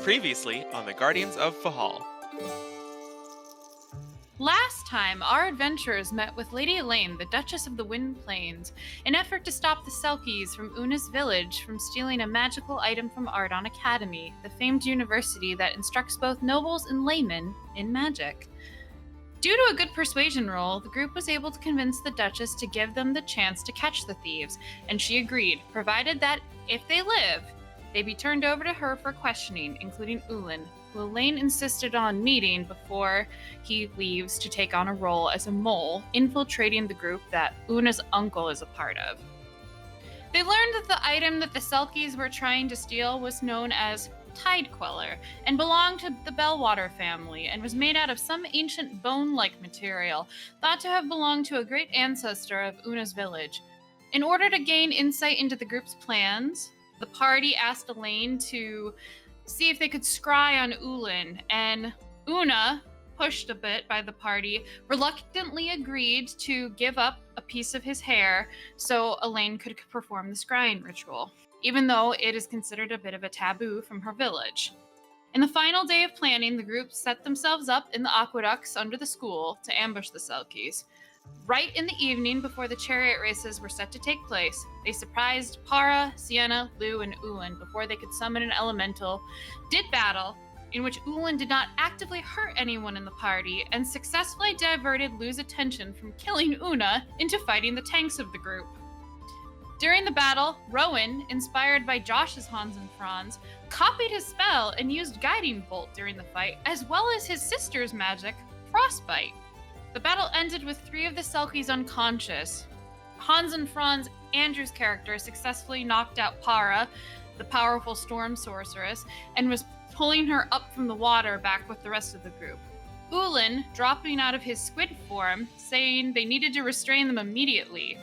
Previously on the Guardians of Fehal. Last time, our adventurers met with Lady Alayne, the Duchess of the Wind Plains, in effort to stop the selkies from Una's village from stealing a magical item from Aeon Academy, the famed university that instructs both nobles and laymen in magic. Due to a good persuasion roll, the group was able to convince the Duchess to give them the chance to catch the thieves, and she agreed, provided that, if they live, they be turned over to her for questioning, including Ulan, who Alayne insisted on meeting before he leaves to take on a role as a mole, infiltrating the group that Una's uncle is a part of. They learned that the item that the Selkies were trying to steal was known as Tide Queller and belonged to the Bellwater family and was made out of some ancient bone-like material, thought to have belonged to a great ancestor of Una's village. In order to gain insight into the group's plans, the party asked Alayne to see if they could scry on Ulan, and Una, pushed a bit by the party, reluctantly agreed to give up a piece of his hair so Alayne could perform the scrying ritual, even though it is considered a bit of a taboo from her village. In the final day of planning, the group set themselves up in the aqueducts under the school to ambush the Selkies. Right in the evening, before the chariot races were set to take place, they surprised Para, Sienna, Lou, and Ulan before they could summon an elemental, did battle, in which Ulan did not actively hurt anyone in the party, and successfully diverted Lou's attention from killing Una into fighting the tanks of the group. During the battle, Rowan, inspired by Josh's Hans and Franz, copied his spell and used Guiding Bolt during the fight, as well as his sister's magic, Frostbite. The battle ended with 3 of the Selkies unconscious. Hans and Franz, Andrew's character, successfully knocked out Para, the powerful storm sorceress, and was pulling her up from the water back with the rest of the group. Ulan, dropping out of his squid form, saying they needed to restrain them immediately.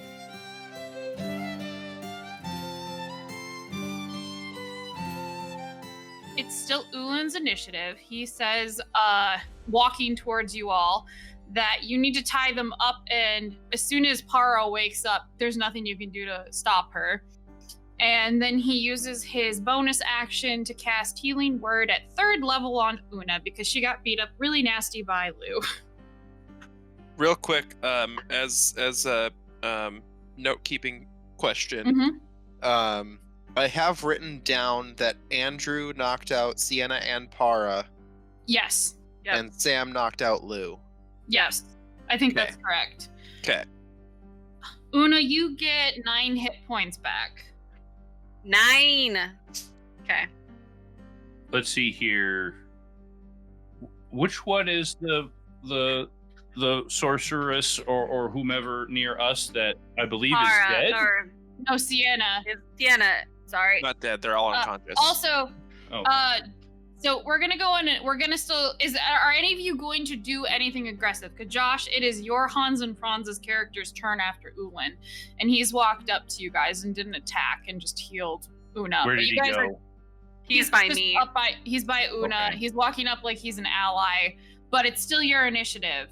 It's still Ulan's initiative. He says, walking towards you all, that you need to tie them up, and as soon as Para wakes up, there's nothing you can do to stop her. And then he uses his bonus action to cast Healing Word at 3rd level on Una because she got beat up really nasty by Lou. Real quick, as a note-keeping question, I have written down that Andrew knocked out Sienna and Para. Yes. Yep. And Sam knocked out Lou. Yes. I think Okay. that's correct. Okay. Una, you get 9 hit points back. 9. Okay. Let's see here. Which one is the sorceress or whomever near us that I believe is dead? No, Sienna. Sienna. Sorry. Not dead. They're all unconscious. Also, Oh. so we're gonna go in and we're gonna still. Are any of you going to do anything aggressive? Because Josh, it is your Hans and Franz's character's turn after Ulan, and he's walked up to you guys and didn't attack and just healed Una. Where But did you he guys go? He's by just me. He's by Una. Okay. He's walking up like he's an ally, but it's still your initiative.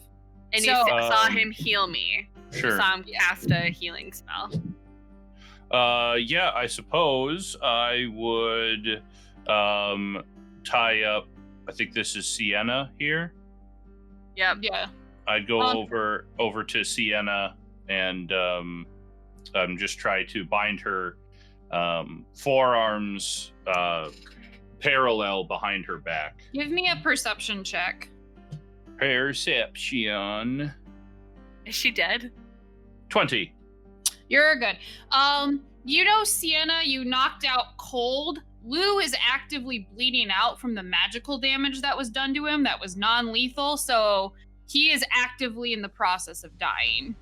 And So- you saw him heal me. Sure. Saw him cast a healing spell. Yeah, I suppose I would tie up. I think this is Sienna here. Yep. Yeah. I'd go over to Sienna and just try to bind her forearms parallel behind her back. Give me a perception check. Perception. Is she dead? 20. You're good. You know, Sienna, you knocked out cold. Lou is actively bleeding out from the magical damage that was done to him that was non-lethal, so he is actively in the process of dying.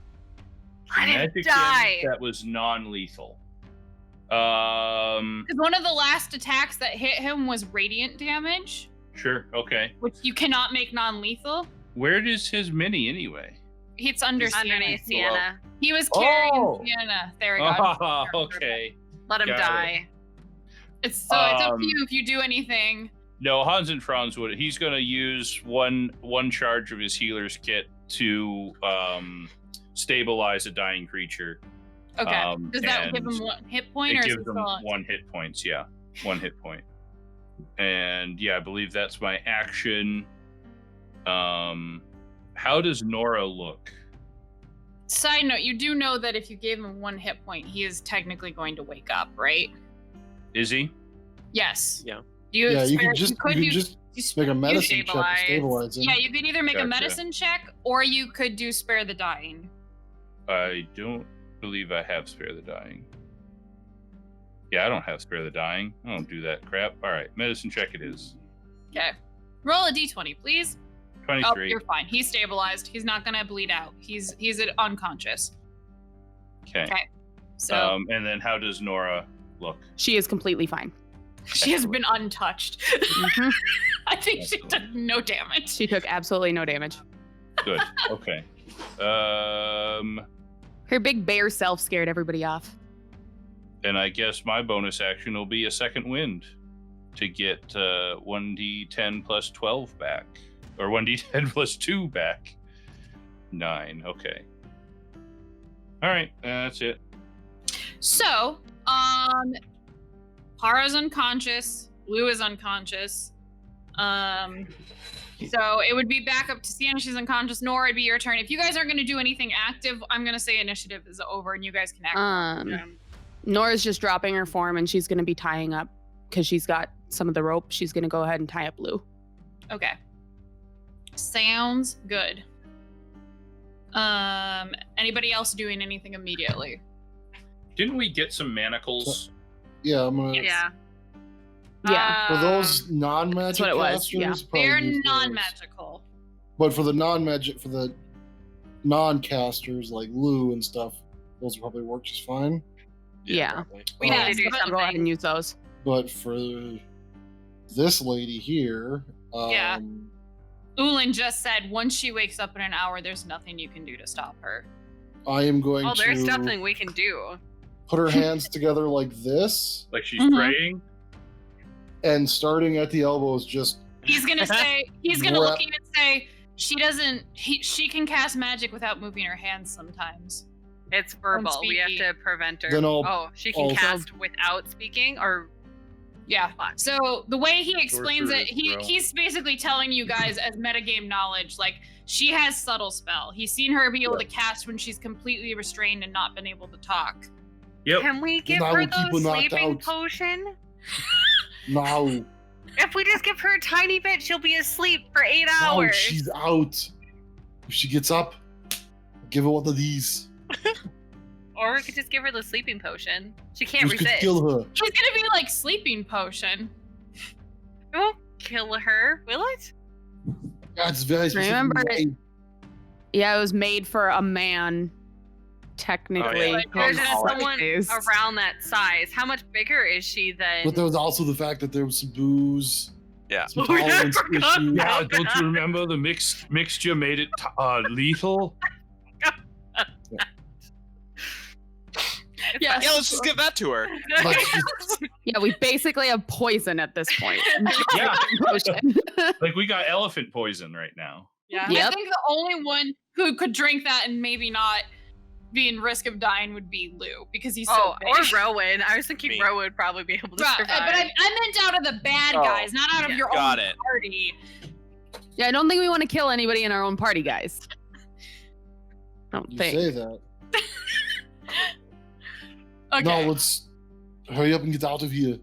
Let him Magic die. damage that was non-lethal. Because one of the last attacks that hit him was radiant damage, Sure. Okay. which you cannot make non-lethal. Where is his mini anyway? It's under Sienna. Underneath Sienna. He was carrying Oh. Sienna. There we go. Oh, okay. Let him Got it. die. It's up to you if you do anything. No, Hans and Franz would. He's going to use one charge of his healer's kit to stabilize a dying creature. Okay. Does that and give him 1 hit point, It or is gives it him still 1 hit points. Yeah, 1 hit point. And yeah, I believe that's my action. How does Nora look? Side note, you do know that if you gave him 1 hit point, he is technically going to wake up, right? Is he? Yes. Yeah. You could just make a medicine check to stabilize him. Yeah, you could either make a Gotcha. medicine check or you could do spare the dying. I don't believe I have spare the dying. Yeah, I don't have spare the dying. I don't do that crap. All right, medicine check it is. Okay. Roll a d20, please. 23. Oh, you're fine. He's stabilized. He's not gonna bleed out. He's unconscious. Okay. So And then how does Nora look? She is completely fine. she has been untouched. Mhm. I think she took no damage. She took absolutely no damage. Good. Okay. Her big bear self scared everybody off. And I guess my bonus action will be a second wind to get 1d10 plus 12 back. Or 1d10 plus 2 back. 9. Okay. All right. That's it. So, Hara's unconscious. Lou is unconscious. So it would be back up to Sienna. She's unconscious. Nora, it'd be your turn. If you guys aren't going to do anything active, I'm going to say initiative is over and you guys can act. Nora's just dropping her form and she's going to be tying up because she's got some of the rope. She's going to go ahead and tie up Lou. Okay. Sounds good. Anybody else doing anything immediately? Didn't we get some manacles? Yeah, I'm gonna. Yeah. Yeah. For those non-magic That's what it was, casters, yeah. probably They're use those. non-magical. But for the non-casters like Lou and stuff, those will probably work just fine. Yeah. Probably. We Yeah, need to do but- Go ahead something. and use those. But for this lady here, Yeah. Ulin just said once she wakes up in an hour, there's nothing you can do to stop her. I am going Oh, there's to something we can do. put her hands together like this, Like she's Mhm. praying? and starting at the elbows, just He's gonna say, he's gonna Wrap- look at you and say, she can cast magic without moving her hands sometimes. It's verbal. We have speaking. to prevent her. Then she can I'll- cast without speaking, or Yeah. Fuck. So the way he explains it, Sorceress, bro. he's basically telling you guys as metagame knowledge, like she has subtle spell. He's seen her be able to cast when she's completely restrained and not been able to talk. Yep. can we give I her will keep the her knocked sleeping out. potion? now. If we just give her a tiny bit, she'll be asleep for 8 Now hours. she's out. If she gets up, give her one of these. Or we could just give her the sleeping potion. She can't Which could resist. kill her. He's gonna be like sleeping potion. It won't kill her, will it? That's very specific. Remember it- Yeah, it was made for a man, technically. yeah. There's on someone Sundays. around that size. How much bigger is she than? But there was also the fact that there was some booze. Yeah. Some Oh, yeah, I tolerance forgot issues. Yeah, don't you remember the mixture made it lethal? Yes. Yeah, let's just give that to her. Let's just- Yeah, we basically have poison at this point. Yeah. Potion. Like we got elephant poison right now. Yeah. Yep. I think the only one who could drink that and maybe not be in risk of dying would be Lou because he's so Oh, big. or Rowan. I was thinking Me. Rowan would probably be able to Right, survive. but I meant out of the bad Oh, guys, not out of yeah. your Got own it. party. Yeah, I don't think we want to kill anybody in our own party, guys. I don't You think. say that. Okay. No, let's hurry up and get out of here.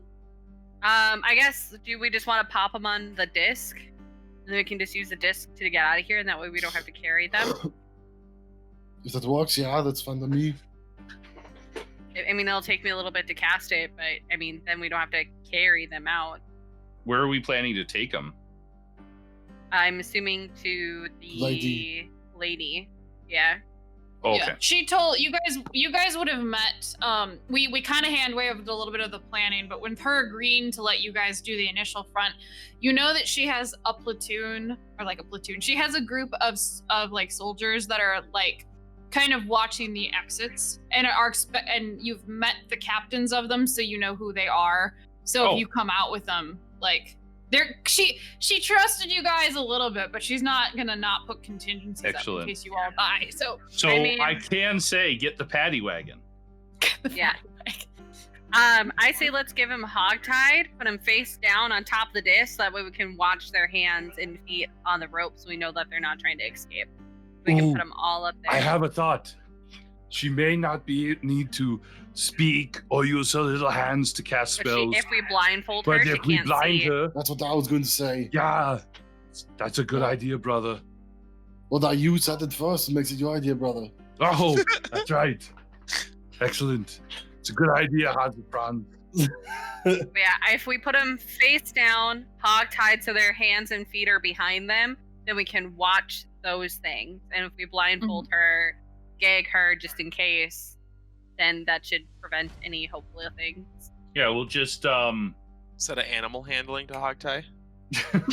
I guess, do we just want to pop them on the disc? And then we can just use the disc to get out of here, and that way we don't have to carry them. If that works, yeah, that's fine to me. I mean, it'll take me a little bit to cast it, but I mean, then we don't have to carry them out. Where are we planning to take them? I'm assuming to the lady. Yeah. Okay. Yeah. She told you guys would have met. We kind of hand waved a little bit of the planning, but with her agreeing to let you guys do the initial front, you know that she has a platoon or like a platoon. She has a group of like soldiers that are like kind of watching the exits and and you've met the captains of them, so you know who they are. So Oh. if you come out with them, like she trusted you guys a little bit, but she's not gonna not put contingencies up Excellent. in case you all die. So So I mean- I can say get the paddy wagon. Yeah. I say let's give him hogtied, put him face down on top of the disc, so that way we can watch their hands and feet on the rope, so we know that they're not trying to escape. We can put them all up there. I have a thought. She may not need to speak or use her little hands to cast spells. If we blindfold her, But she if we can't blind see. her, That's what I was going to say. yeah, that's a good idea, brother. Well, now you said it first. It makes it your idea, brother. Oh, that's right. Excellent. It's a good idea, Hazard. Yeah, if we put them face down, hogtied so their hands and feet are behind them, then we can watch those things. And if we blindfold her, gag her just in case, then that should prevent any hopeful things. Yeah, we'll just Set of animal handling to hogtie.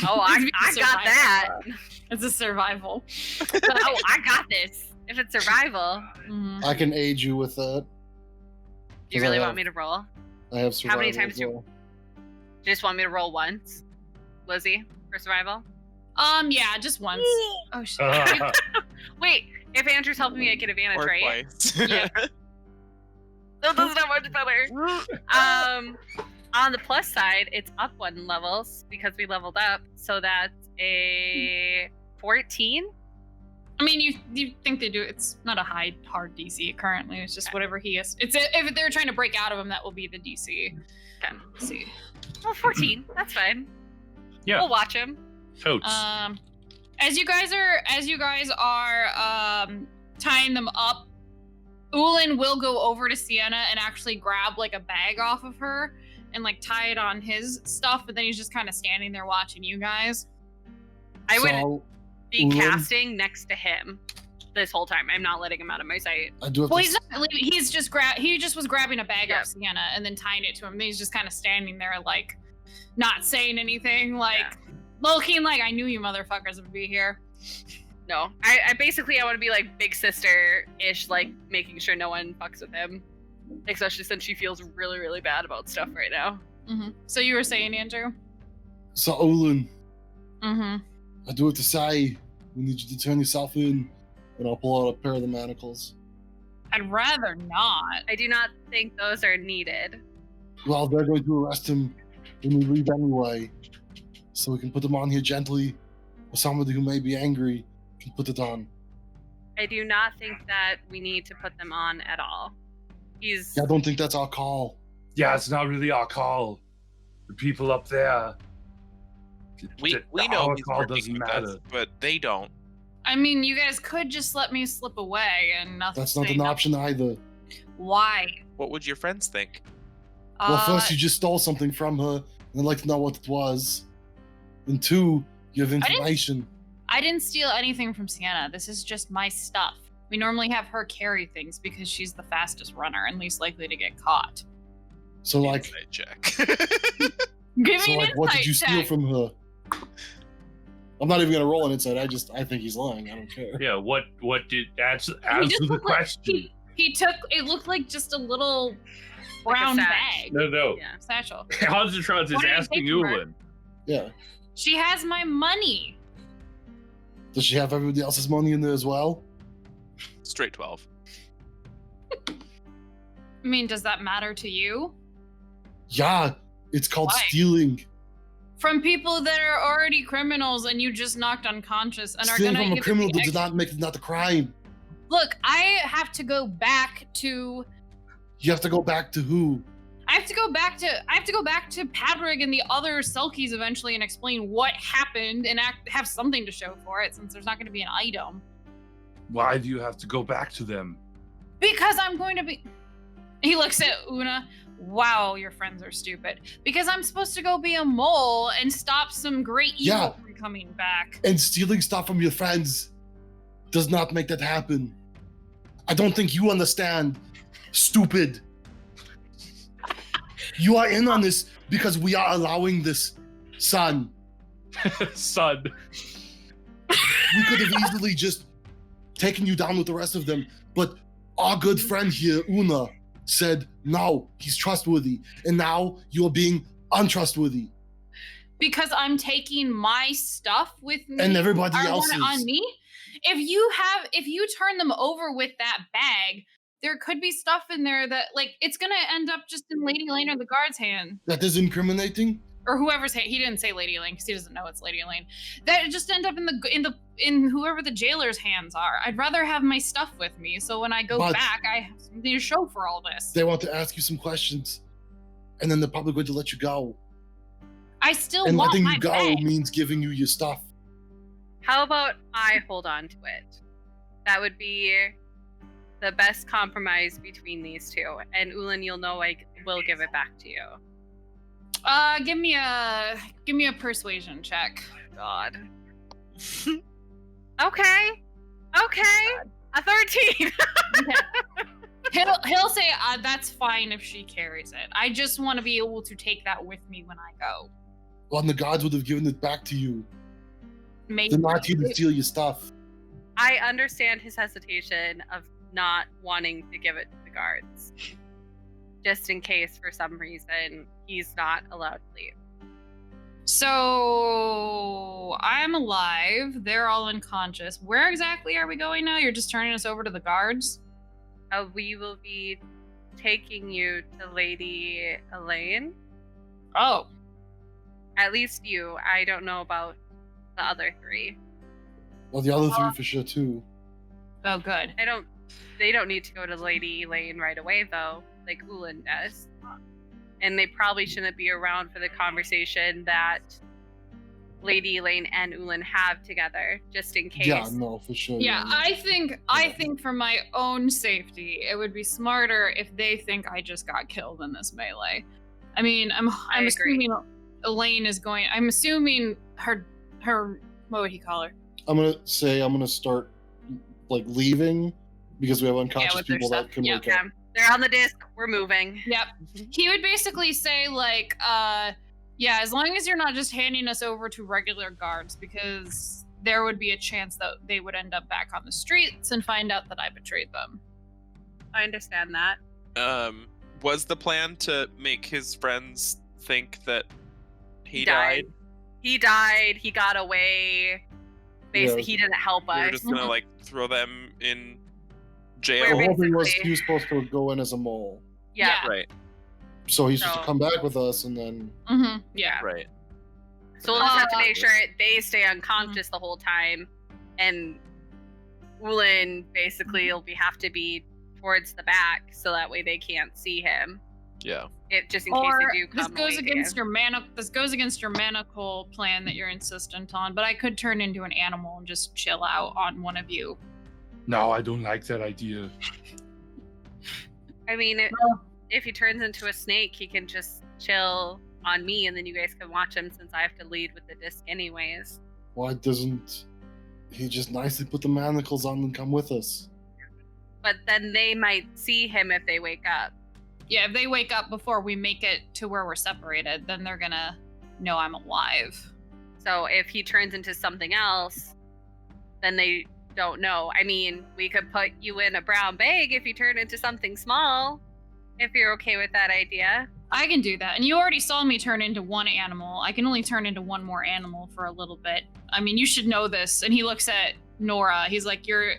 Oh, I got that. It's a survival. Oh, I got this. If it's survival, Mhm. I can aid you with that. do you really want me to roll? I have survival. How many times as do you well. just want me to roll once? Lizzie, for survival? Yeah, just once. Oh shit. Wait, if Andrew's helping me, I get advantage, Or right? twice. Yeah. That does not much better. On the plus side, it's up 1 levels because we leveled up, so that's a 14. I mean, you think they do? It's not a hard DC currently. It's just whatever he is. If they're trying to break out of him, that will be the DC. Okay. Let's see. Well, 14. That's fine. Yeah. We'll watch him. totes. As you guys are tying them up, Ulan will go over to Sienna and actually grab like a bag off of her and like tie it on his stuff, but then he's just kind of standing there watching you guys. I would So, be Ulan- casting next to him this whole time. I'm not letting him out of my sight. I do have Well, to he's not leaving. He just was grabbing a bag Yeah. off Sienna and then tying it to him. And he's just kind of standing there, like, not saying anything, like, looking like I knew you motherfuckers would be here. No, I basically I want to be like big sister-ish, like making sure no one fucks with him, especially since she feels really, really bad about stuff right now. Mm-hmm. So you were saying, Andrew? So, Olin, Mm-hmm. I do have to say, we need you to turn yourself in, and I'll pull out a pair of the manacles. I'd rather not. I do not think those are needed. Well, they're going to arrest him when we leave anyway, so we can put them on here gently, or somebody who may be angry can put it on. I do not think that we need to put them on at all. He's Yeah, I don't think that's our call. Yeah, it's not really our call. The people up there. We know our he's call working doesn't with matter. us, but they don't. I mean, you guys could just let me slip away and nothing. That's not an option either. Why? What would your friends think? Well, first, you just stole something from her, and I'd like to know what it was. And two, you have information. I didn't steal anything from Sienna. This is just my stuff. We normally have her carry things because she's the fastest runner and least likely to get caught. So, like, Inside check. Give so, me an like, what did you insight steal check. from her? I'm not even gonna roll an insight. I think he's lying. I don't care. Yeah, what did answer just the looked like question? He took. It looked like just a little brown sash. bag. No. yeah. Satchel. Hazard is What are you asking taking, Bert? Ulan. Yeah. She has my money. Does she have everybody else's money in there as well? Straight 12. I mean, does that matter to you? Yeah. It's called Why? stealing. From people that are already criminals and you just knocked unconscious and Stealing are gonna from a give criminal me does extra- not make it not a crime. Look, I have to go back to. You have to go back to who? I have to go back to Padrig and the other Selkies eventually and explain what happened and have something to show for it, since there's not going to be an item. Why do you have to go back to them? Because I'm going to be. He looks at Una. Wow, your friends are stupid. Because I'm supposed to go be a mole and stop some great evil Yeah. from coming back. And stealing stuff from your friends does not make that happen. I don't think you understand, stupid. You are in on this because we are allowing this, son. Son. We could have easily just taken you down with the rest of them, but our good friend here, Una, said, no, he's trustworthy. And now you're being untrustworthy. Because I'm taking my stuff with me. And everybody I else's. want it on me. If you turn them over with that bag, there could be stuff in there that, like, it's gonna end up just in Lady Alayne or the guard's hand. That is incriminating? Or whoever's hand. He didn't say Lady Alayne because he doesn't know it's Lady Alayne. That just end up in whoever the jailer's hands are. I'd rather have my stuff with me, so when I go But- back, I have something to show for all this. They want to ask you some questions, and then they're probably going to let you go. I still And want letting my you go bag. means giving you your stuff. How about I hold on to it? That would be the best compromise between these two. And Ulan, you'll know I will give it back to you. Give me a persuasion check. God. Okay. A 13. He'll say that's fine if she carries it. I just want to be able to take that with me when I go. Well, and the gods would have given it back to you. Maybe. They're not here to steal your stuff. I understand his hesitation of not wanting to give it to the guards. Just in case, for some reason, he's not allowed to leave. So I'm alive. They're all unconscious. Where exactly are we going now? You're just turning us over to the guards? We will be taking you to Lady Alayne. Oh. At least you. I don't know about the other three. Well, the other three for sure, too. Oh, good. They don't need to go to Lady Alayne right away, though, like Ulan does. And they probably shouldn't be around for the conversation that Lady Alayne and Ulan have together, just in case. Yeah, no, for sure. Yeah, I think for my own safety, it would be smarter if they think I just got killed in this melee. I mean, I'm agree. assuming Alayne is going. I'm assuming her. What would he call her? I'm gonna start like leaving because we have unconscious with their people stuff. that can Yeah, wake Yeah, up. they're on the disc. We're moving. Yep. He would basically say like, yeah, as long as you're not just handing us over to regular guards, because there would be a chance that they would end up back on the streets and find out that I betrayed them. I understand that. Was the plan to make his friends think that he died. died? He died. He got away. Basically, Yeah. he didn't help We were us. just gonna like throw them in The jail. We're whole thing was basically- he was supposed to go in as a mole. Yeah. Right, So he's supposed So- to come back with us and then Mm-hmm. Yeah. right. So we'll just have to make sure they stay unconscious the whole time, and Ulan basically will have to be towards the back, so that way they can't see him. Yeah. Just in case Or they do come. this goes away against again. your mana. This goes against your maniacal plan that you're insistent on. But I could turn into an animal and just chill out on one of you. No, I don't like that idea. I mean, if he turns into a snake, he can just chill on me, and then you guys can watch him, since I have to lead with the disc anyways. why doesn't he just nicely put the manacles on and come with us? But then they might see him if they wake up. Yeah, if they wake up before we make it to where we're separated, then they're gonna know I'm alive. So if he turns into something else, then they don't know. I mean, we could put you in a brown bag if you turn into something small, if you're okay with that idea. I can do that. And you already saw me turn into one animal. I can only turn into one more animal for a little bit. I mean, you should know this. And he looks at Nora. He's like, your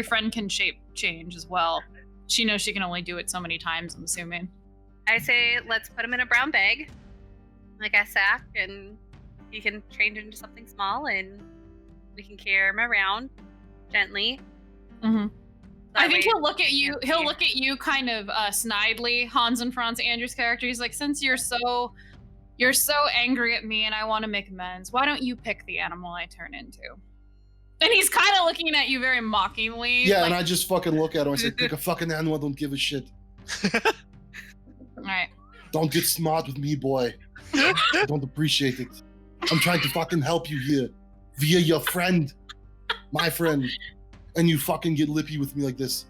friend can shape change as well. She knows she can only do it so many times, I'm assuming. I say let's put him in a brown bag, like a sack, and he can change into something small, and we can carry him around gently. Mm-hmm. That I think way- he'll look at you. He'll Yeah. look at you kind of snidely, Hans and Franz, Andrew's character. He's like, since you're so angry at me and I want to make amends, why don't you pick the animal I turn into? And he's kind of looking at you very mockingly. Yeah, like, and I just fucking look at him. I say, pick a fucking animal. I don't give a shit. all right. Don't get smart with me, boy. I don't appreciate it. I'm trying to fucking help you here via your friend, my friend, and you fucking get lippy with me like this.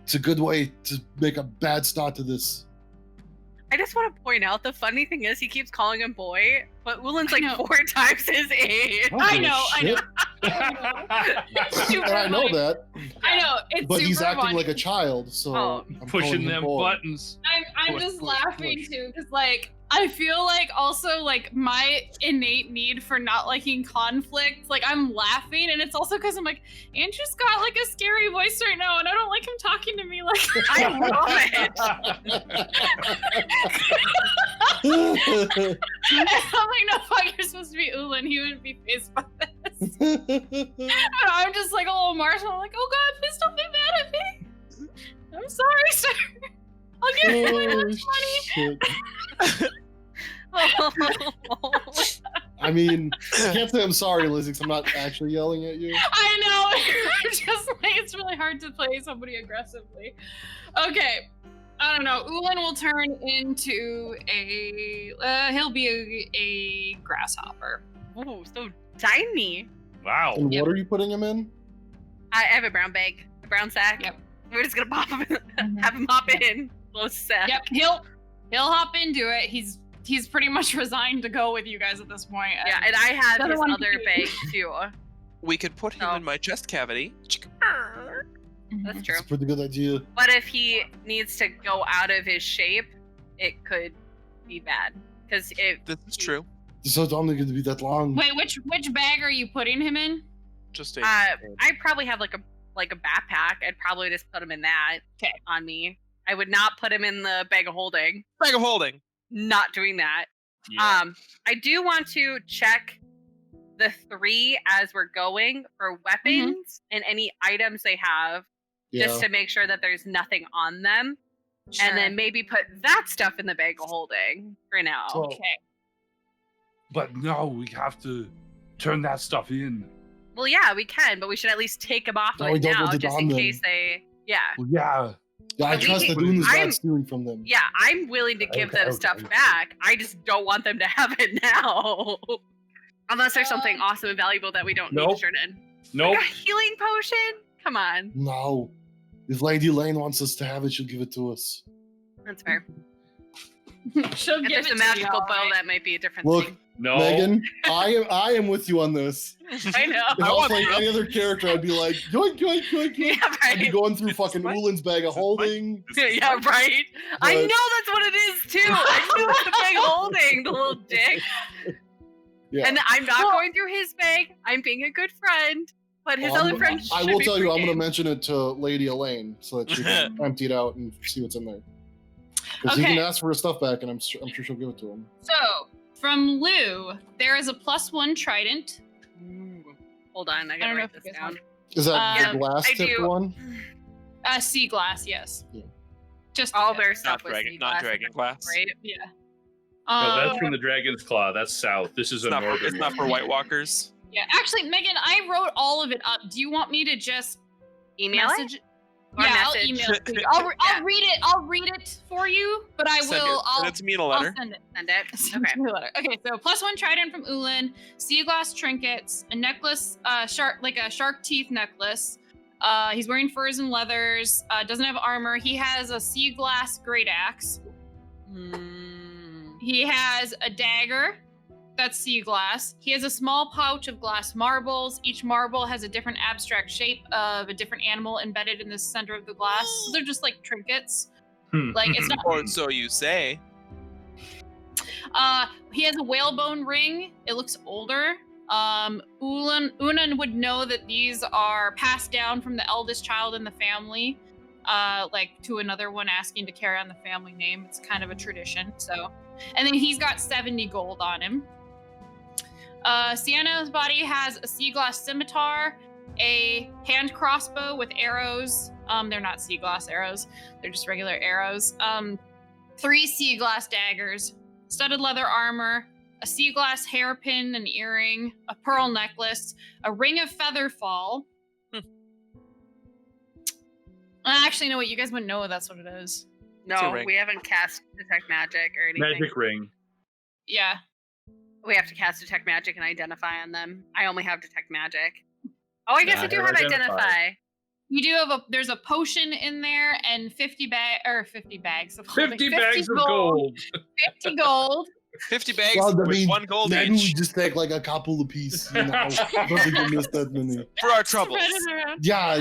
It's a good way to make a bad start to this. I just want to point out the funny thing is he keeps calling him boy, but Ulan's like know. 4 times his age. don't I give a know, I know. shit. Super And I know funny. that, I know. It's but he's super acting funny. like a child, so Oh. I'm calling Pushing him them boy. buttons. I'm Push, just push, laughing push. too, because like I feel like also like my innate need for not liking conflict, like I'm laughing, and it's also because I'm like, Andrew's got like a scary voice right now, and I don't like him talking to me like I love it. And I'm like, no, fuck, you're supposed to be Ulan. He wouldn't be faced by this. And I'm just like a little marshmallow, like, oh god, please don't be mad at me. I'm sorry, sir. I'll give you my lunch money. I mean, I can't say I'm sorry, Lizzie, 'cause I'm not actually yelling at you. I know. I'm just like, it's really hard to play somebody aggressively. Okay. I don't know. Ulan will turn into he'll be a grasshopper. Oh, so tiny. Wow. And Yep. what are you putting him in? I have a brown bag, a brown sack. Yep. We're just gonna pop him, have him hop in. Close sack. Yep. He'll hop into it. He's pretty much resigned to go with you guys at this point. Yeah, and I have Doesn't his wanna other be- bag too. We could put him Oh. in my chest cavity. That's true. It's a pretty good idea. But if he needs to go out of his shape, it could be bad. Because if This is true. This is only going to be that long. Wait, which bag are you putting him in? Just a. I probably have like a backpack. I'd probably just put him in that. 'Kay. On me. I would not put him in the bag of holding. bag of holding. Not doing that. Yeah. I do want to check the 3 as we're going for weapons and any items they have, just to make sure that there's nothing on them. And then maybe put that stuff in the bag of holding for now. So- Okay. But no, we have to turn that stuff in. Well, yeah, we can, but we should at least take them off No, right we don't now, want it just on in them. case they. Yeah, Well, yeah. Yeah, I But we trust can- that Dune is I'm- not stealing from them. yeah, I'm willing to give them Okay. stuff back. I just don't want them to have it now, unless there's something awesome and valuable that we don't need Nope. to turn in. Nope. Like a healing potion? Come on, No. If Lady Alayne wants us to have it, she'll give it to us. that's fair. She'll If give there's it a to magical you, bow, alright. that might be a different Look, thing. No. Megan, I am with you on this. I know. If I was playing any other character, I'd be like, yoink, yoink, yoink, yoink. Yeah, I'd be right. going through fucking mine. Ulan's bag of holding. Yeah, right. I But- know that's what it is too. I knew it's the bag holding, the little dick. Yeah. And I'm not going through his bag. I'm being a good friend. But his Well, other friend. I should will be tell you, I'm free going to game. mention it to Lady Alayne so that she can empty it out and see what's in there. Because he Okay. can ask for his stuff back, and I'm sure she'll give it to him. So, from Lou, there is a +1 trident. Ooh. Hold on, I I gotta don't know write if this you guys down. want- Is that Yeah, the glass I tipped do. one? Sea glass, yes. Yeah. Just All because. their stuff Not was dragon- sea not glass, dragon glass. right? Yeah. No, that's from the Dragon's Claw. That's south. This is It's a not, for, northern it's not for one. White Walkers. Yeah. Actually, Megan, I wrote all of it up. Do you want me to just Email message it? Or yeah, message? I'll email it to you. I'll read it. I'll read it for you, but I Send will. it. Send it to me in a I'll letter. send it. Send it. Send Okay. me a letter. Okay, so +1 trident from Ulan, sea glass trinkets, a necklace, like a shark teeth necklace. He's wearing furs and leathers. Doesn't have armor. He has a sea glass great axe. He has a dagger. That's sea glass. He has a small pouch of glass marbles. Each marble has a different abstract shape of a different animal embedded in the center of the glass. So they're just like trinkets. Like it's not. Or so you say. He has a whalebone ring. It looks older. Unan would know that these are passed down from the eldest child in the family, like to another one asking to carry on the family name. It's kind of a tradition. So, and then he's got 70 gold on him. Sienna's body has a sea glass scimitar, a hand crossbow with arrows. They're not sea glass arrows; they're just regular arrows. 3 sea glass daggers, studded leather armor, a sea glass hairpin and earring, a pearl necklace, a ring of feather fall. I actually know what you guys wouldn't know. That's what it is. It's a No, ring. we haven't cast Detect Magic or anything. Magic ring. Yeah. We have to cast Detect Magic and identify on them. I only have Detect Magic. Oh, I guess Nah, I do I have have Identify. Identify. You do have there's a potion in there and 50 bags of holding. 50 bags of gold. 50 gold. 50 bags Well, I with mean, 1 gold maybe we each just take like a couple of pieces, you know. Doesn't miss that many. for our troubles. Spread it around. Yeah.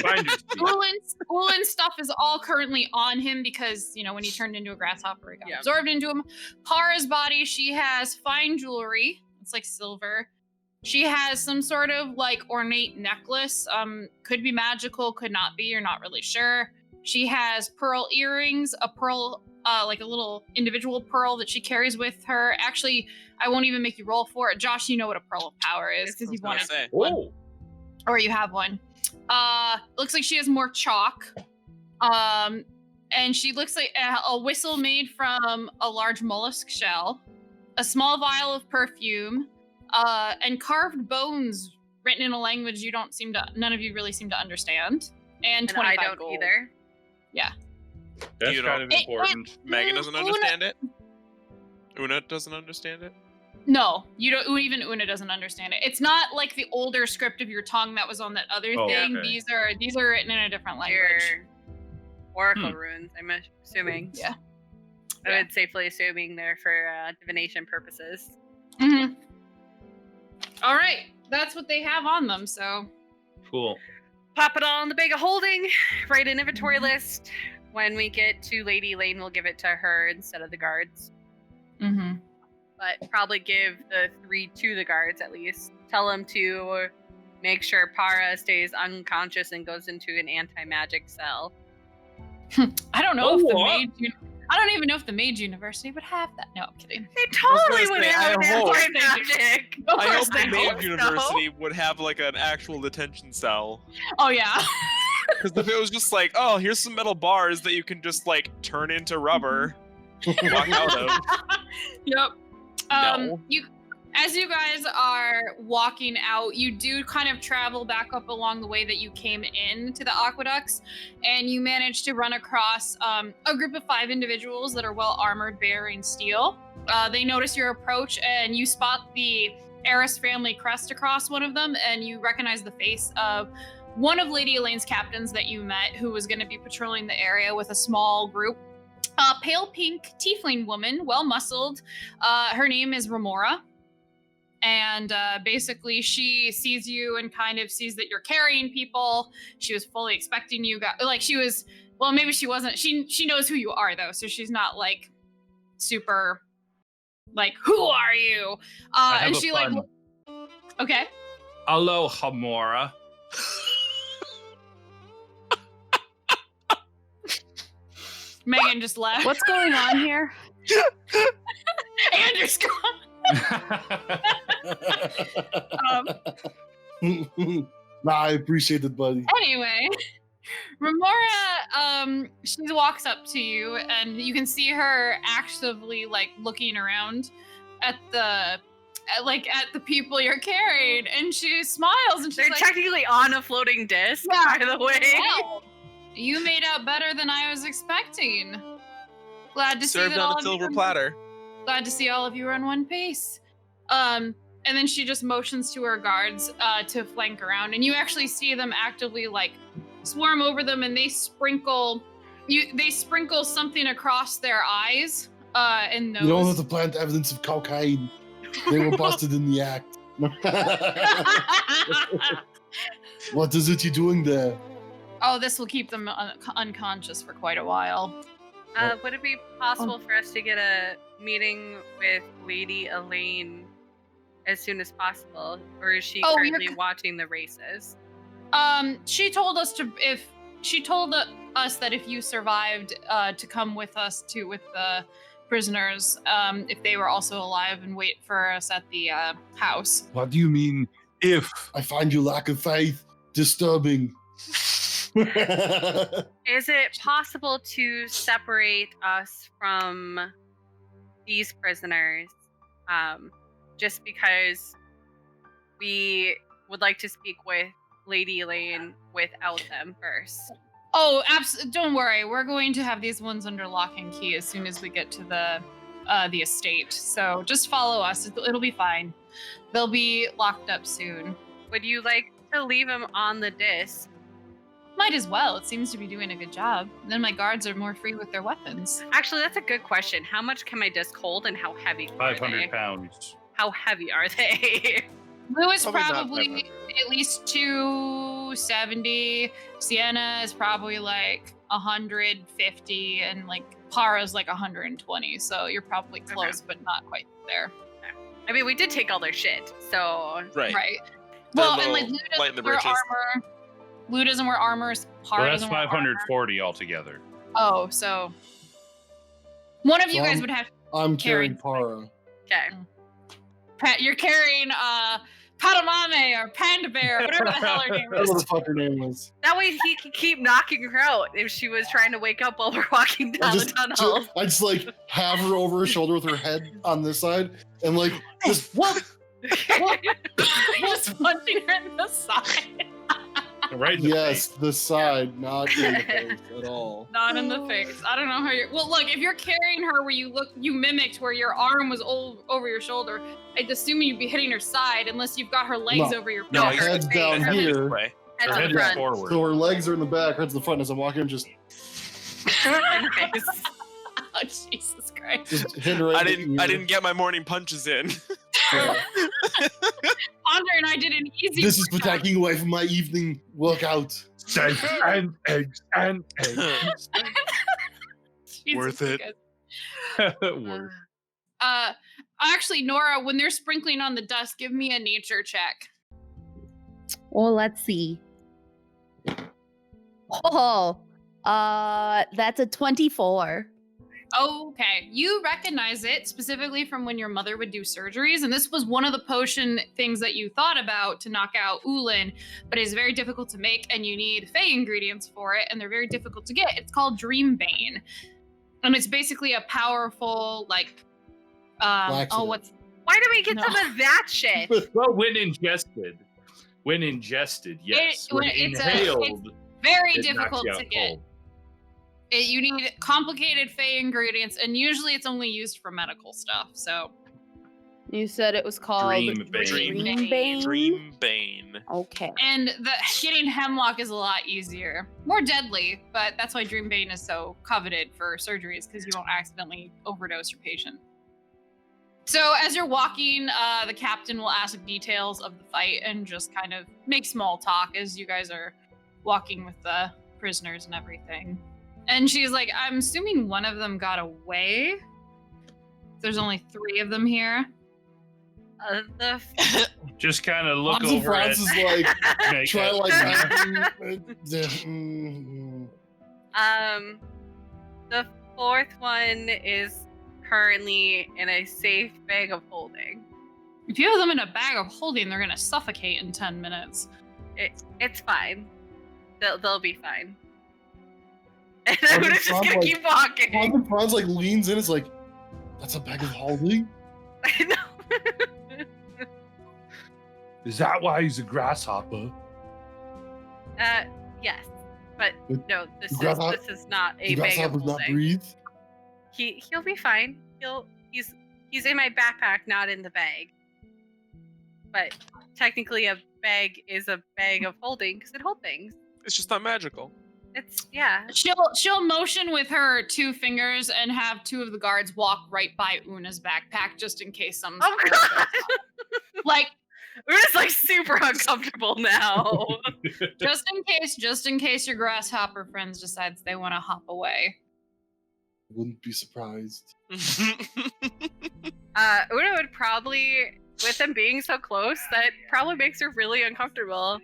Finders fee. Ulan's stuff is all currently on him because, when he turned into a grasshopper, it got Yeah. absorbed into him. Para's body, she has fine jewelry. It's like silver. She has some sort of like ornate necklace. Could be magical, could not be. You're not really sure. She has pearl earrings, a pearl, like a little individual pearl that she carries with her. Actually, I won't even make you roll for it. Josh, you know what a pearl of power is because you've I was wanted gonna say. one. Or you have one. Looks like she has more chalk. And she looks like a whistle made from a large mollusk shell, a small vial of perfume, and carved bones written in a language none of you really seem to understand. And 25 I don't gold. either. That's You kind of don't- important. Megan doesn't Una- understand it. Una doesn't understand it. No, you don't. Even Una doesn't understand it. It's not like the older script of your tongue that was on that other Oh, thing. okay. These are written in a different language. Your oracle runes, I'm assuming. Yeah. I would safely assuming they're for divination purposes. Mm-hmm. All right, that's what they have on them. So Cool. Pop it all in the bag of holding, write an inventory list. When we get to Lady Alayne, we'll give it to her instead of the guards. Mm-hmm. But probably give the 3 to the guards at least. Tell them to make sure Para stays unconscious and goes into an anti-magic cell. I don't know I don't even know if the Mage University would have that. No, I'm kidding. They totally gonna would say, have I hope. anti-magic. Of I course hope they the do. Mage so. University would have like an actual detention cell. Oh yeah. Because if it was just like, oh, here's some metal bars that you can just like turn into rubber, walk out of. Yep. No. As you guys are walking out, you do kind of travel back up along the way that you came in to the aqueducts, and you manage to run across a group of 5 individuals that are well armored, bearing steel. They notice your approach, and you spot the Eris family crest across one of them, and you recognize the face of one of Lady Alayne's captains that you met, who was going to be patrolling the area with a small group. A pale pink tiefling woman, well muscled. Her name is Remora. And basically, she sees you and kind of sees that you're carrying people. She was fully expecting you guys. Like, she was, well, maybe she wasn't. She knows who you are, though. So she's not, like, super, like, who are you? I have And a she, pun. like, okay. Hello, Hamora. Megan just left. What's going on here? Andrew's gone. Nah, I appreciate it, buddy. Anyway, Remora, she walks up to you, and you can see her actively like looking around at the people you're carrying, and she smiles and she's They're like, technically on a floating disc, Yeah. by the way. "Well, you made out better than I was expecting. Glad to see Served that all on a of you silver are- platter. Glad to see all of you are in one piece." And then she just motions to her guards to flank around, and you actually see them actively like swarm over them, and they sprinkle something across their eyes and nose. You don't have to plant evidence of cocaine. They were busted in the act. What is it you're doing there? Oh, this will keep them unconscious for quite a while. Would it be possible for us to get a meeting with Lady Alayne as soon as possible, or is she Oh, currently watching the races? She told us that if you survived, to come with us with the prisoners, if they were also alive, and wait for us at the house. What do you mean, if? I find your lack of faith disturbing. Is it possible to separate us from these prisoners? Just because we would like to speak with Lady Alayne without them first. Oh, don't worry. We're going to have these ones under lock and key as soon as we get to the estate. So just follow us. It'll be fine. They'll be locked up soon. Would you like to leave them on the disc Might as well. It seems to be doing a good job. Then my guards are more free with their weapons. Actually, that's a good question. How much can my disc hold and how heavy are 500 they? pounds. How heavy are they? Lou is Probably not probably 500. at least 270. Sienna is probably like 150, and like Para's like 120. So you're probably close, but not quite there. I mean, we did take all their shit, so Right. Right. They're Well, a and like little Lou light in the doesn't wear britches. armor. Lou doesn't wear armor. Para Well, that's doesn't wear armor. 540 altogether. Oh, so one of you So guys would have. I'm carrying Carrying. Para. okay. You're carrying Patamame or Panda Bear, whatever the hell her name Whatever the is. fuck her name was. That way he could keep knocking her out if she was trying to wake up while we're walking I down the just, tunnel. I just like have her over her shoulder with her head on this side and like just what? Just punching her in the side. Right in the Yes, face. the side, not in the face at all. Not in the face. I don't know how you're. Well, look, if you're carrying her where you mimicked where your arm was over your shoulder, I'd assume you'd be hitting her side unless you've got her legs No. over your No, back. he's Head's down head here. this way. Head Her to head the is front. forward. So her legs are in the back, head's in the front. As I'm walking, just And face. Oh, Jesus Christ. hit her. Right I in the didn't ear. get my morning punches in. Yeah. Andre and I did an easy. This is workout. protecting away from my evening workout. Steak and eggs and eggs. Jesus Worth it. Christ. Worth. Actually, Nora, when they're sprinkling on the dust, give me a nature check. Well, let's see. Oh, that's a 24. Okay, you recognize it specifically from when your mother would do surgeries, and this was one of the potion things that you thought about to knock out Ulin, but it's very difficult to make, and you need Fey ingredients for it, and they're very difficult to get. It's called Dreambane, and it's basically a powerful, like, Laxative. what's Why do we get No. some of that shit? Well, when ingested, yes. When it's inhaled, very it knocks difficult you to out get. cold. You need complicated Fey ingredients, and usually it's only used for medical stuff. So You said it was called Dreambane. Dreambane? Dreambane. Okay. And getting hemlock is a lot easier, more deadly, but that's why Dreambane is so coveted for surgeries, because you won't accidentally overdose your patient. So as you're walking, the captain will ask details of the fight and just kind of make small talk as you guys are walking with the prisoners and everything. And she's like, I'm assuming one of them got away. There's only 3 of them here. The Just kind of look Lots of over at Francis like make try a- like the 4th one is currently in a safe bag of holding. If you have them in a bag of holding, they're gonna suffocate in 10 minutes. It's fine. They'll be fine. And Oh, I'm this just sounds gonna like- keep walking. Franz like leans in. It's like that's a bag of holding. I know. Is that why he's a grasshopper? Yes, but But no, this grasshopper- is not The a bag of grasshoppers not holding. breathe. He'll be fine. He's in my backpack, not in the bag. But technically, a bag is a bag of holding because it holds things. It's just not magical. It's yeah. She'll motion with her 2 fingers and have 2 of the guards walk right by Una's backpack just in case some. Oh god, Like we're just like super uncomfortable now. just in case your grasshopper friends decides they want to hop away. Wouldn't be surprised. Una would probably, with them being so close, that probably makes her really uncomfortable.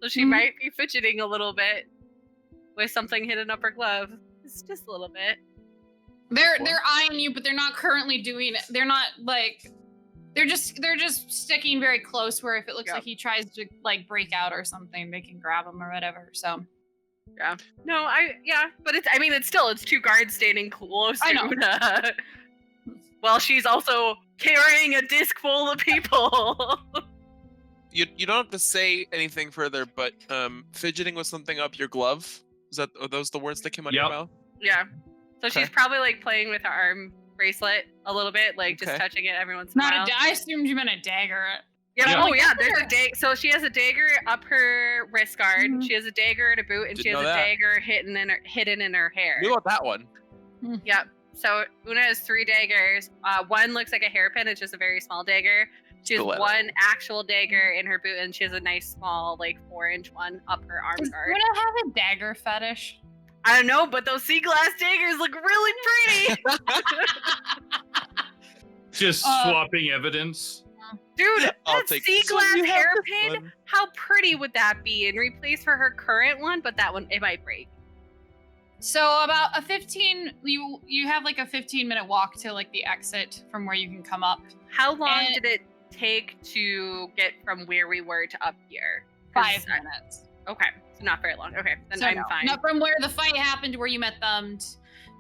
So she Mhm. might be fidgeting a little bit with something hidden up her glove. It's just a little bit. They're eyeing you, but they're not currently doing it. They're not like they're just sticking very close where if it looks Yeah. like he tries to like break out or something, they can grab him or whatever. So Yeah. No, but it's 2 guards standing close I to know. Una. While she's also carrying a disc full of people. You don't have to say anything further, but fidgeting with something up your glove. Are those the words that came out of your Yep. mouth? Yeah. So she's Okay. probably like playing with her arm bracelet a little bit, like just Okay. touching it every once in a not while. I assumed you meant a dagger. Yeah. Yeah. Oh yeah. There's a dagger. So she has a dagger up her wrist guard. Mhm. She has a dagger in a boot, and she Didn't has know a that. dagger hidden in her hair. Knew about that one. Yep. So Una has 3 daggers. One looks like a hairpin. It's just a very small dagger. She has Stiletto. one actual dagger in her boot, and she has a nice small, like 4-inch one up her arm Does guard. Una have a dagger fetish? I don't know, but those sea glass daggers look really pretty. Just swapping evidence. Dude, I'll that take sea so glass you have this hairpin, one. how pretty would that be in replace for her current one? But that one, it might break. So about a 15, you have like a 15-minute walk to like the exit from where you can come up. How long And- did it take to get from where we were to up here? 'Cause 5 minutes. Okay, so not very long. Okay, then So I'm no. fine. Not from where the fight happened to where you met them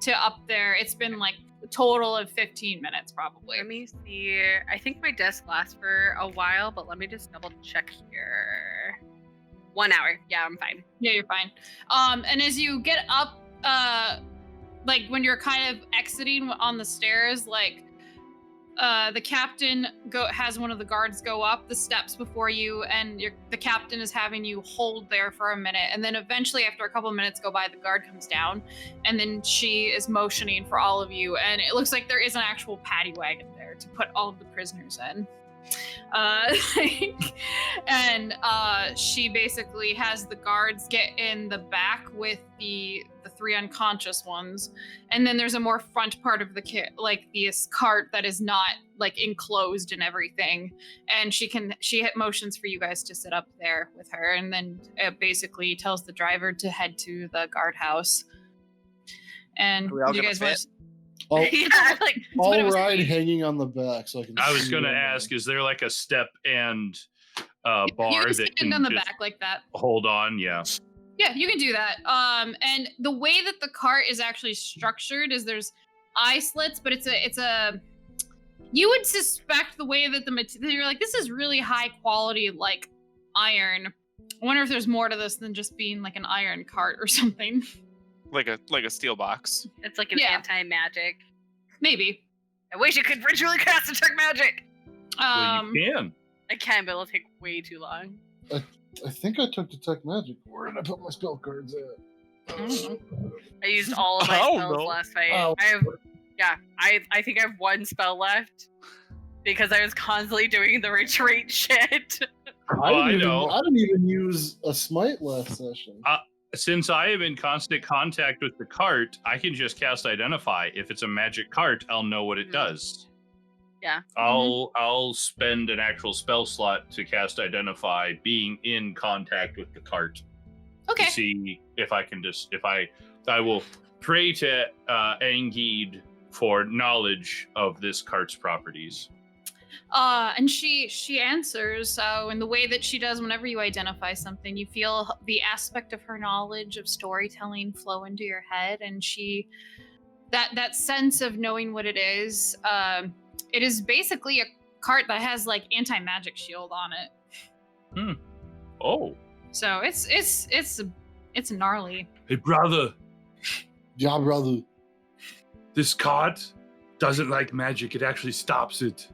to up there. It's been like a total of 15 minutes probably. Let me see. I think my desk lasts for a while, but let me just double check here. 1 hour. Yeah, I'm fine. Yeah, you're fine. And as you get up, like when you're kind of exiting on the stairs, like the captain has one of the guards go up the steps before you, and the captain is having you hold there for a minute, and then eventually after a couple minutes go by, the guard comes down, and then she is motioning for all of you, and it looks like there is an actual paddy wagon there to put all of the prisoners in. And she basically has the guards get in the back with the 3 unconscious ones, and then there's a more front part of the this cart that is not like enclosed and everything, and she hit motions for you guys to sit up there with her, and then it basically tells the driver to head to the guardhouse. And Are we all you gonna guys want fit? I'll, Yeah, like what it I'll was ride thinking. hanging on the back so I can. I was see going to them. ask, is there like a step and bar you can that stand can on the just back like that. hold on? Yeah. Yeah, you can do that. And the way that the cart is actually structured is there's eye slits, but it's a you would suspect the way that the material, you're like, this is really high quality like iron. I wonder if there's more to this than just being like an iron cart or something. Like a steel box. it's like an Yeah. anti-magic. Maybe. I wish you could ritually cast detect magic. Well, you can. I can, but it'll take way too long. I think I took detect magic. Where did I put my spell cards at? I used all of my Oh, spells no. last fight. Oh. I think I have 1 spell left because I was constantly doing the retreat shit. I know. I didn't even use a smite last session. Since I am in constant contact with the cart, I can just cast Identify. If it's a magic cart, I'll know what it Mhm. does. Yeah. I'll spend an actual spell slot to cast Identify, being in contact with the cart. Okay. To see if I can I will pray to Angeed for knowledge of this cart's properties. And she answers. So in the way that she does whenever you identify something, you feel the aspect of her knowledge of storytelling flow into your head, and that sense of knowing what it is. It is basically a cart that has like anti-magic shield on it. Oh, So it's gnarly. Hey, brother, Yeah, brother. this cart doesn't like magic. It actually stops it.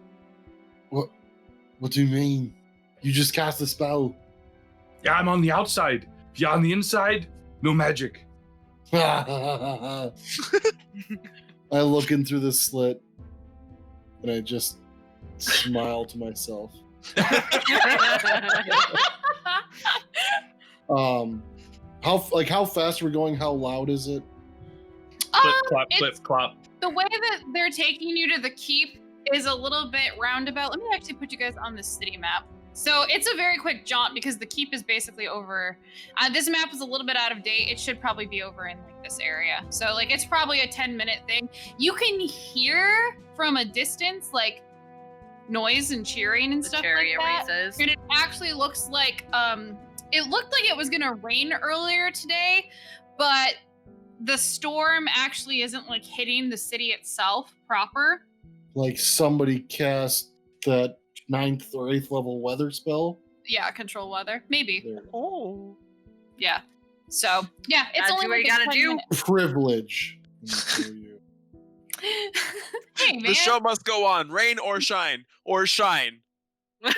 What do you mean? You just cast a spell. Yeah, I'm on the outside. If you're on the inside, no magic. I look in through the slit and I just smile to myself. How fast we're going? How loud is it? flip, clop, it's- flip, clop. The way that they're taking you to the keep is a little bit roundabout. Let me actually put you guys on the city map. So it's a very quick jaunt because the keep is basically over. This map is a little bit out of date. It should probably be over in like this area. So like it's probably a 10-minute thing. You can hear from a distance like noise and cheering and The stuff chariot like that. races. And it actually looks like it looked like it was gonna rain earlier today, but the storm actually isn't like hitting the city itself proper. Like somebody cast that 9th or 8th level weather spell? Yeah, control weather. Maybe. There. Oh. Yeah. So yeah, it's Gotta only do what like you a gotta 10 do. minute- Privilege. For you. Hey man. The show must go on, rain or shine, or shine.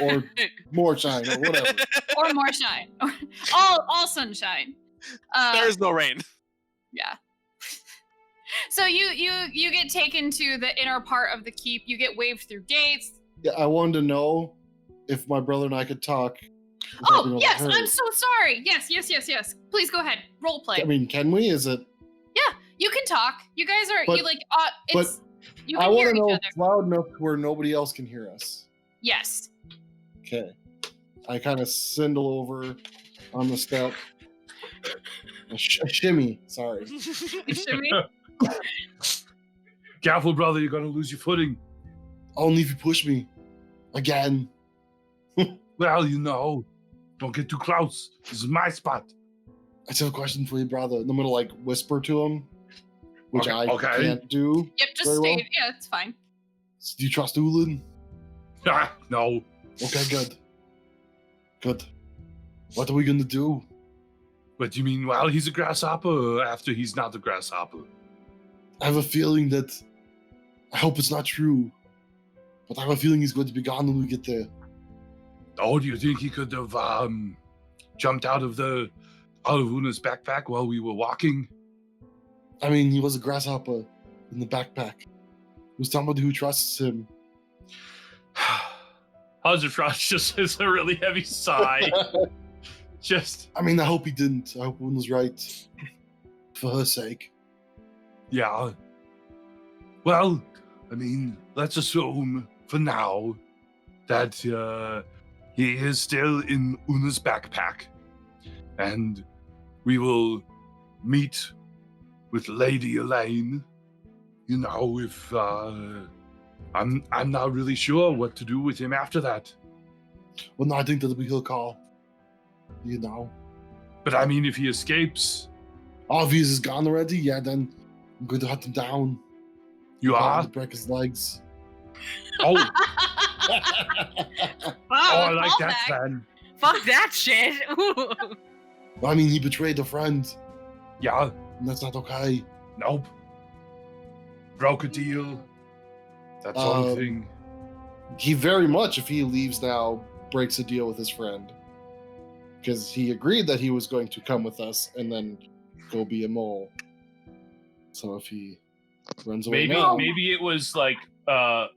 or more shine or whatever. Or more shine. all sunshine. There's no rain. Yeah. So you get taken to the inner part of the keep. You get waved through gates. Yeah, I wanted to know if my brother and I could talk. without Oh, being yes, overheard. I'm so sorry. Yes. Please go ahead. Role play. I mean, can we? Is it? Yeah, you can talk. You guys are But- you like but it's you I can hear want to each know other. if it's loud enough to where nobody else can hear us. Yes. Okay. I kind of sindle over on the step. A shimmy. Sorry. Shimmy. Careful, brother, you're gonna lose your footing. Only if you push me again. Well, don't get too close. This is my spot. I just have a question for you, brother. And I'm gonna like whisper to him, which I Okay. can't do. Yep, just Very stay. well. Yeah, it's fine. Do you trust Ulan? No. Okay, good. Good. What are we gonna do? But you mean while he's a grasshopper or after he's not a grasshopper? I have a feeling that I hope it's not true, but I have a feeling he's going to be gone when we get there. Oh, do you think he could have jumped out of Una's backpack while we were walking? I mean, he was a grasshopper in the backpack. It was somebody who trusts him. Hazard just is a really heavy sigh. Just I mean, I hope he didn't. I hope Ulan was right. For her sake. Yeah. Well, I mean, let's assume for now that he is still in Una's backpack. And we will meet with Lady Alayne. If I'm not really sure what to do with him after that. Well, no, I think that'll be her call. But I mean, if he escapes, If he's gone already, yeah, then I'm going to hunt him down. you are. To break his legs. Oh, Wow, I like that callback. plan. Fuck that shit. Ooh. I mean, he betrayed a friend, Yeah. and that's not okay. Nope. Broke a deal. That sort of Um, thing. He very much, if he leaves now, breaks a deal with his friend. Because he agreed that he was going to come with us and then go be a mole. So if he runs away now, Maybe it was like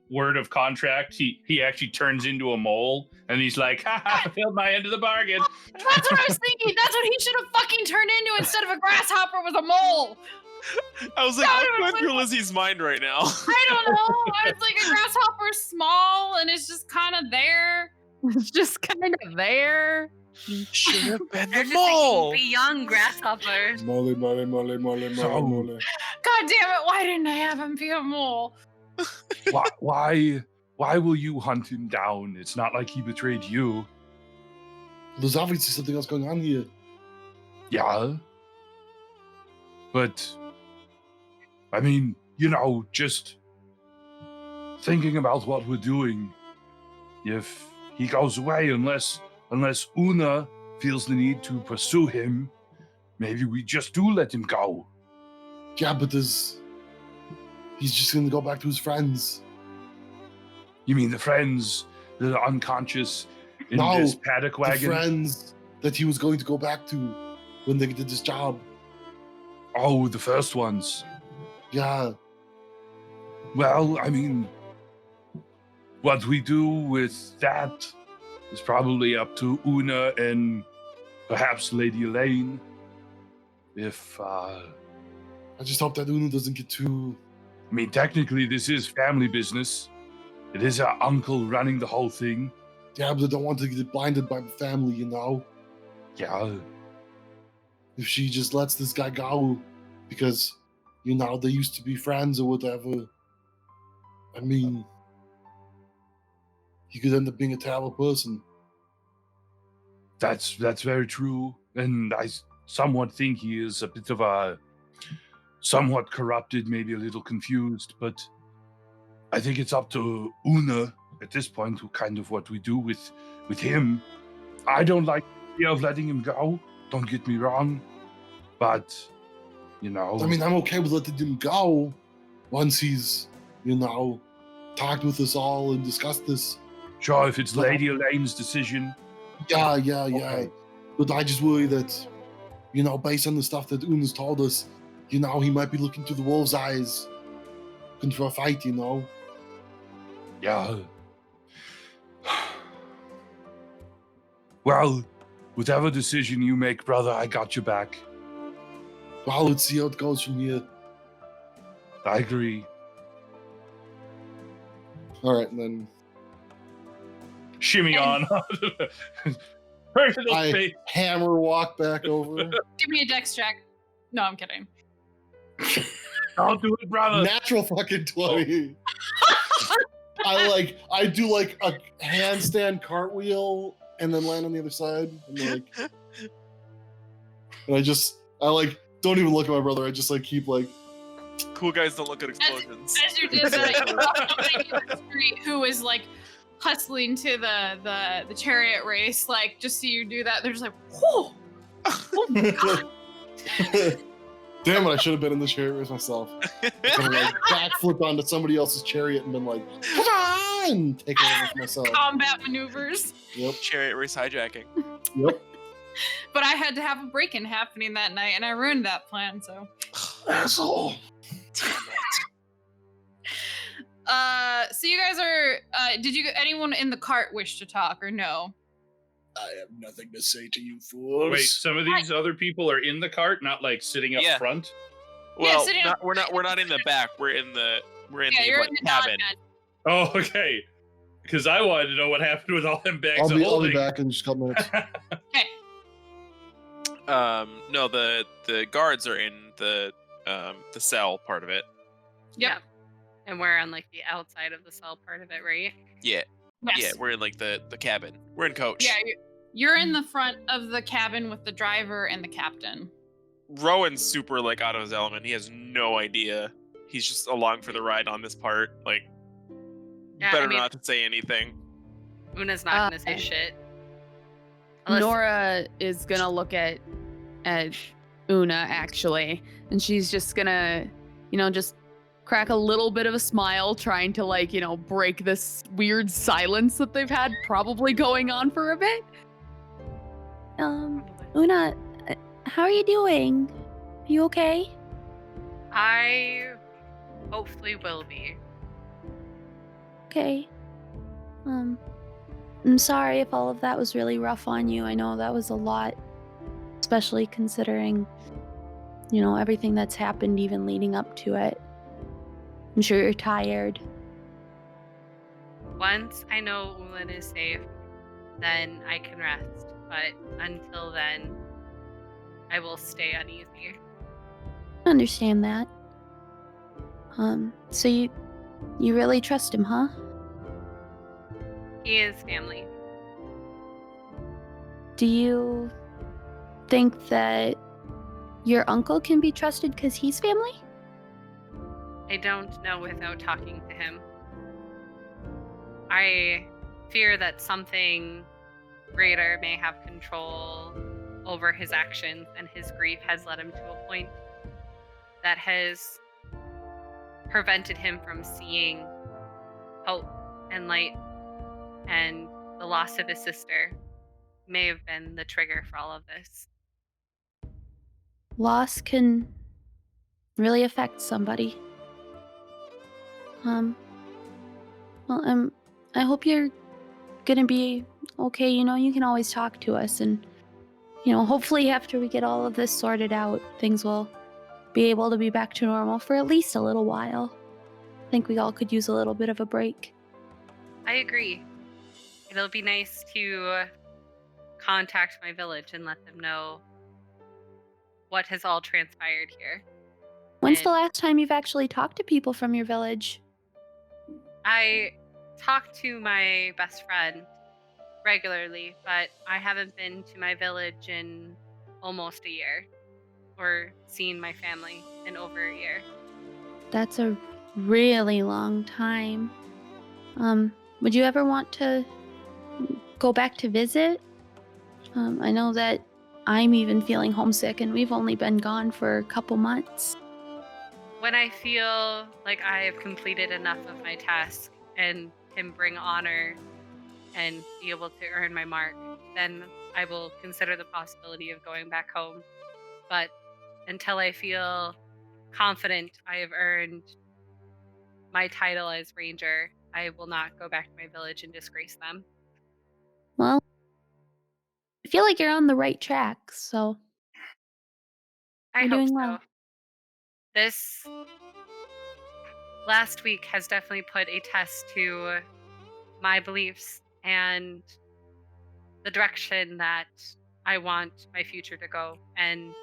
word of contract. He actually turns into a mole and he's like, ha ha, fulfilled my end of the bargain. That's what I was thinking. That's what he should have fucking turned into instead of a grasshopper was a mole. I was like, That what's would've going through Lizzie's mind right now? I don't know. It's like a grasshopper's small and it's just kind of there. It's just kind of there. Should have been They're the just mole. thinking, be young, grasshoppers. mole. So- God damn it! Why didn't I have him be a mole? Why will you hunt him down? It's not like he betrayed you. There's obviously something else going on here. Yeah. But I mean, just thinking about what we're doing. If he goes away, unless Una feels the need to pursue him, maybe we just do let him go. Yeah, but he's just going to go back to his friends. You mean the friends that are unconscious in No, this paddock The wagon? friends that he was going to go back to when they did this job. Oh, the first ones. Yeah. Well, I mean, what we do with that is probably up to Una and perhaps Lady Alayne. If, I just hope that Una doesn't get too... I mean, technically, this is family business. It is our uncle running the whole thing. Yeah, but I don't want to get blinded by the family, Yeah, If she just lets this guy go because, they used to be friends or whatever. I mean, he could end up being a terrible person. that's very true. And I somewhat think he is a bit of a somewhat corrupted, maybe a little confused, but I think it's up to Una at this point who kind of what we do with him. I don't like the idea of letting him go, don't get me wrong, but I mean, I'm okay with letting him go once he's, talked with us all and discussed this. Sure, if it's Lady Alayne's decision. Yeah. Okay. But I just worry that, based on the stuff that Una's told us, he might be looking through the wolf's eyes, looking for a fight, Yeah. Well, whatever decision you make, brother, I got your back. Well, let's see how it goes from here. I agree. All right, and then Shimmy on. Right in the I face. hammer walk back over. Give me a dex check. No, I'm kidding. I'll do it, brother. Natural fucking 20. I do like a handstand cartwheel and then land on the other side. And I don't even look at my brother. I just keep Cool guys don't look at explosions. As you did that, you saw somebody in the street who was hustling to the chariot race. Just see you do that, they're just like, whoa. Oh my God. Damn it, I should have been in the chariot race myself. I could have backflipped onto somebody else's chariot and been like, come on! Take it over for myself. Combat maneuvers. Yep. Chariot race hijacking. Yep. But I had to have a break-in happening that night, and I ruined that plan, so. Asshole. So you guys are, did anyone in the cart wish to talk, or no? I have nothing to say to you fools. Wait, some of these other people are in the cart, not sitting up front. Well, sitting up we're not in the back. We're in the You're in the cabin. Oh, okay. Because I wanted to know what happened with all them bags I'll of be holding. back in just a couple minutes. Okay. No, the guards are in the cell part of it. Yep. And we're on the outside of the cell part of it, right? Yeah. Yes. Yeah, we're in the cabin. We're in coach. Yeah, you're in the front of the cabin with the driver and the captain. Rowan's super out of his element. He has no idea. He's just along for the ride on this part. Better not to say anything. Una's not gonna say shit. Unless- Nora is gonna look at Una actually, and she's just gonna, just crack a little bit of a smile, trying to break this weird silence that they've had probably going on for a bit. Una, how are you doing? Are you okay? I hopefully will be. Okay. I'm sorry if all of that was really rough on you. I know that was a lot, especially considering, everything that's happened even leading up to it. I'm sure you're tired. Once I know Ulan is safe, then I can rest. But until then, I will stay uneasy. I understand that. So you really trust him, huh? He is family. Do you think that your uncle can be trusted because he's family? I don't know without talking to him. I fear that something greater may have control over his actions, and his grief has led him to a point that has prevented him from seeing hope and light, and the loss of his sister may have been the trigger for all of this. Loss can really affect somebody. I hope you're gonna be okay. You can always talk to us, and hopefully after we get all of this sorted out, things will be able to be back to normal for at least a little while. I think we all could use a little bit of a break. I agree. It'll be nice to contact my village and let them know what has all transpired here. When's the last time you've actually talked to people from your village? I talk to my best friend regularly, but I haven't been to my village in almost a year, or seen my family in over a year. That's a really long time. Would you ever want to go back to visit? I know that I'm even feeling homesick, and we've only been gone for a couple months. When I feel like I have completed enough of my task and can bring honor and be able to earn my mark, then I will consider the possibility of going back home. But until I feel confident I have earned my title as ranger, I will not go back to my village and disgrace them. Well, I feel like you're on the right track, so I you're hope doing so. well. This last week has definitely put a test to my beliefs and the direction that I want my future to go, and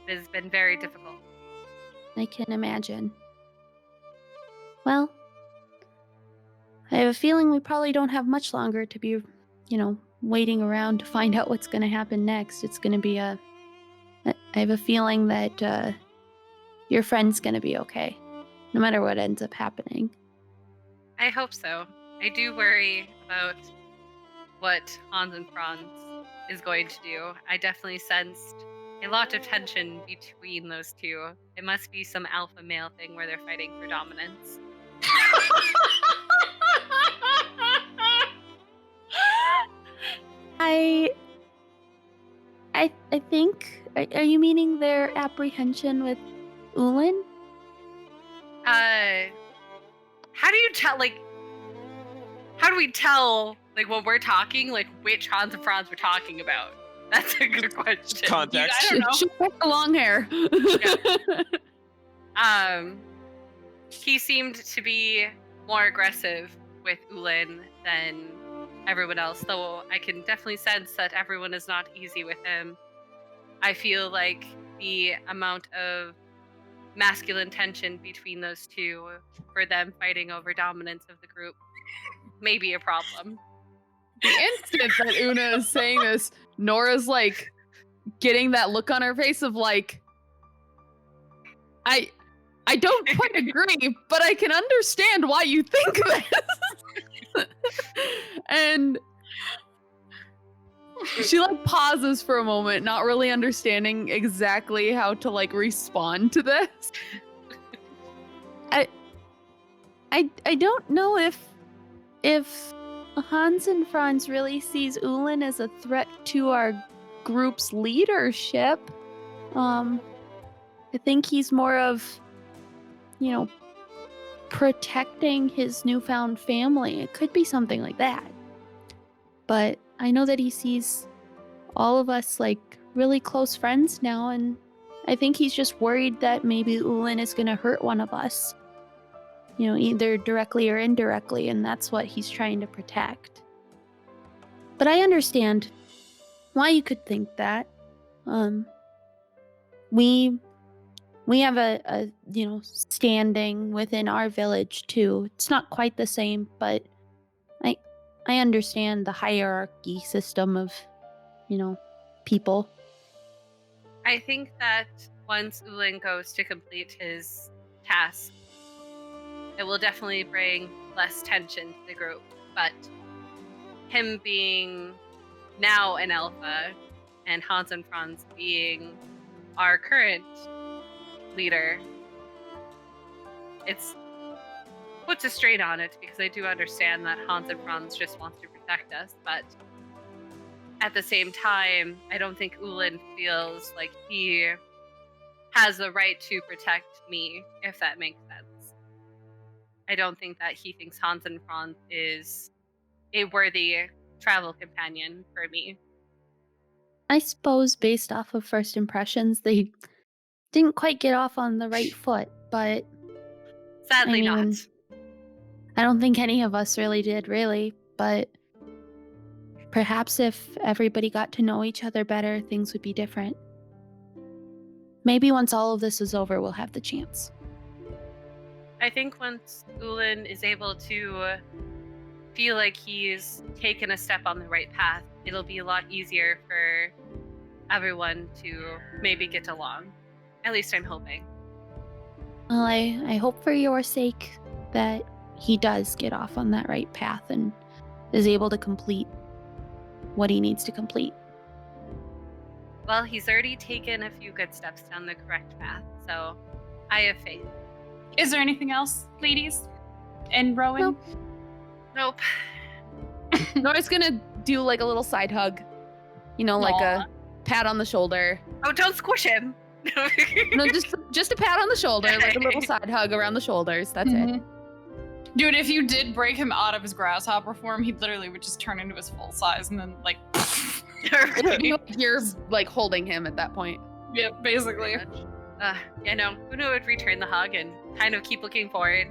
it has been very difficult. I can imagine. Well, I have a feeling we probably don't have much longer to be, waiting around to find out what's going to happen next. It's going to be I have a feeling that your friend's going to be okay, no matter what ends up happening. I hope so. I do worry about what Hans and Franz is going to do. I definitely sensed a lot of tension between those two. It must be some alpha male thing where they're fighting for dominance. I think. Are you meaning their apprehension with Ullin? How do you tell? How do we tell? When we're talking, which Hans and Franz we're talking about? That's a good question. Context. I don't know. She has long hair. He seemed to be more aggressive with Ullin than everyone else, though I can definitely sense that everyone is not easy with him. I feel like the amount of masculine tension between those two, for them fighting over dominance of the group, may be a problem. The instant that Una is saying this, Nora's getting that look on her face of I don't quite agree, but I can understand why you think this. And she pauses for a moment, not really understanding exactly how to respond to this. I don't know if Hans and Franz really sees Ullin as a threat to our group's leadership. I think he's more of, protecting his newfound family. It could be something like that. But I know that he sees all of us really close friends now, and I think he's just worried that maybe Ullin is going to hurt one of us. Either directly or indirectly, and that's what he's trying to protect. But I understand why you could think that. We have a standing within our village too. It's not quite the same, but I understand the hierarchy system of, people. I think that once Ullin goes to complete his task, it will definitely bring less tension to the group. But him being now an alpha and Hans and Franz being our current leader, it's puts a strain on it, because I do understand that Hans and Franz just wants to protect us, but at the same time, I don't think Ullin feels like he has the right to protect me, if that makes sense. I don't think that he thinks Hans and Franz is a worthy travel companion for me. I suppose based off of first impressions, they didn't quite get off on the right foot, but Sadly not. I don't think any of us really did, but perhaps if everybody got to know each other better, things would be different. Maybe once all of this is over, we'll have the chance. I think once Ullin is able to feel like he's taken a step on the right path, it'll be a lot easier for everyone to maybe get along. At least I'm hoping. Well, I hope for your sake that he does get off on that right path and is able to complete what he needs to complete. Well, he's already taken a few good steps down the correct path, so I have faith. Is there anything else, ladies? And Rowan? Nope. Nora's gonna do like a little side hug. You know, like a pat on the shoulder. Oh, don't squish him. No, just a pat on the shoulder, like a little side hug around the shoulders. That's it. Dude, if you did break him out of his grasshopper form, he literally would just turn into his full size and then like. You're like holding him at that point. Yeah, basically. Una would return the hug and kind of keep looking forward.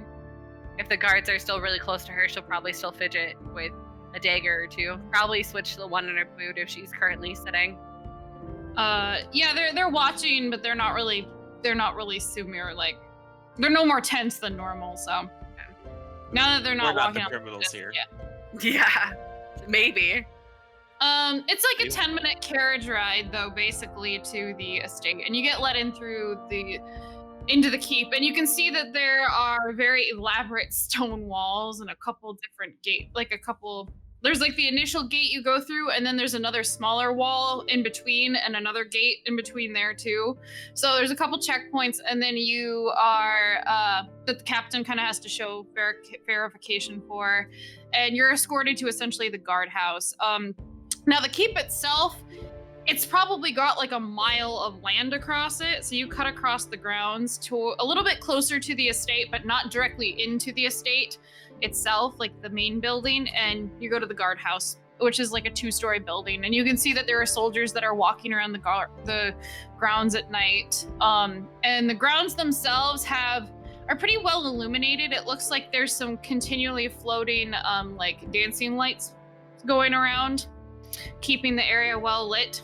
If the guards are still really close to her, she'll probably still fidget with a dagger or two. Probably switch to the one in her boot if she's currently sitting. Yeah, they're watching, but they're not really Sumir, like they're no more tense than normal, so now that they're not We're not walking the out criminals here. Yeah, maybe. It's like a 10-minute carriage ride though, basically, to the estate, and you get let in through into the keep, and you can see that there are very elaborate stone walls and a couple different there's like the initial gate you go through, and then there's another smaller wall in between and another gate in between there too. So there's a couple checkpoints, and then you are that the captain kind of has to show verification for, and you're escorted to essentially the guardhouse. Now the keep itself, it's probably got like a mile of land across it. So you cut across the grounds to a little bit closer to the estate, but not directly into the estate itself, like the main building, and you go to the guardhouse, which is like a 2-story building, and you can see that there are soldiers that are walking around the grounds at night. And the grounds themselves are pretty well illuminated. It looks like there's some continually floating like dancing lights going around, keeping the area well lit.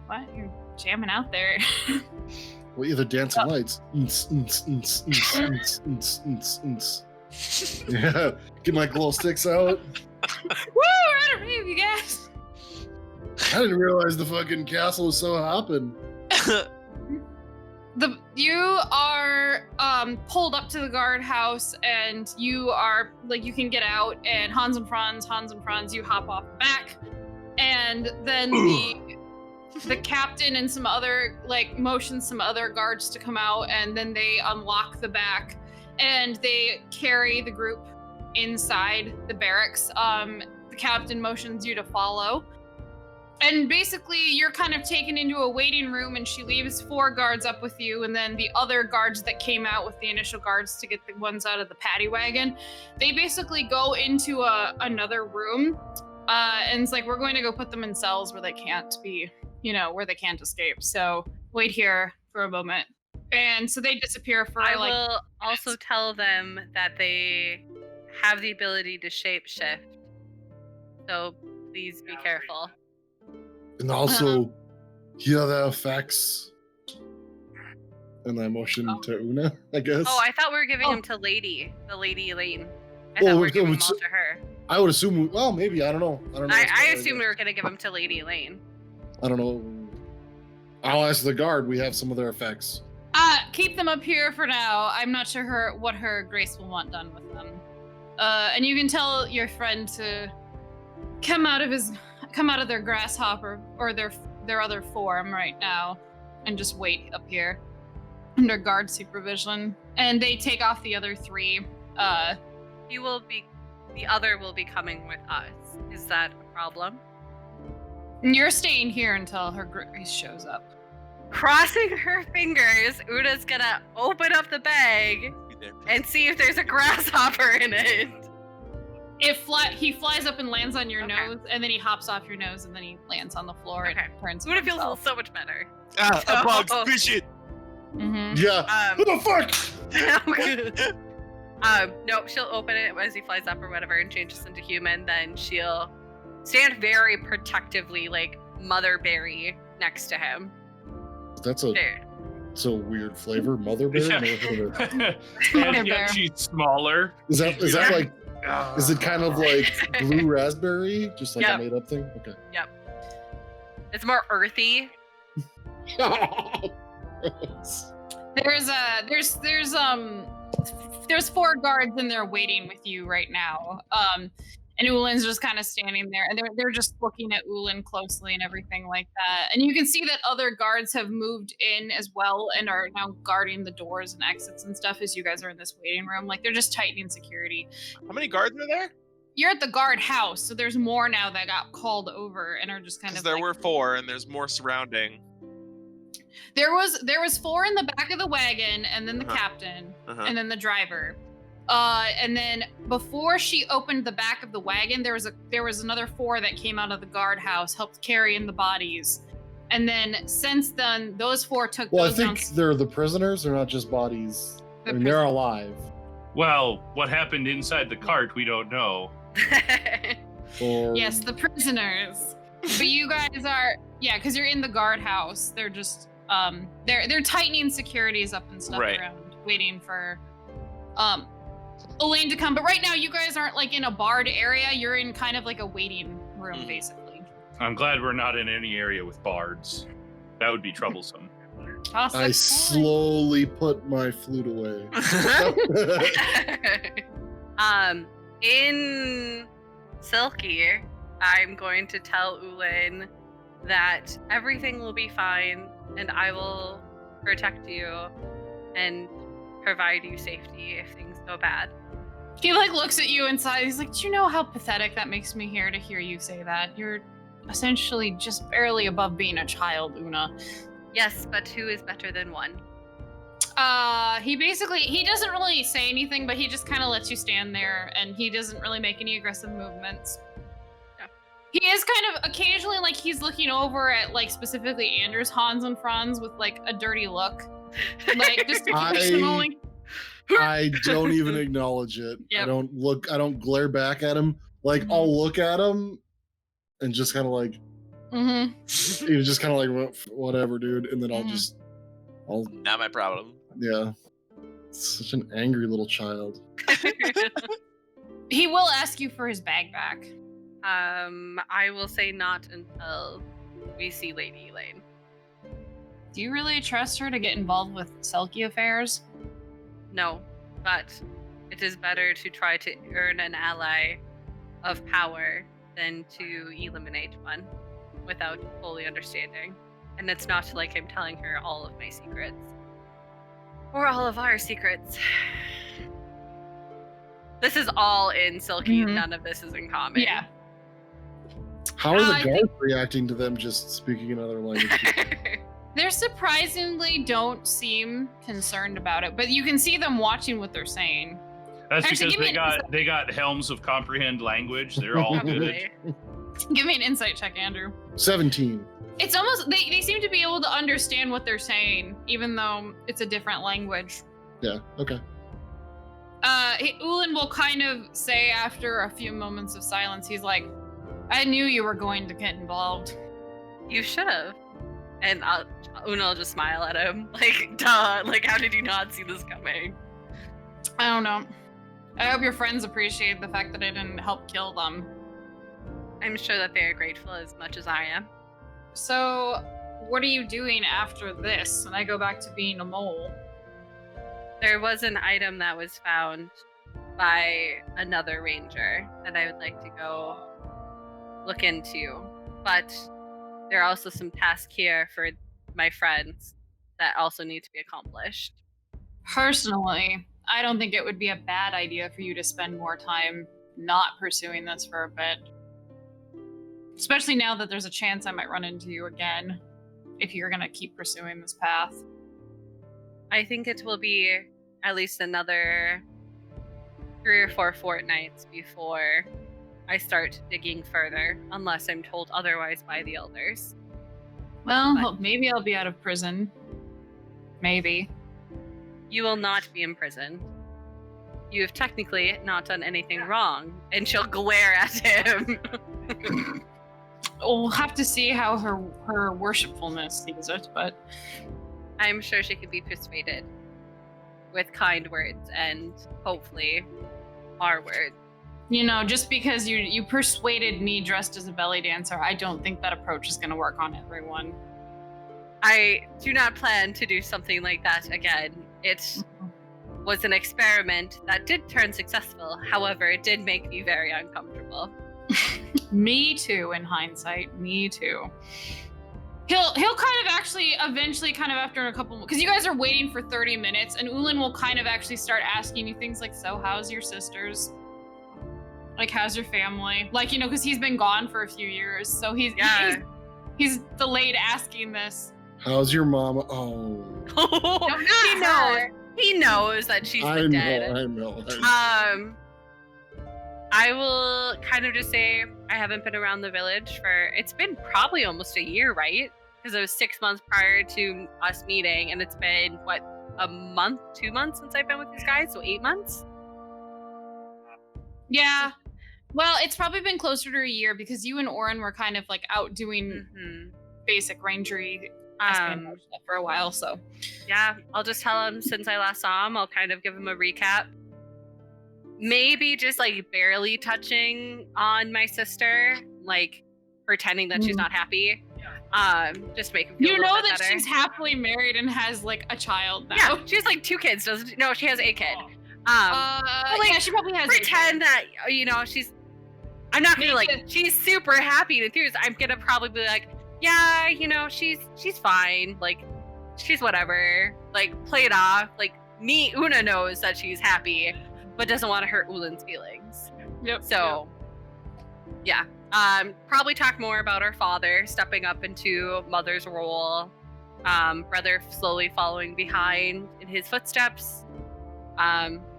What? You're jamming out there. Well, either dancing lights. Yeah, get my glow sticks out. Woo! We're at a rave, you guys. I didn't realize the fucking castle was so hopping. You are pulled up to the guardhouse, and you are like, you can get out, and Hans and Franz, you hop off the back, and then the captain and some other motions some other guards to come out, and then they unlock the back, and they carry the group inside the barracks. The captain motions you to follow. And basically, you're kind of taken into a waiting room, and she leaves 4 guards up with you, and then the other guards that came out with the initial guards to get the ones out of the paddy wagon, they basically go into another room, and it's like, we're going to go put them in cells where they can't be, where they can't escape. So wait here for a moment. And so they disappear for I will also tell them that they have the ability to shapeshift. So please be careful. And also, here that affects. And I motion to Una, I guess. Oh, I thought we were giving them to Lady Alayne. I thought we were giving them all to her. I would assume. Well, maybe, I don't know. I assumed we were going to give them to Lady Alayne. I don't know. I'll ask the guard. We have some of their effects. Keep them up here for now. I'm not sure what her grace will want done with them. And you can tell your friend to come out of their grasshopper or their other form right now, and just wait up here under guard supervision. And they take off the other 3. The other will be coming with us. Is that a problem? You're staying here until her grace shows up. Crossing her fingers, Una's gonna open up the bag and see if there's a grasshopper in it. He flies up and lands on your nose, and then he hops off your nose, and then he lands on the floor and turns. Una feels so much better. A bug, appreciate. Mm-hmm. Yeah. What the fuck? No, she'll open it as he flies up or whatever and changes into human. Then she'll stand very protectively, like Mother Berry, next to him. That's a weird flavor, Mother Berry. And yet she's smaller. Is that like? Is it kind of like blue raspberry, just like a made up thing? Okay. Yep. It's more earthy. There's 4 guards in there waiting with you right now. And Ulin's just kind of standing there, and they're just looking at Ulin closely and everything like that. And you can see that other guards have moved in as well and are now guarding the doors and exits and stuff as you guys are in this waiting room. Like, they're just tightening security. How many guards are there? you're at the guardhouse, so there's more now that got called over and are just kind of Because there were 4, and there's more surrounding. There was 4 in the back of the wagon, and then the captain, and then the driver. And then before she opened the back of the wagon, there was another 4 that came out of the guardhouse, helped carry in the bodies. And then since then, those 4 took. Well, I those think down. they're the prisoners. They're not just bodies. I mean, they're alive. Well, what happened inside the cart, we don't know. Or... Yes, the prisoners. But you guys are, because you're in the guardhouse. They're just, they're tightening securities up and stuff around, waiting for, Alayne to come. But right now, you guys aren't like in a barred area. You're in kind of like a waiting room, basically. I'm glad we're not in any area with bards. That would be troublesome. I slowly put my flute away. In Silky, I'm going to tell Alayne that everything will be fine, and I will protect you and provide you safety if things go bad. He like looks at you inside. He's like, "Do you know how pathetic that makes me to hear you say that? You're essentially just barely above being a child, Una." Yes, but 2 is better than 1. He doesn't really say anything, but he just kind of lets you stand there, and he doesn't really make any aggressive movements. Yeah. He is kind of occasionally like he's looking over at like specifically Anders, Hans, and Franz with like a dirty look, like just occasionally. I don't even acknowledge it. Yep. I don't glare back at him. Like I'll look at him and just kind of like, he was just kind of like, whatever, dude. And then I'll not my problem. Yeah. Such an angry little child. He will ask you for his bag back. I will say not until we see Lady Alayne. Do you really trust her to get involved with Selkie affairs? No, but it is better to try to earn an ally of power than to eliminate one without fully understanding. And it's not like I'm telling her all of my secrets. Or all of our secrets. This is all in Silky, none of this is in common. Yeah. How are the guards reacting to them just speaking another language? They surprisingly don't seem concerned about it, but you can see them watching what they're saying. That's because they got helms of comprehend language. They're all good. Give me an insight check, Andrew. 17. It's almost they seem to be able to understand what they're saying, even though it's a different language. Yeah. Okay. Ulan will kind of say after a few moments of silence, he's like, "I knew you were going to get involved. You should have." And Una will just smile at him, like, duh, like, how did you not see this coming? I don't know. I hope your friends appreciate the fact that I didn't help kill them. I'm sure that they are grateful as much as I am. So, what are you doing after this? And I go back to being a mole. There was an item that was found by another ranger that I would like to go look into, but there are also some tasks here for my friends that also need to be accomplished. Personally, I don't think it would be a bad idea for you to spend more time not pursuing this for a bit. Especially now that there's a chance I might run into you again, if you're going to keep pursuing this path. I think it will be at least another 3 or 4 fortnights before I start digging further, unless I'm told otherwise by the elders. Well, maybe I'll be out of prison. Maybe. You will not be imprisoned. You have technically not done anything wrong, and she'll glare at him. We'll have to see how her worshipfulness sees it, but I'm sure she can be persuaded with kind words and hopefully our words. You know, just because you persuaded me dressed as a belly dancer, I don't think that approach is going to work on everyone. I do not plan to do something like that again. It was an experiment that did turn successful. However, it did make me very uncomfortable. Me too, in hindsight. Me too. He'll kind of actually eventually kind of after a couple, because you guys are waiting for 30 minutes, and Ulan will kind of actually start asking you things like, so how's your sisters? Like, how's your family? Like, because he's been gone for a few years, so he's delayed asking this. How's your mama? Oh. He knows that she's been dead. I know. I will kind of just say I haven't been around the village it's been probably almost a year, right? Because it was 6 months prior to us meeting, and it's been, what, a month, 2 months since I've been with these guys, so 8 months? Yeah. Well, it's probably been closer to a year because you and Oren were kind of like out doing basic rangery stuff for a while, so. Yeah, I'll just tell him since I last saw him, I'll kind of give him a recap. Maybe just like barely touching on my sister, like pretending that she's not happy. Just make him feel a little bit better. She's happily married and has like a child now. Yeah, she has like 2 kids. No, she has a kid. Yeah, she probably has. Pretend that she's. I'm not gonna she's super happy and enthused. I'm gonna probably be like, yeah, she's fine. Like, she's whatever. Like, play it off. Like, Una knows that she's happy, but doesn't want to hurt Ulan's feelings. Yep. So, yeah. Probably talk more about our father stepping up into mother's role. Brother slowly following behind in his footsteps.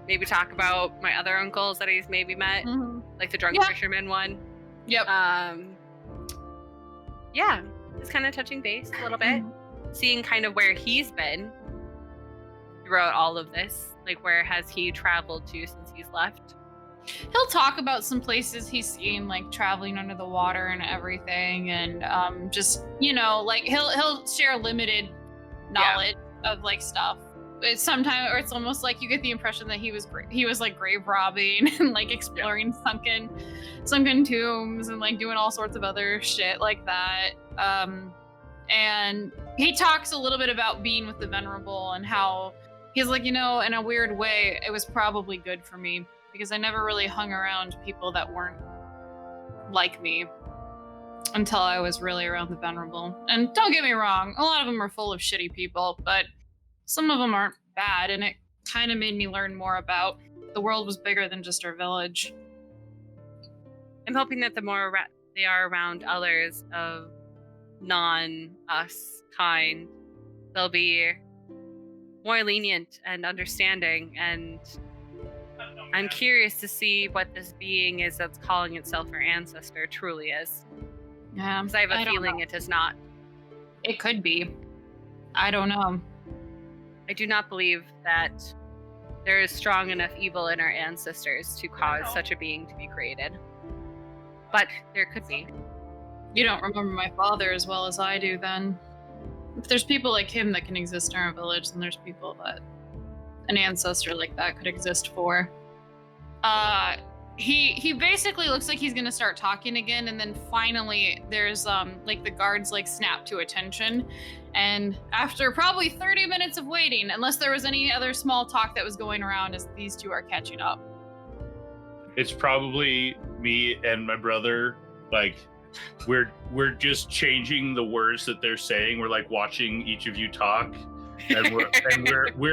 Maybe talk about my other uncles that he's maybe met, like the drunk fisherman one. Yep. Yeah, just kind of touching base a little bit, seeing kind of where he's been throughout all of this. Like, where has he traveled to since he's left? He'll talk about some places he's seen, like traveling under the water and everything, and just like he'll share limited knowledge of like stuff. It's it's almost like you get the impression that he was like grave robbing and like exploring sunken tombs and like doing all sorts of other shit like that. And he talks a little bit about being with the Venerable and how he's like, in a weird way, it was probably good for me because I never really hung around people that weren't like me until I was really around the Venerable. And don't get me wrong, a lot of them are full of shitty people, but some of them aren't bad, and it kind of made me learn more about the world was bigger than just our village. I'm hoping that the more they are around others of non-us kind, they'll be more lenient and understanding, and I'm curious to see what this being is that's calling itself our ancestor truly is. Yeah, because I have a feeling it is not. It could be. I don't know. I do not believe that there is strong enough evil in our ancestors to cause such a being to be created. But there could be. You don't remember my father as well as I do, then. If there's people like him that can exist in our village, then there's people that an ancestor like that could exist for. He basically looks like he's gonna start talking again, and then finally there's like the guards like snap to attention, and after probably 30 minutes of waiting, unless there was any other small talk that was going around as these two are catching up. It's probably me and my brother, like we're just changing the words that they're saying. We're like watching each of you talk, and we're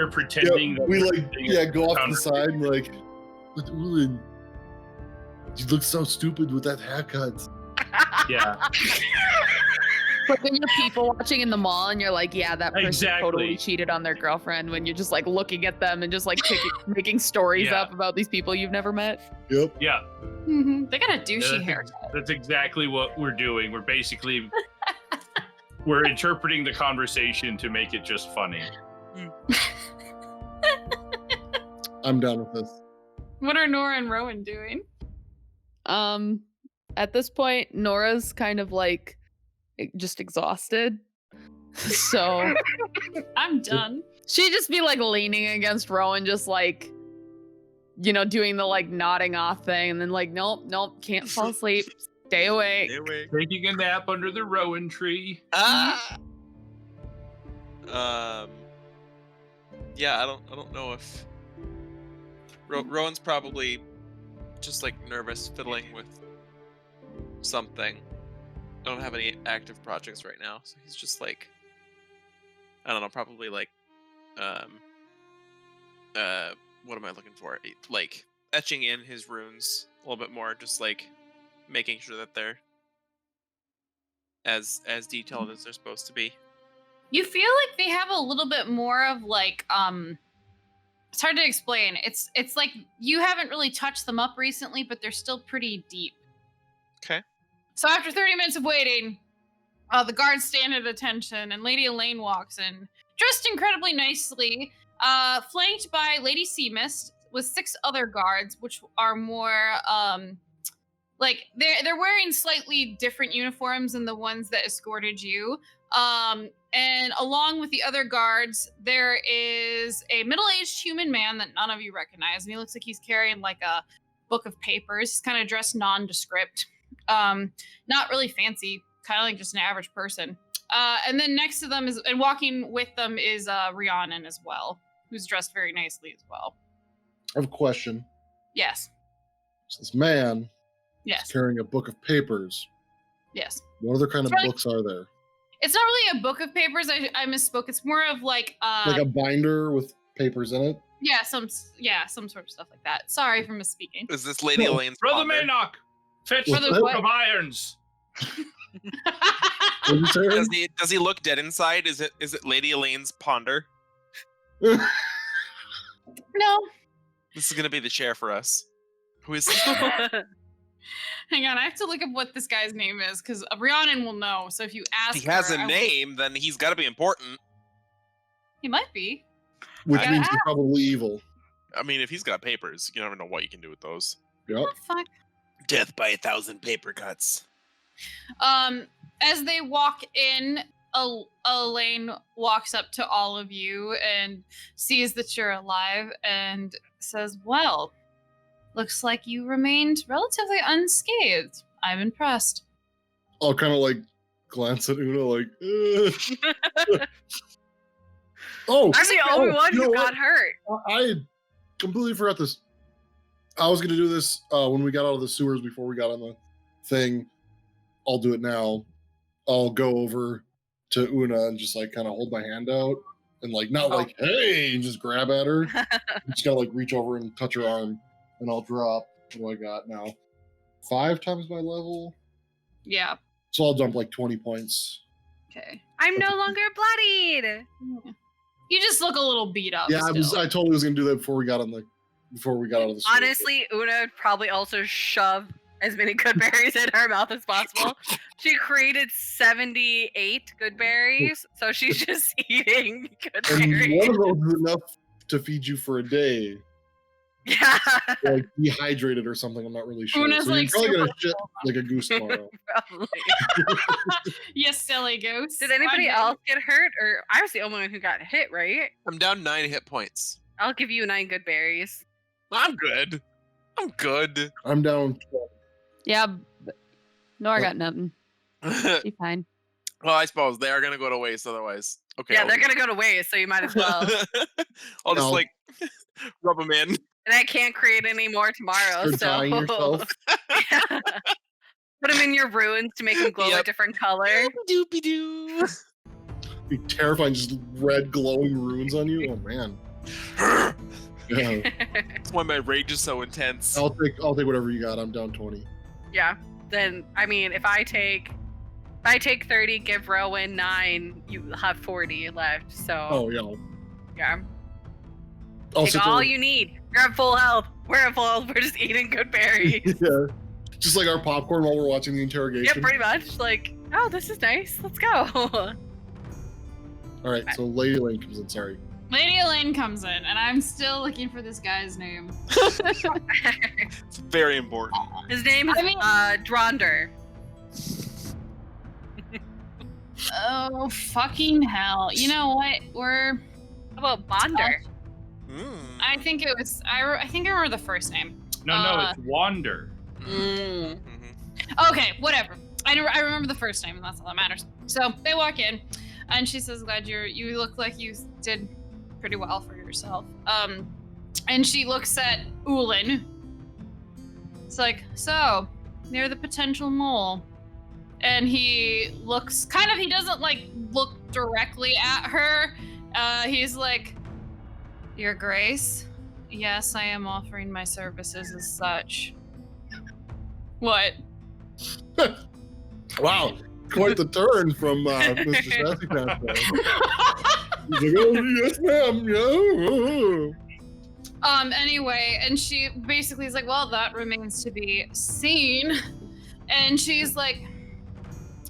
pretending that we like go off to the side and like, but Ulan, you look so stupid with that haircut. Yeah. But when you're people watching in the mall and you're like, yeah, that person totally cheated on their girlfriend, when you're just like looking at them and just like making stories up about these people you've never met. Yep. Yeah. Mm-hmm. They got a douchey haircut. That's exactly what we're doing. We're basically we're interpreting the conversation to make it just funny. I'm down with this. What are Nora and Rowan doing? At this point, Nora's kind of like just exhausted. So I'm done. She'd just be like leaning against Rowan, just like, doing the like nodding off thing, and then like, nope, can't fall asleep. Stay awake. Taking a nap under the Rowan tree. Yeah, I don't know if Rowan's probably just like nervous, fiddling with something. I don't have any active projects right now, so he's just like, I don't know, probably like, what am I looking for? Like etching in his runes a little bit more, just like making sure that they're as detailed as they're supposed to be. You feel like they have a little bit more of like it's hard to explain. It's like you haven't really touched them up recently, but they're still pretty deep. Okay. So after 30 minutes of waiting, the guards stand at attention, and Lady Alayne walks in, dressed incredibly nicely, flanked by Lady Seamist with 6 other guards, which are more like they're wearing slightly different uniforms than the ones that escorted you. And along with the other guards, there is a middle-aged human man that none of you recognize, and he looks like he's carrying like a book of papers. He's kind of dressed nondescript, not really fancy, kind of like just an average person. And then next to them and walking with them is Rhiannon as well, who's dressed very nicely as well. I have a question. Yes. So this man Yes. is carrying a book of papers. Yes. What other kind of It's really- books are there? It's not really a book of papers. I misspoke. It's more of like Like a binder with papers in it? yeah, some sort of stuff like that. Sorry for misspeaking. Is this Lady No. Alayne's Brother ponder? Maynock, fetch Brother the what? book of irons. What did you say? Does he look dead inside? Is it Lady Alayne's ponder? No. This is gonna be the chair for us. Who is this? Hang on, I have to look up what this guy's name is because Rhiannon will know. So if you ask, If he has her, a name, then he's got to be important. He might be. Which gotta means he's probably evil. I mean, if he's got papers, you never know what you can do with those. Yep. Oh, fuck. Death by 1,000 paper cuts. As they walk in, Alayne walks up to all of you and sees that you're alive and says, "Well, looks like you remained relatively unscathed. I'm impressed." I'll kind of like glance at Una like, oh, I'm the only one you know who what? got hurt. I completely forgot this. I was going to do this when we got out of the sewers before we got on the thing. I'll do it now. I'll go over to Una and just like kind of hold my hand out and like not like, hey, and just grab at her. Just gotta like reach over and touch her arm and I'll drop. What do I got now? 5 times my level. Yeah. So I'll dump like 20 points. Okay. I'm no longer bloodied. You just look a little beat up. Yeah, still. I totally was gonna do that before we got out of the sewers. Honestly, Una would probably also shove as many good berries in her mouth as possible. She created 78 good berries, so she's just eating good And berries. one of those is enough to feed you for a day. Yeah, Like dehydrated or something. I'm not really sure. Una's, so you're like, probably gonna super shit like a goose tomorrow. probably. You silly goose. Did anybody else get hurt? Or I was the only one who got hit, right? I'm down 9 hit points. I'll give you 9 good berries. I'm good. I'm good. I'm down 12. Yeah, but Nora got nothing. well, She's fine. I suppose they are gonna go to waste otherwise. Okay. Yeah, they're gonna go to waste, so you might as well. I'll just No. like rub them in. And I can't create any more tomorrow, You're so dying yourself. Yeah. Put them in your ruins to make them glow a Yep. different color. Doopy doo. Be terrifying, just red glowing runes on you. Oh man. Yeah. That's why my rage is so intense. I'll take whatever you got. I'm down 20. Yeah. Then I mean, if I take 30, give Rowan 9, you have 40 left. So Oh yeah. yeah, I'll take sit all there. you need. You're at full health. We're at full health. We're just eating good berries. Yeah. Just like our popcorn while we're watching the interrogation. Yep, pretty much. Like, oh, this is nice. Let's go. All right, so Lady Alayne comes in. Sorry. Lady Alayne comes in, and I'm still looking for this guy's name. It's very important. His name is I mean- Dronder. Oh, fucking hell. You know what? How about Bonder? I think it was, I think I remember the first name. No, it's Wander. Mm. Okay, whatever. I remember the first name, and that's all that matters. So they walk in, and she says, "Glad you look like you did pretty well for yourself." And she looks at Ulin. It's like, "So, you're the potential mole." And he looks he doesn't like look directly at her. He's like, "Your Grace, Yes, I am offering my services as such. What? Wow, quite the turn from Mr. Sassy Pants there. He's like, oh, yes, ma'am, yeah. Anyway, and she basically is like, well, that remains to be seen. And she's like,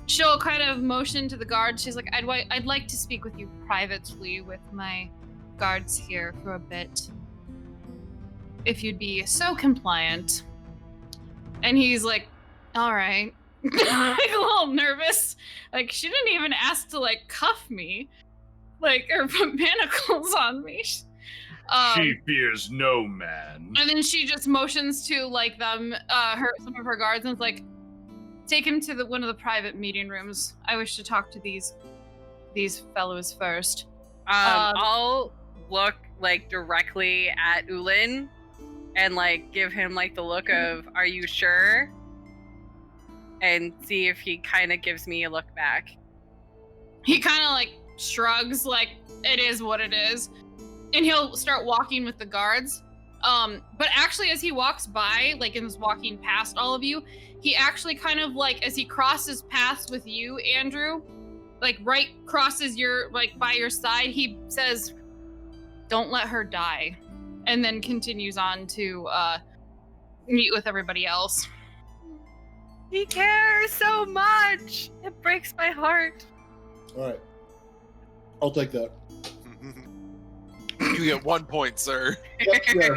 she'll kind of motion to the guard. She's like, I'd like to speak with you privately with my guards here for a bit. If you'd be so compliant. And he's like, all right. Like a little nervous. Like, she didn't even ask to like cuff me. Like, or put manacles on me. She fears no man. And then she just motions to like them, some of her guards, and is like, take him to one of the private meeting rooms. I wish to talk to these fellows first. I'll look like directly at Ulin and like give him like the look of, are you sure? And see if he kind of gives me a look back. He kind of like shrugs, like it is what it is, and he'll start walking with the guards. But actually, as he walks by, like, and is walking past all of you, he actually kind of like, as he crosses paths with you, Andrew, like crosses your like by your side, he says, "Don't let her die," and then continues on to meet with everybody else. He cares so much. It breaks my heart. All right, I'll take that. You get 1 point, sir. Yeah.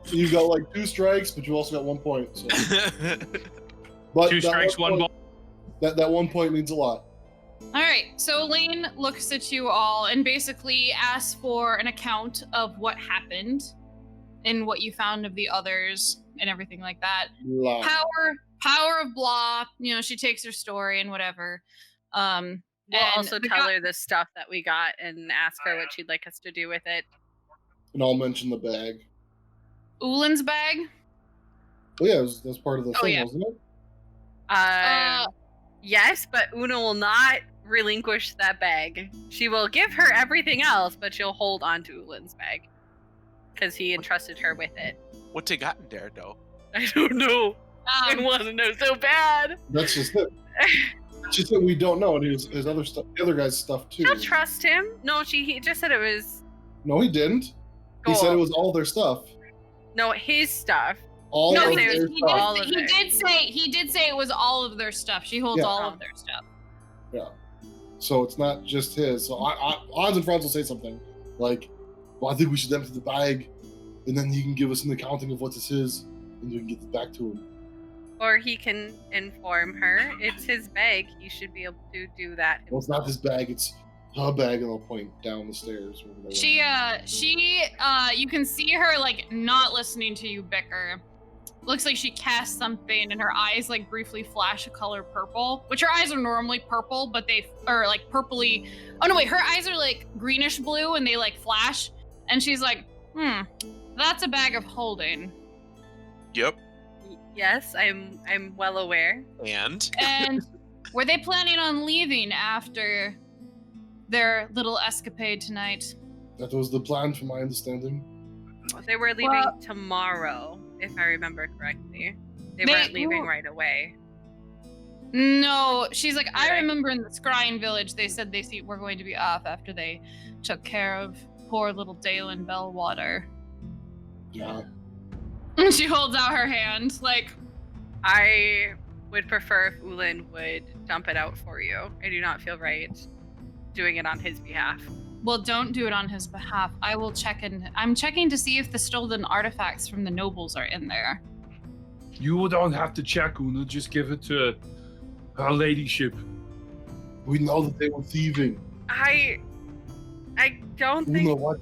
You got like 2 strikes, but you also got 1 point. So. But 2 strikes, 1 ball. That 1 point means a lot. All right, so Alayne looks at you all and basically asks for an account of what happened and what you found of the others and everything like that. Blah. Power of blah. You know, she takes her story and whatever. We'll also tell her the stuff that we got and ask her what she'd like us to do with it. And I'll mention the bag. Ulin's bag? Oh yeah, that's part of the thing, yeah. wasn't it? Yes, but Una will not relinquish that bag. She will give her everything else, but she'll hold on to Ulin's bag. Because he entrusted her with it. What you got in there, though? I don't know. I want to know so bad. That's just it. She said we don't know, and his other stuff, the other guy's stuff too. Don't trust him. No, he just said it was. No, he didn't. He said it was all their stuff. No, his stuff. All No, of their stuff. he did say it was all of their stuff. She holds all of their stuff. Yeah. So it's not just his. So Hans and Franz will say something like, "Well, I think we should empty the bag, and then he can give us an accounting of what's his, and we can get it back to him." Or he can inform her it's his bag. He should be able to do that himself. Well, it's not his bag. It's her bag, and I'll point down the stairs. You can see her like not listening to you bicker. Looks like she casts something, and her eyes like briefly flash a color purple, which her eyes are normally purple, but they are like purpley. Oh no, wait, her eyes are like greenish blue, and they like flash. And she's like, that's a bag of holding. Yep. Yes, I'm well aware. And were they planning on leaving after their little escapade tonight? That was the plan, from my understanding. They were leaving tomorrow, if I remember correctly. They weren't leaving right away. No, she's like, I remember in the Scrying village, they said they were going to be off after they took care of poor little Dalen Bellwater. Yeah. And she holds out her hand, like, I would prefer if Ulin would dump it out for you. I do not feel right doing it on his behalf. Well, don't do it on his behalf. I will check in. I'm checking to see if the stolen artifacts from the nobles are in there. You don't have to check, Una. Just give it to her ladyship. We know that they were thieving. I don't think. Una, what?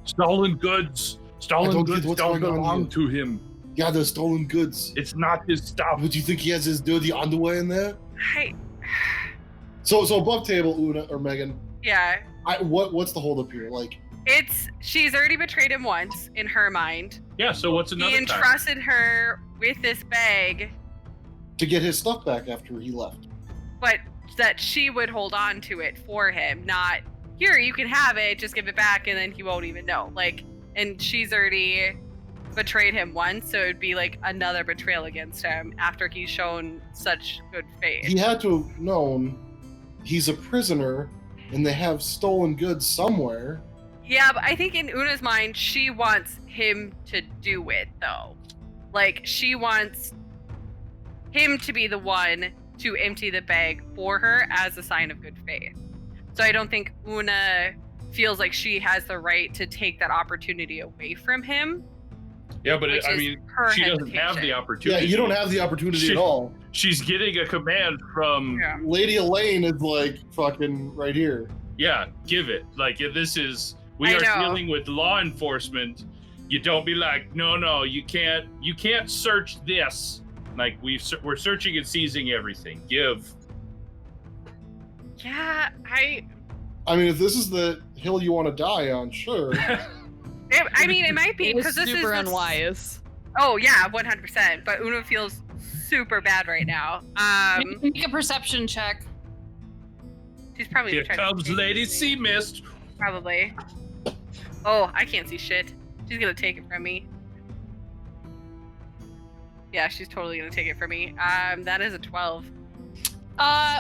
Stolen goods. Stolen goods don't belong to him. Yeah, they're stolen goods. It's not his stuff. But you think he has his dirty underwear in there? So above table, Una or Megan. Yeah. What's the holdup here? Like, she's already betrayed him once in her mind. Yeah. So what's another? He entrusted her with this bag to get his stuff back after he left. But that she would hold on to it for him, not here. You can have it. Just give it back, and then he won't even know. Like, and she's already betrayed him once, so it would be like another betrayal against him after he's shown such good faith. He had to have known he's a prisoner and they have stolen goods somewhere. Yeah, but I think in Una's mind, she wants him to do it, though. Like, she wants him to be the one to empty the bag for her as a sign of good faith. So I don't think Una feels like she has the right to take that opportunity away from him. Yeah, but Which I is mean, her she doesn't have the hesitation. opportunity. Yeah, you don't have the opportunity at all. She's getting a command from. Yeah. Lady Alayne is like fucking right here. Yeah, give it. Like this is. We I are know. dealing with law enforcement. You don't be like, no, you can't search this. Like we're searching and seizing everything. Give. Yeah, I mean, if this is the hill you want to die on, sure. I mean, it might be It was because this super is unwise. Oh yeah, 100%. But Una feels super bad right now. Make a perception check. She's probably Here trying to comes take Lady it. Sea Mist. Probably. Oh, I can't see shit. She's gonna take it from me. Yeah, she's totally gonna take it from me. That is a 12.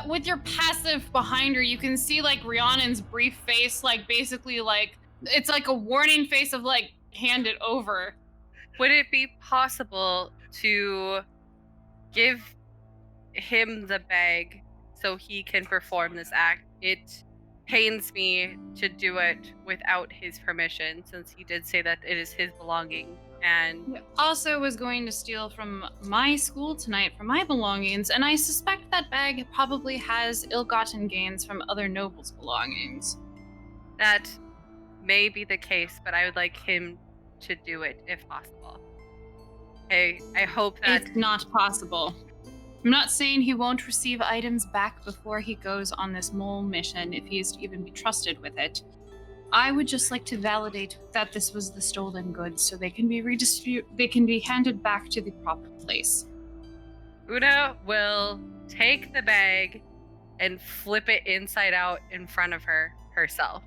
With your passive behind her, you can see like Rhiannon's brief face, like basically like it's like a warning face of like hand it over. Would it be possible to give him the bag so he can perform this act? It pains me to do it without his permission, since he did say that it is his belonging. And Also was going to steal from my school tonight for my belongings, and I suspect that bag probably has ill-gotten gains from other nobles' belongings. that may be the case, but I would like him to do it if possible. I hope that It's not possible. I'm not saying he won't receive items back before he goes on this mole mission, if he is to even be trusted with it. I would just like to validate that this was the stolen goods, so they can be handed back to the proper place. Una will take the bag and flip it inside out in front of her herself.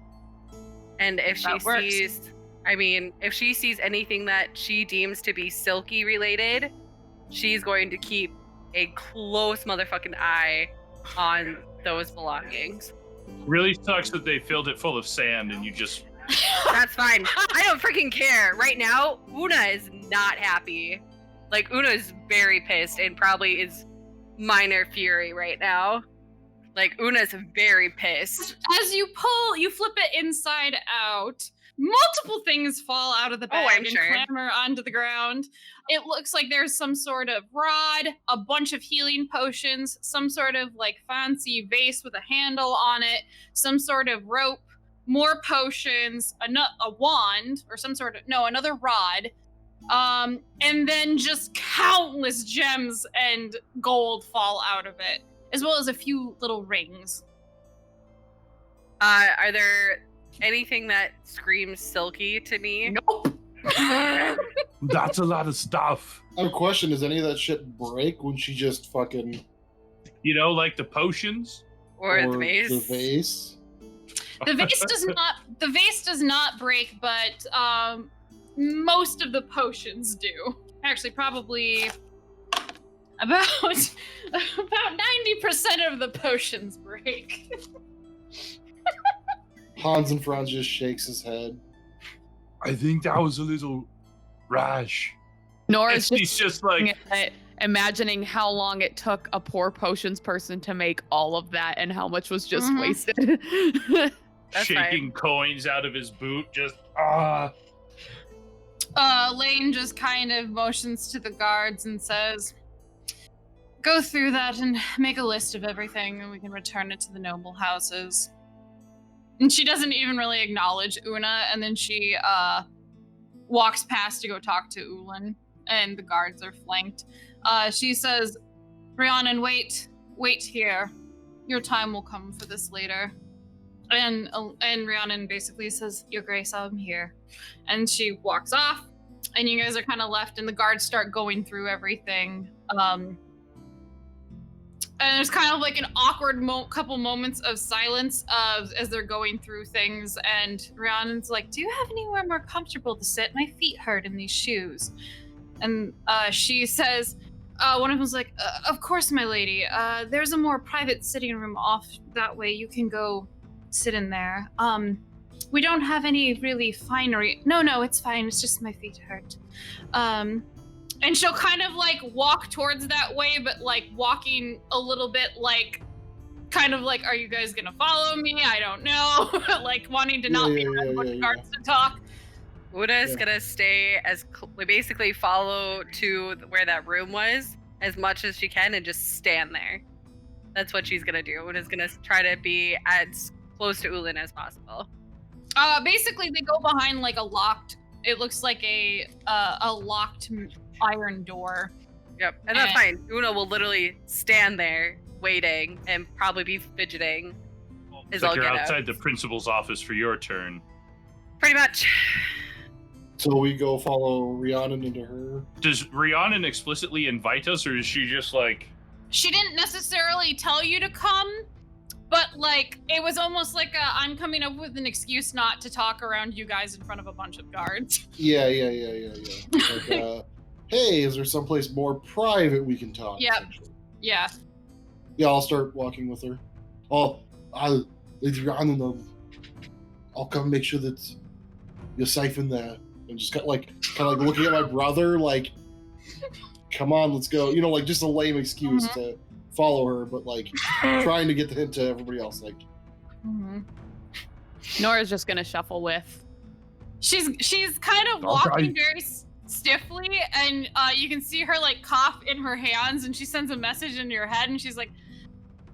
And if she That works. sees, if she sees anything that she deems to be silky related, she's going to keep a close motherfucking eye on those belongings. Really sucks that they filled it full of sand and you just. That's fine. I don't freaking care. Right now, Una is not happy. Like, Una is very pissed and probably is minor fury right now. Like, Una's very pissed. As you flip it inside out, multiple things fall out of the bag I'm and sure. clamber onto the ground. It looks like there's some sort of rod, a bunch of healing potions, some sort of like fancy vase with a handle on it, some sort of rope, more potions, a wand, or another rod, and then just countless gems and gold fall out of it, as well as a few little rings. Are there anything that screams silky to me? Nope. That's a lot of stuff. I have a question. Does any of that shit break when she just fucking You know, like the potions. Or the vase? The vase? The vase does not break, but most of the potions do. Actually, probably about 90% of the potions break. Hans and Franz just shakes his head. I think that was a little rash. Nora's He's just like, imagining how long it took a poor potions person to make all of that and how much was just Mhm. wasted. That's shaking coins out of his boot. Just Lane just kind of motions to the guards and says, "Go through that and make a list of everything, and we can return it to the noble houses." And she doesn't even really acknowledge Una, and then she walks past to go talk to Ulan, and the guards are flanked. She says, "Rhiannon, wait here. Your time will come for this later." And Rhiannon basically says, "Your Grace, I'm here." And she walks off, and you guys are kind of left, and the guards start going through everything. And there's kind of like an awkward couple moments of silence as they're going through things. And Rhiannon's like, "Do you have anywhere more comfortable to sit? My feet hurt in these shoes." And she says, one of them's like, "Of course, my lady. There's a more private sitting room off that way. You can go sit in there. We don't have any really finery. No, it's fine. It's just my feet hurt." And she'll kind of like walk towards that way, but like walking a little bit like, kind of like, "Are you guys gonna follow me? I don't know." Like wanting to not be around a bunch of guards to talk. Una is gonna stay we basically follow to where that room was as much as she can and just stand there. That's what she's gonna do. Una's gonna try to be as close to Ulin as possible. Basically, they go behind like a locked. It looks like a locked iron door. Yep, and that's fine. Una will literally stand there waiting and probably be fidgeting. It's like you're outside the principal's office for your turn. Pretty much. So we go follow Rhiannon into her. Does Rhiannon explicitly invite us, or is she just like... She didn't necessarily tell you to come, but like it was almost like I'm coming up with an excuse not to talk around you guys in front of a bunch of guards. Yeah. Like, hey, is there someplace more private we can talk? Yep. Yeah. Yeah, I'll start walking with her. I'll come make sure that you're safe in there. And just kind of like looking at my brother, like, come on, let's go. You know, like just a lame excuse to follow her, but like trying to get the hint to everybody else. Like, Nora's just gonna shuffle with. She's kind of walking very stiffly, and you can see her like cough in her hands, and she sends a message in your head, and she's like,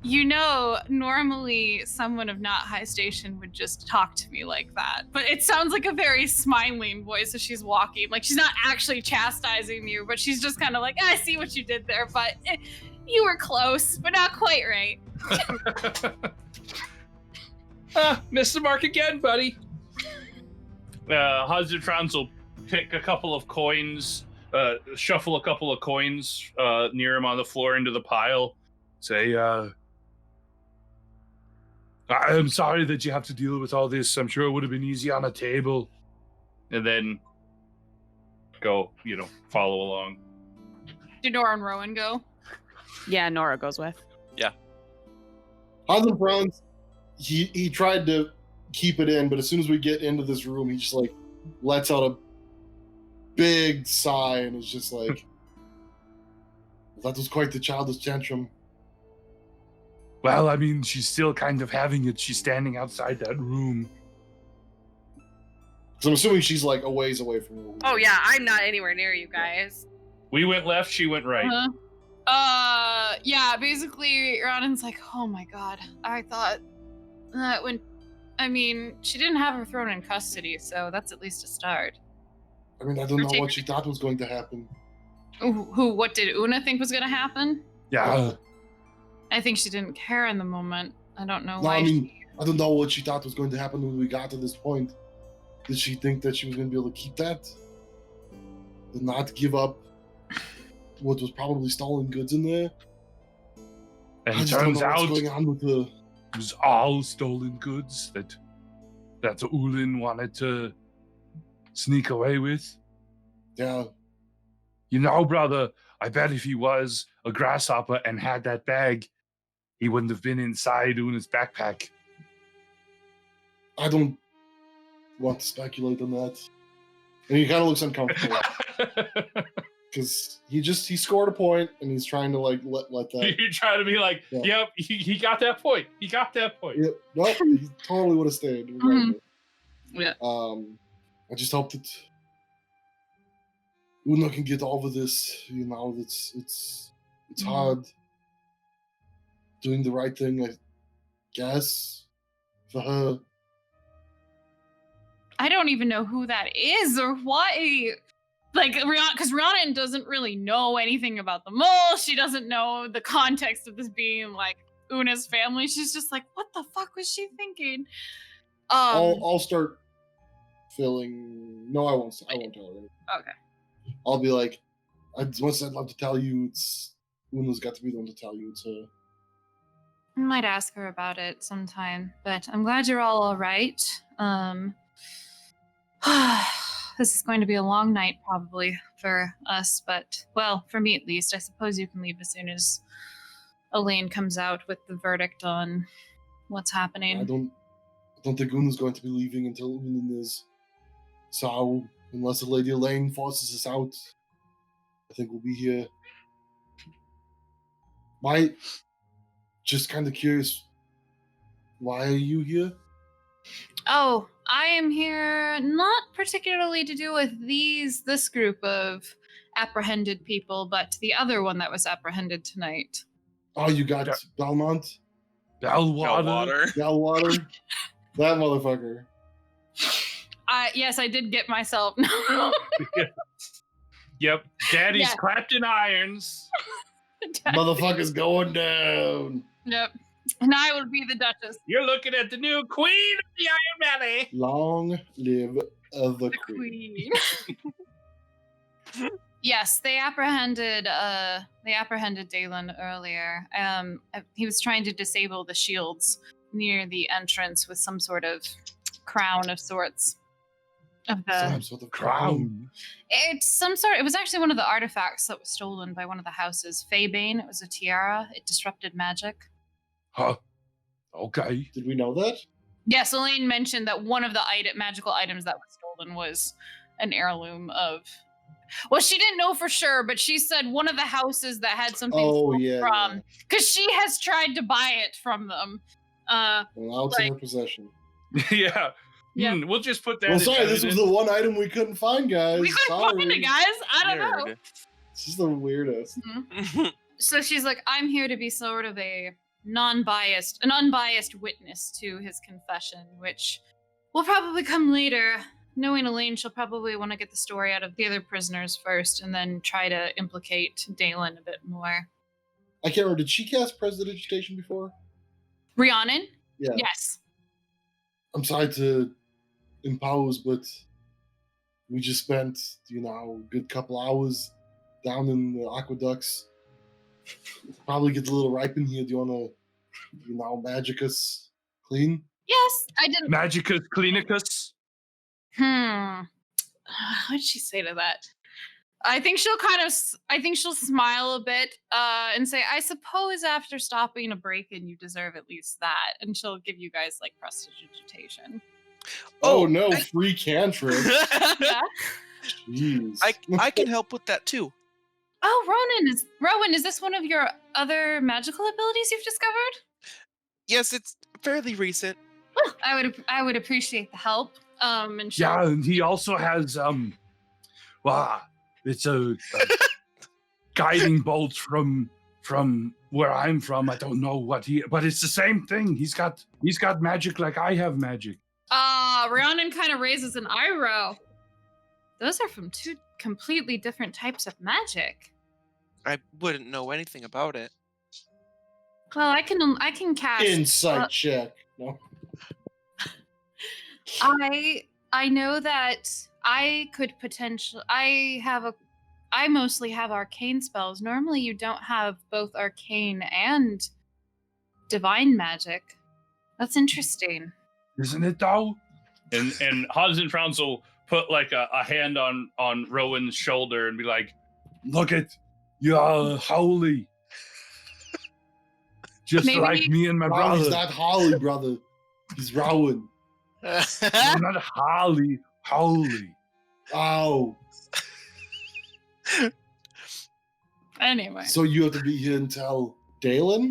"You know, normally someone of not high station would just talk to me like that, but it sounds like a very smiling voice as she's walking. Like she's not actually chastising you, but she's just kind of like, I see what you did there, but you were close, but not quite right." Missed the mark again, buddy. Hazutrans will pick a couple of coins, shuffle a couple of coins near him on the floor into the pile. Say, I'm sorry that you have to deal with all this. I'm sure it would have been easy on a table. And then go, follow along. Do Nora and Rowan go? Yeah, Nora goes with. Yeah. Hazutrans, he tried to keep it in, but as soon as we get into this room, he just like lets out a big sigh and is just like, "That was quite the childish tantrum." Well, I mean, she's still kind of having it. She's standing outside that room. So I'm assuming she's like a ways away from you. Oh yeah, I'm not anywhere near you guys. We went left, she went right. Yeah, basically, Rhiannon's like, "Oh my god, I thought that she didn't have her thrown in custody, so that's at least a start." I mean, I don't know what she thought was going to happen. What did Una think was going to happen? Yeah. I think she didn't care in the moment. I don't know No, why. I mean, I don't know what she thought was going to happen when we got to this point. Did she think that she was going to be able to keep that? And not give up what was probably stolen goods in there? And I it just don't turns know what's out going on with the... it was all stolen goods that Ulin wanted to sneak away with. Yeah. You know, brother, I bet if he was a grasshopper and had that bag, he wouldn't have been inside Una's backpack. I don't want to speculate on that. And he kind of looks uncomfortable. Because he scored a point, and he's trying to like let that... You're trying to be like, yep, he got that point. He got that point. Yep. Nope, he totally would have stayed. Yeah. I just hope that Una can get over this. You know, it's hard doing the right thing, I guess, for her. I don't even know who that is or why. Like, because Rhiannon doesn't really know anything about the mole. She doesn't know the context of this being, like, Una's family. She's just like, what the fuck was she thinking? I'll start filling... No, I won't tell her anything. Okay. I'll be like, as much as I'd love to tell you, Una's got to be the one to tell you. It's her. I might ask her about it sometime, but I'm glad you're all right. This is going to be a long night probably for us, but, well, for me at least. I suppose you can leave as soon as Alayne comes out with the verdict on what's happening. I don't think Una's going to be leaving until Una is. So, unless the Lady Alayne forces us out, I think we'll be here. Why? Just kind of curious. Why are you here? Oh, I am here not particularly to do with this group of apprehended people, but the other one that was apprehended tonight. Oh, you got Belmont? Bellwater. Bellwater? That motherfucker. Yes, I did get myself. Yep, Daddy's Yeah. clapped in irons. Motherfucker's going down. Yep. And I will be the Duchess. You're looking at the new Queen of the Iron Valley. Long live the queen. Yes, they apprehended Dalen earlier. He was trying to disable the shields near the entrance with some sort of crown of sorts. Some sort of crown. It was actually one of the artifacts that was stolen by one of the houses. Faebane, it was a tiara. It disrupted magic. Huh. Okay. Did we know that? Yes, Alayne mentioned that one of the magical items that was stolen was an heirloom of... Well, she didn't know for sure, but she said one of the houses that had something stolen from... Because she has tried to buy it from them. Well, now it's in her possession. Yeah. Yeah. We'll just put that Well, in sorry, this was the one item we couldn't find, guys. We couldn't find it, guys. I don't know. This is the weirdest. So she's like, I'm here to be sort of an unbiased witness to his confession, which will probably come later. Knowing Alayne, she'll probably want to get the story out of the other prisoners first and then try to implicate Dalen a bit more. I can't remember, did she cast Prestidigitation before? Rhiannon? Yeah. Yes. I'm sorry to impose, but we just spent, a good couple hours down in the aqueducts. Probably gets a little ripe in here. Do you want to, magic us clean? Yes, I didn't. Magicus Clinicus. What did she say to that? I think she'll smile a bit and say, I suppose after stopping a break-in, you deserve at least that. And she'll give you guys, prestidigitation. Oh no, free cantrip. Yeah. Jeez. I can help with that too. Oh, Rowan, is this one of your other magical abilities you've discovered? Yes, it's fairly recent. Oh, I would appreciate the help. And and he also has it's a guiding bolt from where I'm from. I don't know but it's the same thing. He's got magic like I have magic. Rhiannon kind of raises an eyebrow. Those are from two completely different types of magic. I wouldn't know anything about it. Well, I can cast Insight check. No. I know that I could potentially. I mostly have arcane spells. Normally, you don't have both arcane and divine magic. That's interesting. Isn't it though? And Hans and Franz will put a hand on Rowan's shoulder and be like, look at you're holy. Just Maybe like me and my brother. He's not Holly, brother. He's Rowan. I'm not Holly. Holy. Oh. Anyway. So you have to be here and tell Dalen?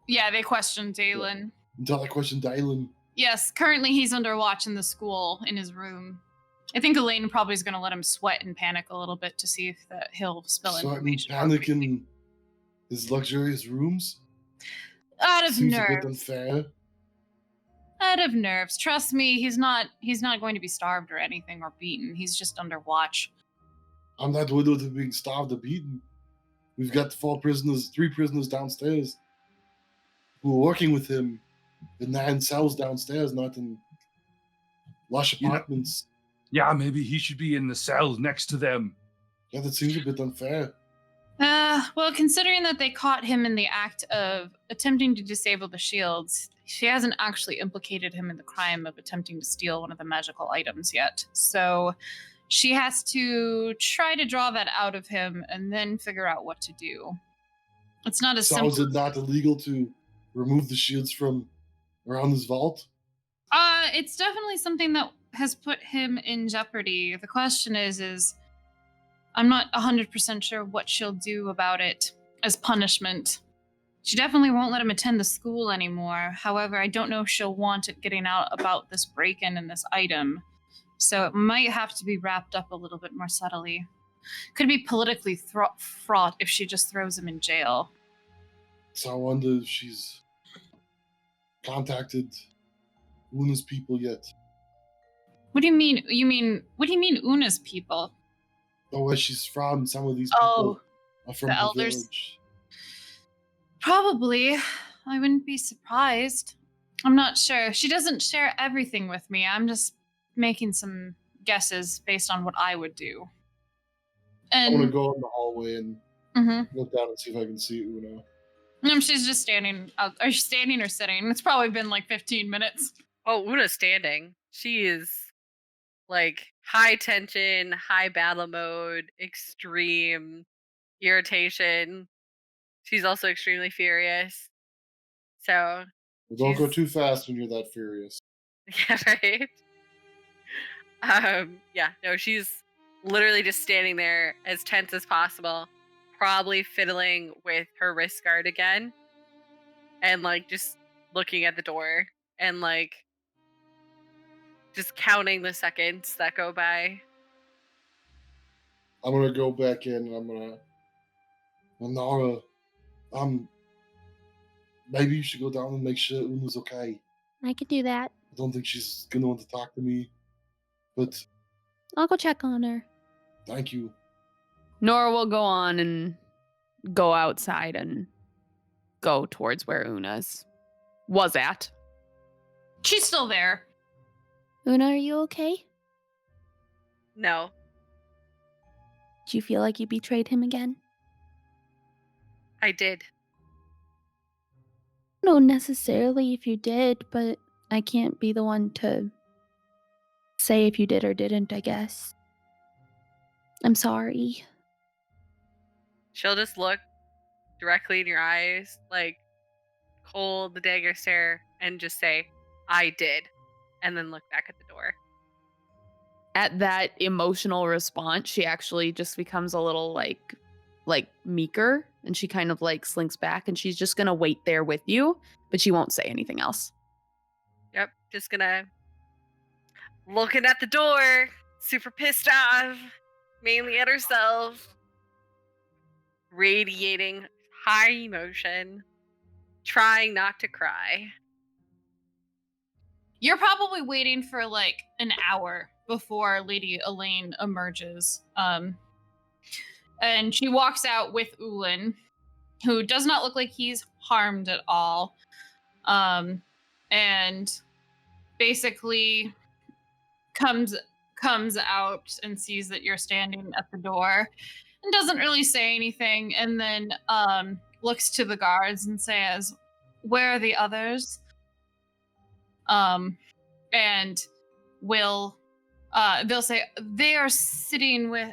They questioned Dalen. Until I question Dalen. Yes, currently he's under watch in the school in his room. I think Alayne probably is going to let him sweat and panic a little bit to see if he'll spill information. Panic in his luxurious rooms? Out of Seems nerves. a bit unfair. Out of nerves. Trust me, he's not going to be starved or anything or beaten. He's just under watch. I'm not worried about him being starved or beaten. We've got 3 prisoners downstairs who are working with him in 9 cells downstairs, not in lush apartments. Yeah, maybe he should be in the cell next to them. Yeah, that seems a bit unfair. Well, considering that they caught him in the act of attempting to disable the shields, she hasn't actually implicated him in the crime of attempting to steal one of the magical items yet. So she has to try to draw that out of him and then figure out what to do. It's not as So simple. is it not illegal to remove the shields from around this vault? It's definitely something that has put him in jeopardy. The question is I'm not 100% sure what she'll do about it as punishment. She definitely won't let him attend the school anymore. However, I don't know if she'll want it getting out about this break-in and this item. So it might have to be wrapped up a little bit more subtly. Could be politically fraught if she just throws him in jail. So I wonder if she's contacted Una's people yet. What do you mean? What do you mean Una's people? Or where she's from, some of these people are from the the elders. village. Probably. I wouldn't be surprised. I'm not sure. She doesn't share everything with me. I'm just making some guesses based on what I would do. I'm gonna And go in the hallway and Mhm. look down and see if I can see Una. She's just standing out. Are you standing or sitting? It's probably been like 15 minutes. Oh, Una's standing. She is like high tension, high battle mode, extreme irritation. She's also extremely furious. So, Well, don't go She's- too fast when you're that furious. yeah, right. Yeah, no, she's literally just standing there as tense as possible, probably fiddling with her wrist guard again, and like just looking at the door and like just counting the seconds that go by. I'm gonna go back in and I'm gonna. Nara, maybe you should go down and make sure Una's okay. I could do that. I don't think she's gonna want to talk to me, but I'll go check on her. thank you. Nora will go on and go outside and go towards where Una's was at. She's still there. Una, are you okay? No, Do you feel like you betrayed him again? I did. No, necessarily if you did, but I can't be the one to say if you did or didn't, I guess. I'm sorry. She'll just look directly in your eyes, like hold the dagger stare, and just say, "I did," and then look back at the door. At that emotional response, she actually just becomes a little like meeker, and she kind of like slinks back, and she's just gonna wait there with you, but she won't say anything else. Yep, just gonna looking at the door, super pissed off, mainly at herself, radiating high emotion, trying not to cry. You're probably waiting for like an hour before Lady Alayne emerges. And she walks out with Ulan, who does not look like he's harmed at all. And basically comes out and sees that you're standing at the door and doesn't really say anything, and then looks to the guards and says, "Where are the others?" And they'll say they are sitting with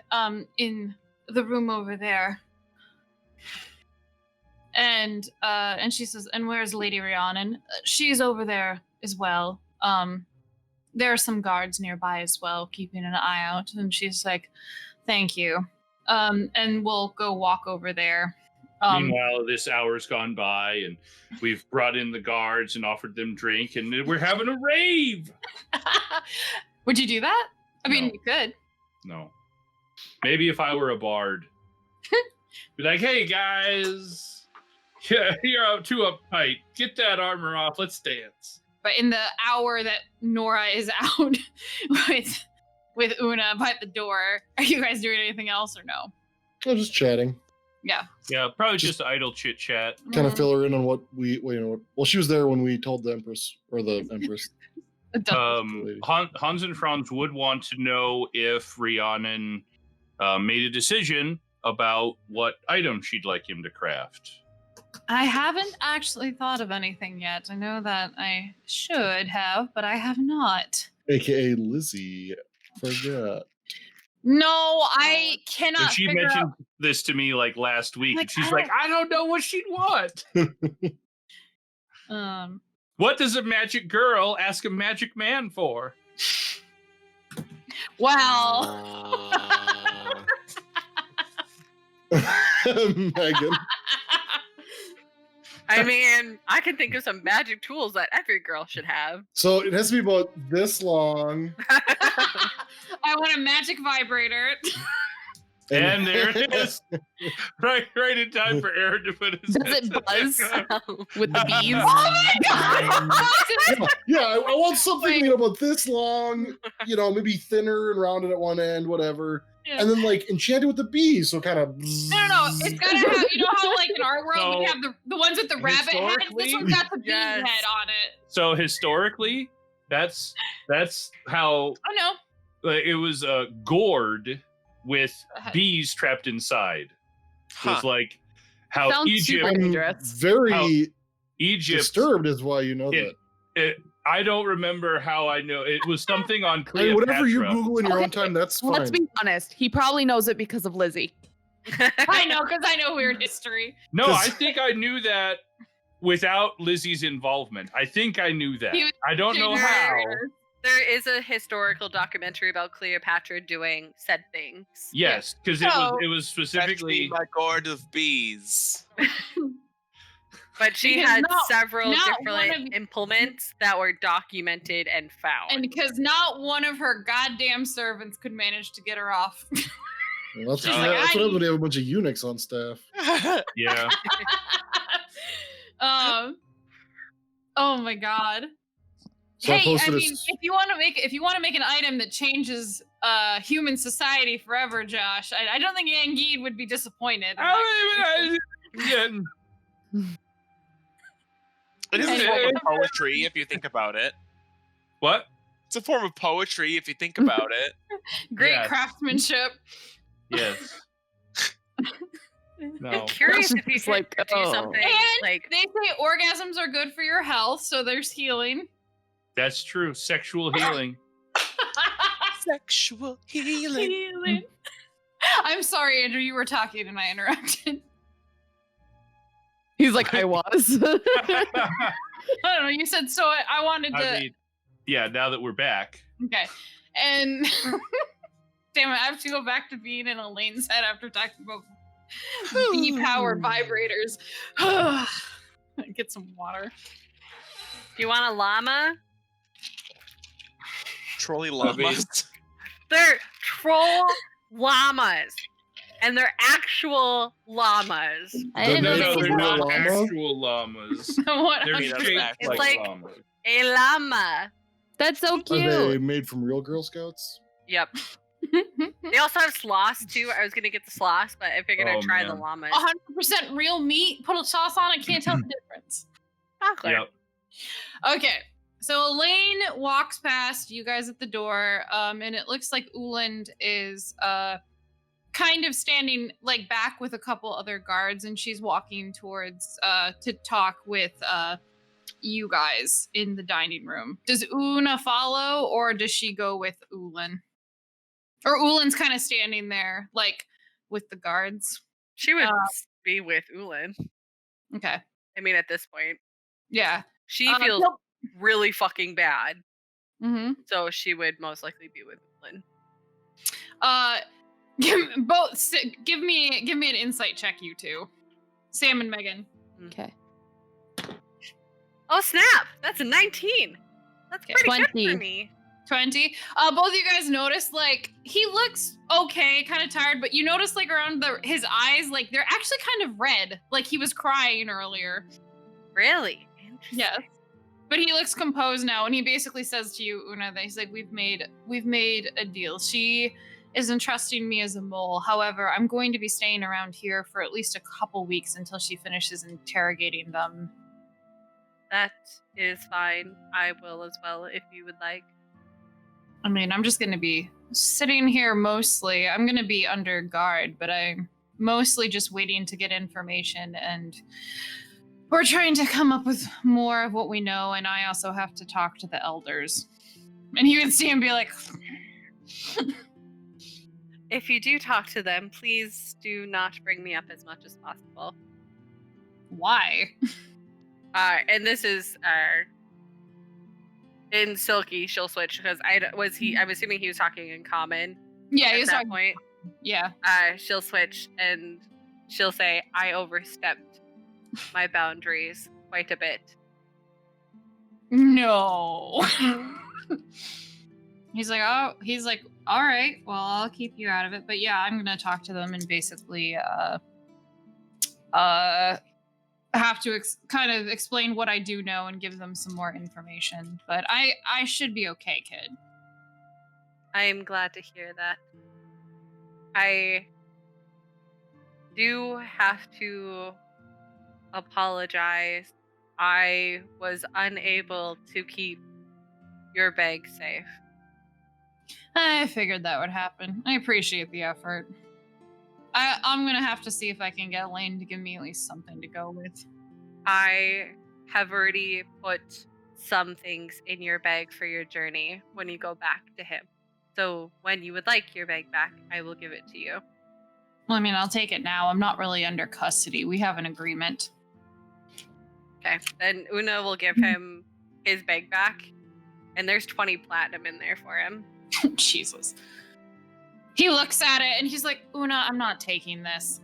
in the room over there. And she says, "And where's Lady Rhiannon?" She's over there as well. There are some guards nearby as well, keeping an eye out. And she's like, "Thank you." And we'll go walk over there. Meanwhile, this hour's gone by, and we've brought in the guards and offered them drink, and we're having a rave. Would you do that? I mean, No. you could. No. Maybe if I were a bard. Be like, hey, guys. Yeah, you're out too uptight. Get that armor off. Let's dance. But in the hour that Nora is out with Una by the door, are you guys doing anything else or no? I'm just chatting. Yeah. Yeah, probably just idle chit chat. Kind of fill her in on what well, she was there when we told the Empress, or the Empress. Hans and Franz would want to know if Rhiannon made a decision about what item she'd like him to craft. I haven't actually thought of anything yet. I know that I should have, but I have not. AKA Lizzie. Forgot. No, I cannot And she figure mentioned out. this to me like last week, Like, and she's I like, I don't know what she'd want. What does a magic girl ask a magic man for? Well, Megan. I mean, I can think of some magic tools that every girl should have. So it has to be about this long. I want a magic vibrator. And there it is. right in time for Aaron to put his Does it buzz with the bees? Oh my god! Yeah, I want something about this long, maybe thinner and rounded at one end, whatever. Yeah. And then like enchanted with the bees, so kind of. No. It's gotta have. You know how like in our world we So, have the ones with the rabbit heads. This one's got the bee Yes. head on it. So historically, that's how Oh no. it was a gourd with bees trapped inside. Was like how Sounds Egypt. super I'm dangerous. very Egypt. disturbed is why you know that. I don't remember how I know. It was something on I Cleopatra. mean, whatever you Google in your own Okay, time, that's fine. Let's be honest. He probably knows it because of Lizzie. I know because I know weird history. No, I think I knew that without Lizzie's involvement. I think I knew that. He was I don't know how. There is a historical documentary about Cleopatra doing said things. Yes, because So- it was Fetch me specifically. my gourd of bees. But she Because had not- several not one different of- implements that were documented and found. And because not one of her goddamn servants could manage to get her off. Well, that's She's what like, that's I- what happens when you have a bunch of eunuchs on staff. Yeah. Oh my god. So I Hey, posted I a mean, if you want to make an item that changes human society forever, Josh, I don't think Yangeed would be disappointed. in that creation. It is a Anyway. form of poetry if you think about it. What? It's a form of poetry if you think about it. Great Yes. craftsmanship. Yes. I'm No. curious if you It's could like, do oh. something And like they say orgasms are good for your health, so there's healing. That's true. Sexual healing. Sexual healing. Healing. I'm sorry, Andrew, you were talking and I interrupted. He's like, I was. I don't know. You said so. I wanted to. I mean, yeah, now that we're back. Okay. And damn it, I have to go back to being in Alayne's head after talking about bee-powered vibrators. Get some water. if you want a llama, Trolley Love llamas. they're troll llamas. And they're actual llamas. I didn't No, know No, this they're was not llama? actual llamas. What? They're Made out of shaped act- It's like, like- llamas. A llama. That's so Are they cute. made from real Girl Scouts? Yep. They also have sloths too. I was gonna get the sloths, but I figured Oh, I'd try the man. llamas. 100% real meat. Put a sauce on it. Can't tell the difference. Chocolate. Yep. Okay. So Alayne walks past you guys at the door, and it looks like Uland is kind of standing like back with a couple other guards, and she's walking towards to talk with you guys in the dining room. Does Una follow, or does she go with Ulan? Or Ulan's kind of standing there, like with the guards. She would be with Ulan. Okay. I mean, at this point, Yeah. she feels really fucking bad, Mm-hmm. so she would most likely be with Ulan. Give me an insight check, you two. Sam and Megan. Okay. Oh snap! That's a 19. That's Okay. pretty good 20. for me. 20. Both of you guys notice, like, he looks okay, kind of tired, but you notice, like, around his eyes, like, they're actually kind of red. Like, he was crying earlier. Really? Interesting. Yes. But he looks composed now, and he basically says to you, Una, that he's like, we've made a deal. She is entrusting me as a mole. However, I'm going to be staying around here for at least a couple weeks until she finishes interrogating them. That is fine. I will as well if you would like. I mean, I'm just going to be sitting here mostly. I'm going to be under guard, but I mostly just waiting to get information, and we're trying to come up with more of what we know, and I also have to talk to the elders. And you can see him be like... If you do talk to them, please do not bring me up as much as possible. Why? And this is in Silky. She'll switch because I'm assuming he was talking in common. Yeah, at he was that talking... point. Yeah. She'll switch and she'll say, "I overstepped my boundaries quite a bit." No. He's like, all right, well, I'll keep you out of it. But yeah, I'm gonna talk to them and basically have to kind of explain what I do know and give them some more information. But I should be okay, kid. I'm glad to hear that. I do have to apologize. I was unable to keep your bag safe. I figured that would happen. I appreciate the effort. I'm gonna have to see if I can get Alayne to give me at least something to go with. I have already put some things in your bag for your journey when you go back to him. So when you would like your bag back, I will give it to you. Well, I mean, I'll take it now. I'm not really under custody. We have an agreement. Okay, then Una will give him his bag back, and there's 20 platinum in there for him. Jesus. He looks at it and he's like, Una, I'm not taking this.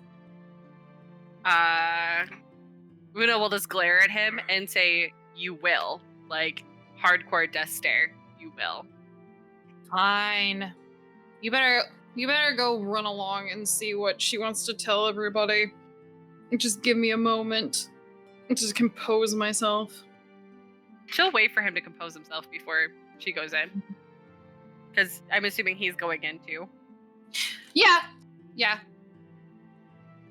Una will just glare at him and say, "You will." Like, hardcore death stare. You will. Fine. You better go run along and see what she wants to tell everybody. Just give me a moment. Just compose myself. She'll wait for him to compose himself before she goes in. Because I'm assuming he's going in too. Yeah.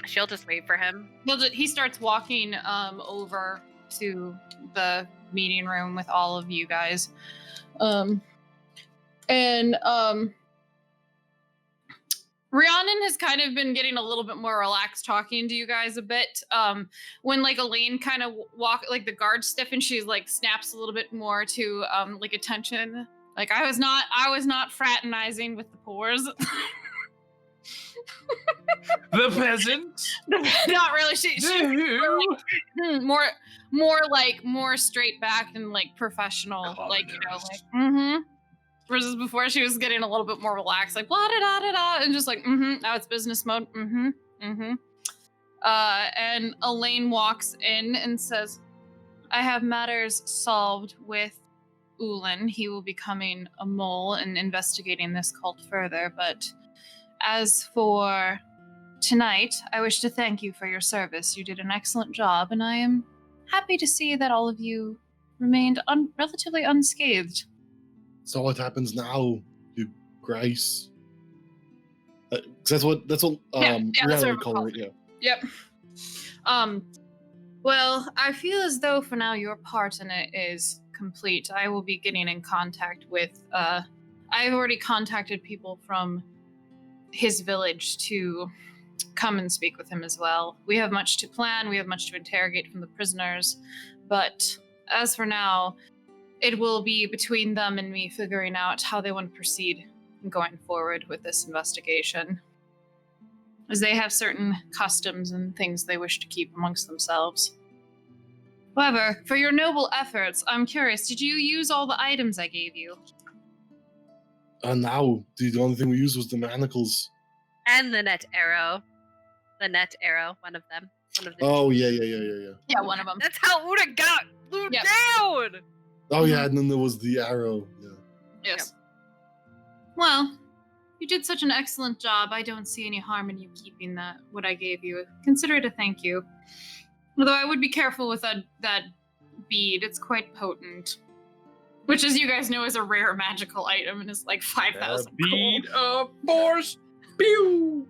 She'll just wait for him. He starts walking over to the meeting room with all of you guys. Rhiannon has kind of been getting a little bit more relaxed talking to you guys a bit. When like Alayne kind of the guards stiffen, she like snaps a little bit more to like attention. Like I was not fraternizing with the poors. The peasant? Not really. She more straight back and like professional. Like, you know, like versus before she was getting a little bit more relaxed, like blah da da da da, and just like now it's business mode. And Alayne walks in and says, "I have matters solved with Ulan. He will be becoming a mole and investigating this cult further. But as for tonight, I wish to thank you for your service. You did an excellent job, and I am happy to see that all of you remained relatively unscathed." So what happens now, you Grace? That's what that's what Rihanna would we call it. Yeah. Yep. Well, I feel as though for now your part in it is complete. I will be getting in contact with. I've already contacted people from his village to come and speak with him as well. We have much to plan. We have much to interrogate from the prisoners, but as for now, it will be between them and me figuring out how they want to proceed going forward with this investigation, as they have certain customs and things they wish to keep amongst themselves. However, for your noble efforts, I'm curious, did you use all the items I gave you? Now, the only thing we used was the manacles. And the net arrow. The net arrow, one of them. Oh, yeah. Yeah, one of them. That's how Una got glued down! Oh, yeah, and then there was the arrow. Yeah. Yes. Well, you did such an excellent job. I don't see any harm in you keeping what I gave you. Consider it a thank you. Although I would be careful with that bead. It's quite potent. Which, as you guys know, is a rare magical item and is like 5,000 gold. Bead of force. Pew!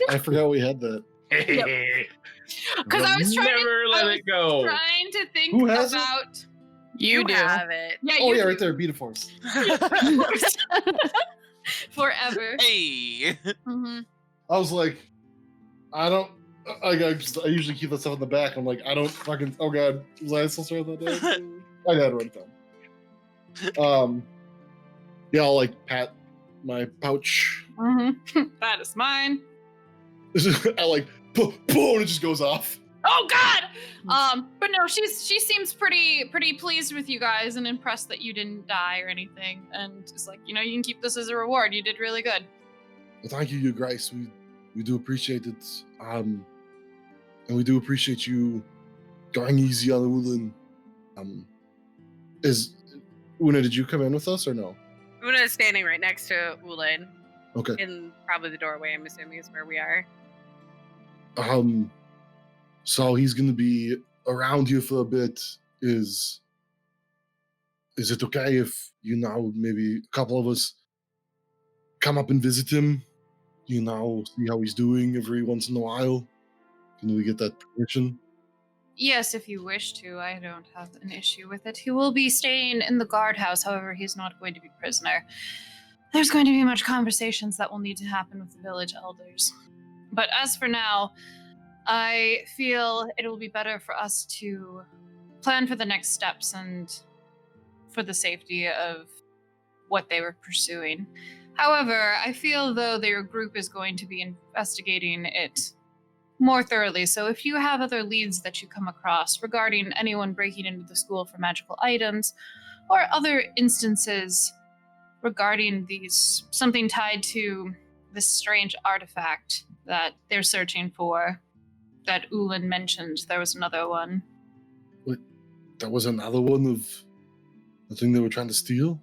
I forgot we had that. Because I was trying let it go. Trying to think Who has about... You do. have it. Yeah, Oh, you yeah, do. right there, bead of force. Forever. Hey. Mm-hmm. I was like, I don't. I usually keep that stuff in the back. I'm like, I don't fucking. Oh god, was I supposed to write that down? I gotta write it down. Yeah, I'll like pat my pouch. That is mine. I like boom, and it just goes off. Oh God! But no, she seems pretty pleased with you guys and impressed that you didn't die or anything, and it's like, you can keep this as a reward. You did really good. Well, thank you, Your Grace. We do appreciate it. And we do appreciate you going easy on Ulin. Una, did you come in with us or no? Una is standing right next to Ulin. Okay. In probably the doorway, I'm assuming, is where we are. So he's gonna be around here for a bit. Is it okay if maybe a couple of us come up and visit him? See how he's doing every once in a while? Can we get that permission? Yes, if you wish to. I don't have an issue with it. He will be staying in the guardhouse, however, he's not going to be prisoner. There's going to be much conversations that will need to happen with the village elders. But as for now, I feel it will be better for us to plan for the next steps and for the safety of what they were pursuing. However, I feel though their group is going to be investigating it more thoroughly, so if you have other leads that you come across regarding anyone breaking into the school for magical items, or other instances regarding something tied to this strange artifact that they're searching for, that Ulin mentioned, there was another one. Wait, there was another one of the thing they were trying to steal?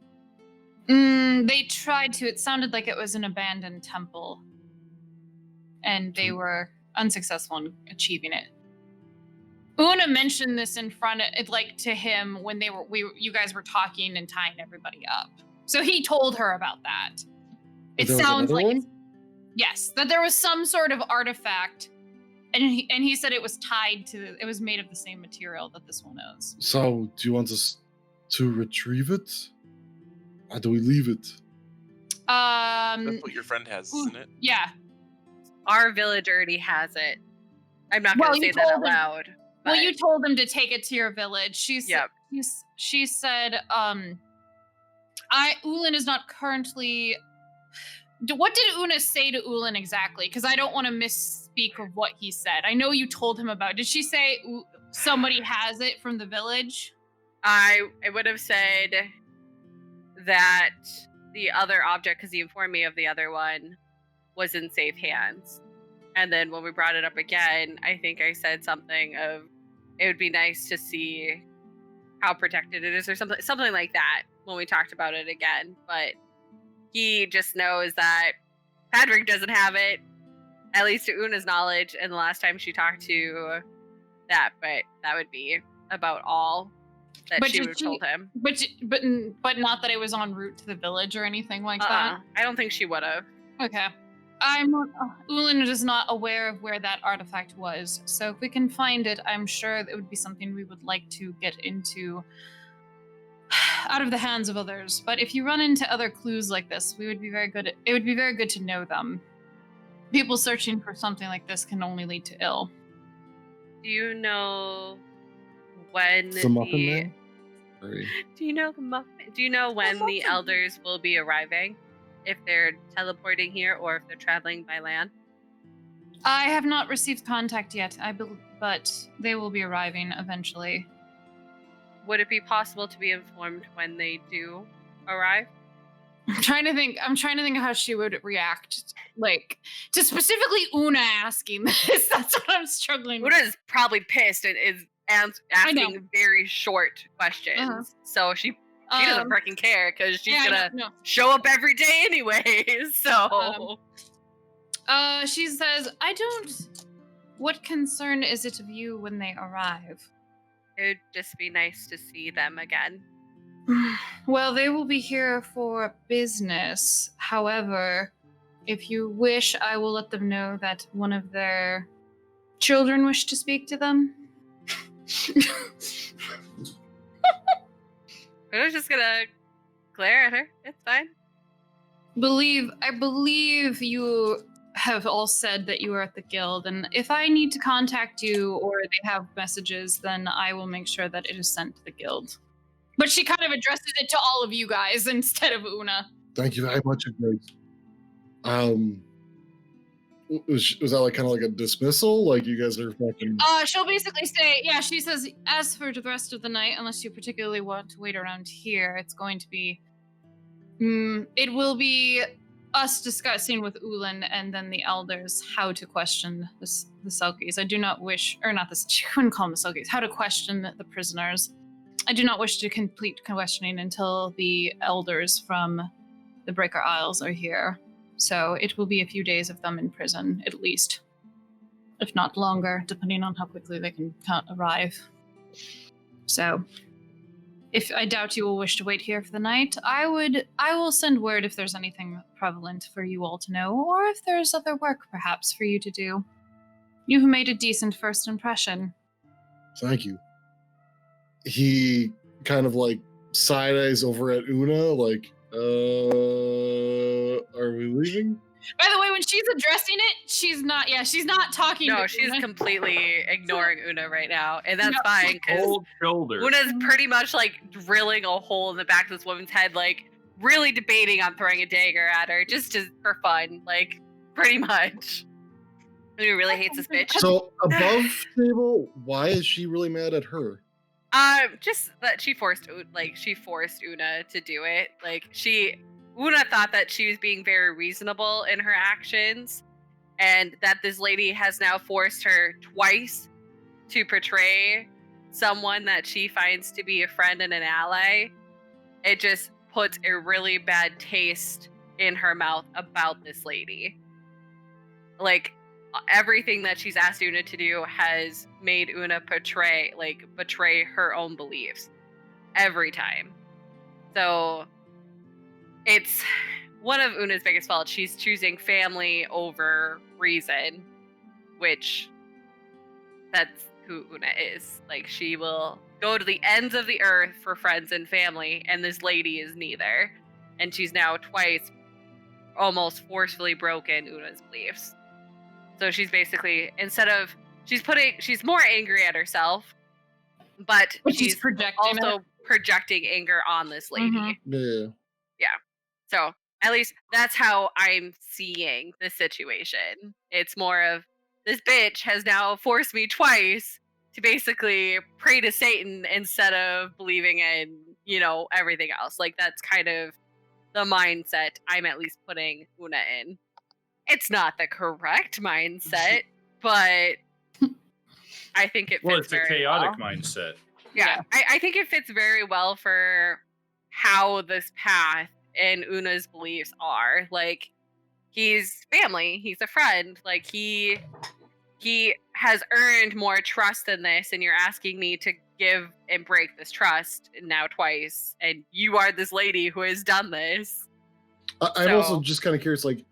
They tried to. It sounded like it was an abandoned temple, and they were unsuccessful in achieving it. Una mentioned this in front of, to him when you guys were talking and tying everybody up. So he told her about that. It sounds like yes, that there was some sort of artifact, and he said it was it was made of the same material that this one is. So, do you want us to retrieve it? Or do we leave it? That's what your friend has, isn't it? Yeah. Our village already has it. I'm not going to say that out loud. Well, you told them to take it to your village. She said, Ulin is not currently... What did Una say to Ulin exactly? Because I don't want to misspeak of what he said. I know you told him about it. Did she say somebody has it from the village? I would have said that the other object, because he informed me of the other one, was in safe hands. And then when we brought it up again, I think I said something of, it would be nice to see how protected it is, or something like that when we talked about it again. But he just knows that Patrick doesn't have it, at least to Una's knowledge, and the last time she talked to that, but that would be about all that she would have told him. But not that it was en route to the village or anything like that? I don't think she would have. Okay. Ulin is not aware of where that artifact was, so if we can find it, I'm sure it would be something we would like to get into out of the hands of others. But if you run into other clues like this, it would be very good to know them. People searching for something like this can only lead to ill. Do you know when the Muffin Man? Do you know the Muffin? Do you know when the elders will be arriving? If they're teleporting here or if they're traveling by land? I have not received contact yet, but they will be arriving eventually. Would it be possible to be informed when they do arrive? I'm trying to think of how she would react, to specifically Una asking this. That's what I'm struggling with. Una's probably pissed and is asking very short questions. Uh-huh. So she doesn't freaking care because she's gonna show up every day anyways. So she says, what concern is it of you when they arrive? It would just be nice to see them again. Well, they will be here for business. However, if you wish, I will let them know that one of their children wish to speak to them. I was just gonna glare at her. It's fine. I believe you have all said that you are at the guild, and if I need to contact you or they have messages, then I will make sure that it is sent to the guild. But she kind of addresses it to all of you guys instead of Una. Thank you very much, Grace. Was that like kind of like a dismissal? Like you guys are fucking. She'll basically say, yeah, she says, as for the rest of the night, unless you particularly want to wait around here, it's going to be, it will be us discussing with Ulan and then the elders how to question the selkies. I do not wish, or not this, she couldn't call them the selkies, how to question the prisoners. I do not wish to complete questioning until the elders from the Breaker Isles are here. So it will be a few days of them in prison, at least. If not longer, depending on how quickly they can arrive. So, if I doubt you will wish to wait here for the night, I will send word if there's anything prevalent for you all to know, or if there's other work perhaps for you to do. You've made a decent first impression. Thank you. He kind of like side eyes over at Una, like, are we leaving? By the way, when she's addressing it, she's not talking No, to she's Una. completely ignoring Una right now, and that's fine, because Cold shoulder. Una's pretty much like drilling a hole in the back of this woman's head, like really debating on throwing a dagger at her, just for fun, like pretty much. Una really hates this bitch. So above table, why is she really mad at her? Just that she forced Una to do it. Like Una thought that she was being very reasonable in her actions, and that this lady has now forced her twice to portray someone that she finds to be a friend and an ally. It just puts a really bad taste in her mouth about this lady. Like, everything that she's asked Una to do has made Una betray her own beliefs every time. So it's one of Una's biggest faults. She's choosing family over reason, which that's who Una is. Like, she will go to the ends of the earth for friends and family, and this lady is neither. And she's now twice almost forcefully broken Una's beliefs. So she's basically, she's more angry at herself, but she's projecting anger on this lady. Mm-hmm. Yeah. So at least that's how I'm seeing the situation. It's more of, this bitch has now forced me twice to basically pray to Satan instead of believing in, everything else. Like, that's kind of the mindset I'm at least putting Una in. It's not the correct mindset, but I think it fits Well, it's a chaotic well. mindset. Yeah, I think it fits very well for how this path and Una's beliefs are. Like, he's family, he's a friend. Like, he has earned more trust than this, and you're asking me to give and break this trust now twice, and you are this lady who has done this. I'm also just kind of curious, like,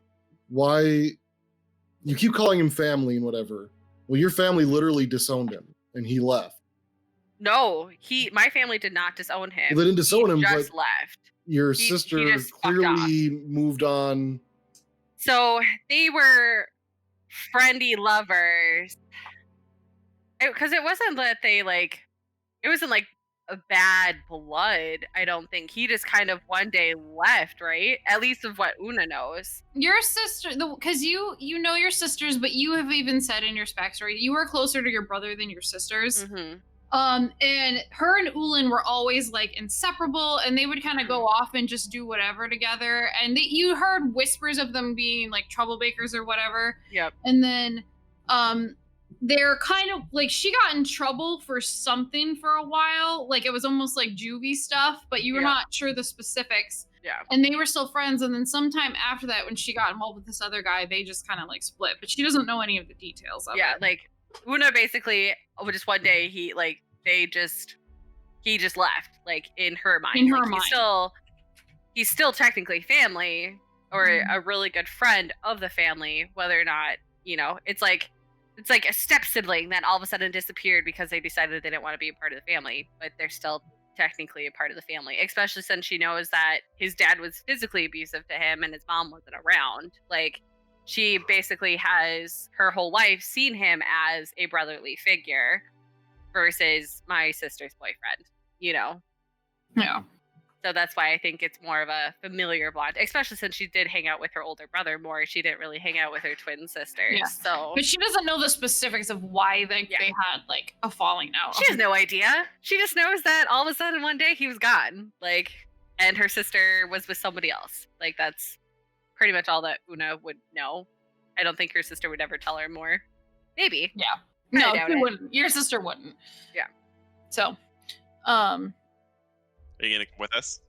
why you keep calling him family and whatever. Well, your family literally disowned him and he left. No, my family did not disown him. Well, they didn't disown him, just but left. Your sister clearly moved on. So they were friendly lovers. Because it wasn't that they it wasn't like a bad blood, I don't think. He just kind of one day left, right? At least of what Una knows. Your sister, because you know your sisters, but you have even said in your backstory, you were closer to your brother than your sisters. Mm-hmm. And her and Ulan were always inseparable, and they would kind of go off and just do whatever together. And you heard whispers of them being troublemakers or whatever. Yep. And then, they're kind of she got in trouble for something for a while. It was almost like juvie stuff, but you were not sure the specifics. Yeah. And they were still friends. And then sometime after that, when she got involved with this other guy, they just kind of split, but she doesn't know any of the details of it. Una basically, just one day, he just left, in her mind. In her mind. He's still technically family, or a really good friend of the family, whether or not, it's like a step sibling that all of a sudden disappeared because they decided they didn't want to be a part of the family, but they're still technically a part of the family, especially since she knows that his dad was physically abusive to him and his mom wasn't around. she basically has her whole life seen him as a brotherly figure versus my sister's boyfriend, you know? Yeah. So that's why I think it's more of a familiar bond, especially since she did hang out with her older brother more. She didn't really hang out with her twin sisters. Yeah. So, But she doesn't know the specifics of why they had like a falling out. she has no idea. She just knows that all of a sudden one day he was gone. Like, and her sister was with somebody else. Like, that's pretty much all that Una would know. I don't think her sister would ever tell her more. Maybe. Yeah. I No, doubt she it. wouldn't. Your sister wouldn't. Yeah. So, Are you gonna come with us?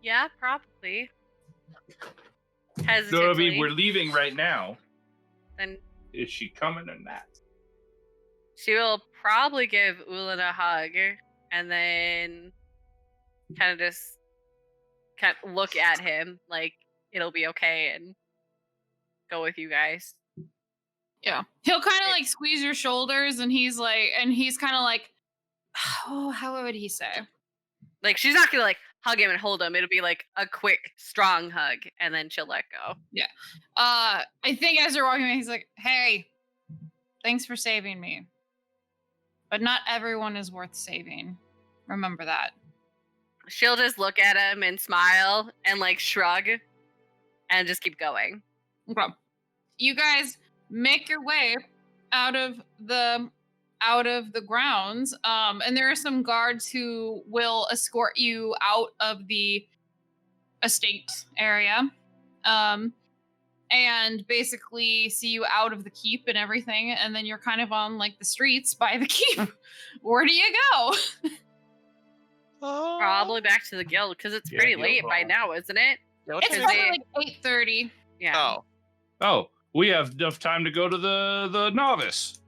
Yeah, probably. So, I mean, Hesitantly. we're leaving right now. Then Is she coming or not? she will probably give Ulan a hug and then kind of just look at him like it'll be okay and go with you guys. yeah. He'll kind of like squeeze your shoulders and he's kind of like, oh, how would he say? Like, she's not gonna like hug him and hold him. It'll be like a quick, strong hug, and then she'll let go. I think as you're walking away, he's like, hey, thanks for saving me. But not everyone is worth saving. Remember that. She'll just look at him and smile and like shrug and just keep going. Okay. You guys make your way out of the grounds, and there are some guards who will escort you out of the estate area, and basically see you out of the keep and everything, and then you're kind of on like the streets by the keep. Where do you go? Probably back to the guild because it's Yeah, pretty guild late by hall. now, isn't it? It's Because probably they- like 8:30. Yeah. Oh, we have enough time to go to the novice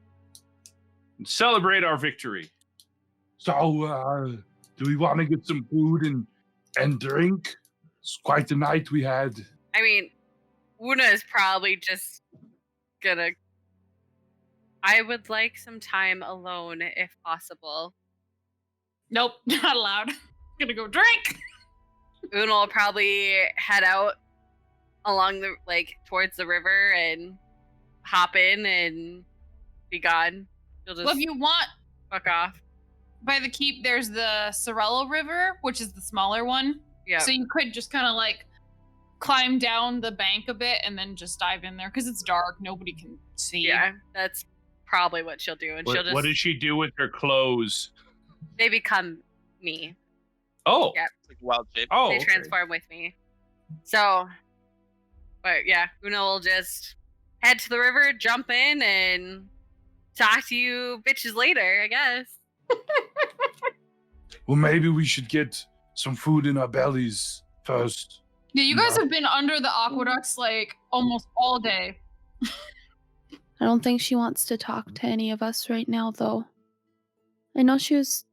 and celebrate our victory. So, do we want to get some food and drink? It's quite the night we had. I mean, Una is probably just gonna. I would like some time alone if possible. Nope, not allowed. Gonna go drink. Una will probably head out along the towards the river and hop in and be gone. She'll just Well, if you want, fuck off. by the keep, there's the Sorello River, which is the smaller one. Yeah. So you could just kind of like climb down the bank a bit and then just dive in there because it's dark. Nobody can see. Yeah, that's probably what she'll do, and she'll just What does she do with her clothes? they become me. Oh, Yeah. Like wild shape. oh, They okay. transform with me. So, but yeah, Una will just head to the river, jump in, and talk to you bitches later, I guess. Well, maybe we should get some food in our bellies first. Yeah, you guys No. have been under the aqueducts like almost all day. I don't think she wants to talk to any of us right now, though. I know she was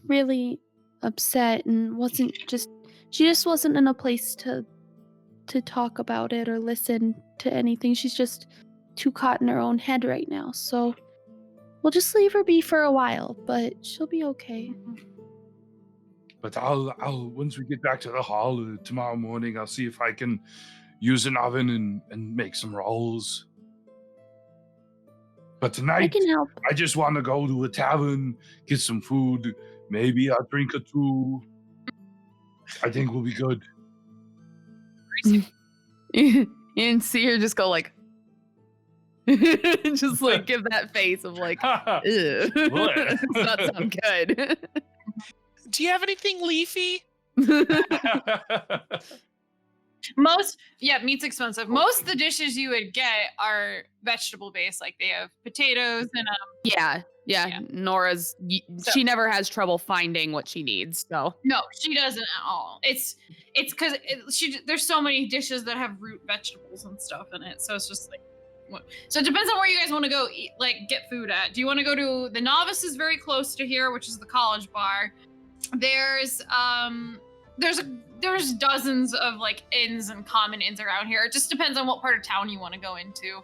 really upset and she just wasn't in a place to talk about it or listen to anything. She's just too caught in her own head right now. So we'll just leave her be for a while, but she'll be okay. But I'll once we get back to the hall tomorrow morning, I'll see if I can use an oven and make some rolls. But I tonight, can help. I just want to go to a tavern, get some food, maybe a drink or two. I think we'll be good. And see her just go like, just like give that face of like, ew. Does not sound good. Do you have anything leafy? Meat's expensive. Most of the dishes you would get are vegetable based, like they have potatoes and Yeah. Yeah. Nora's, she never has trouble finding what she needs. So no, she doesn't at all. It's because there's so many dishes that have root vegetables and stuff in it, so it's just like. So it depends on where you guys want to go eat, like get food at. Do you want to go to the Novice is very close to here, which is the college bar. There's dozens of like inns and common inns around here. It just depends on what part of town you want to go into.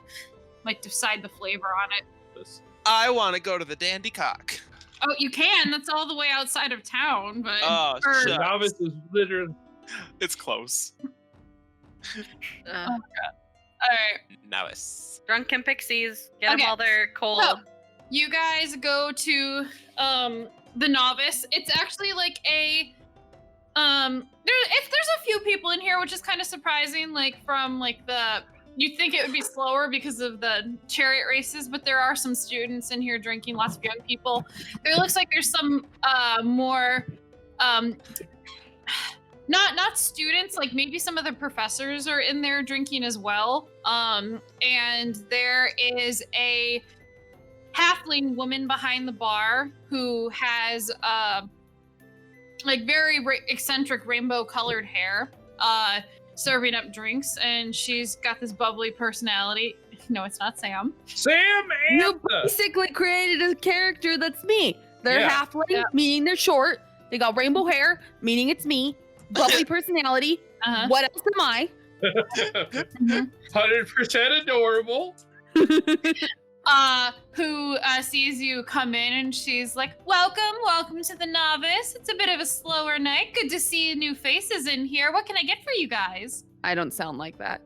Like decide the flavor on it. I want to go to the Dandy Cock. Oh, you can. That's all the way outside of town, but Oh, or- shut The novice is literally. It's close. Uh, right. Novice. Drunken pixies. Get them Okay. while they're cold. So, you guys go to the novice. It's actually like a there's a few people in here, which is kind of surprising. Like from like you'd think it would be slower because of the chariot races, but there are some students in here drinking. Lots of young people. There looks like there's some more not students, like maybe some of the professors are in there drinking as well. And there is a halfling woman behind the bar who has like very eccentric rainbow colored hair, serving up drinks, and she's got this bubbly personality. No, it's not Sam. Sam and You basically created a character that's me. They're Yeah. halfling, meaning they're short. They got rainbow hair, meaning it's me. Bubbly personality. Uh-huh. What else am I? 100% adorable. Who sees you come in, and she's like, welcome to the novice. It's a bit of a slower night. Good to see new faces in here. What can I get for you guys? I don't sound like that.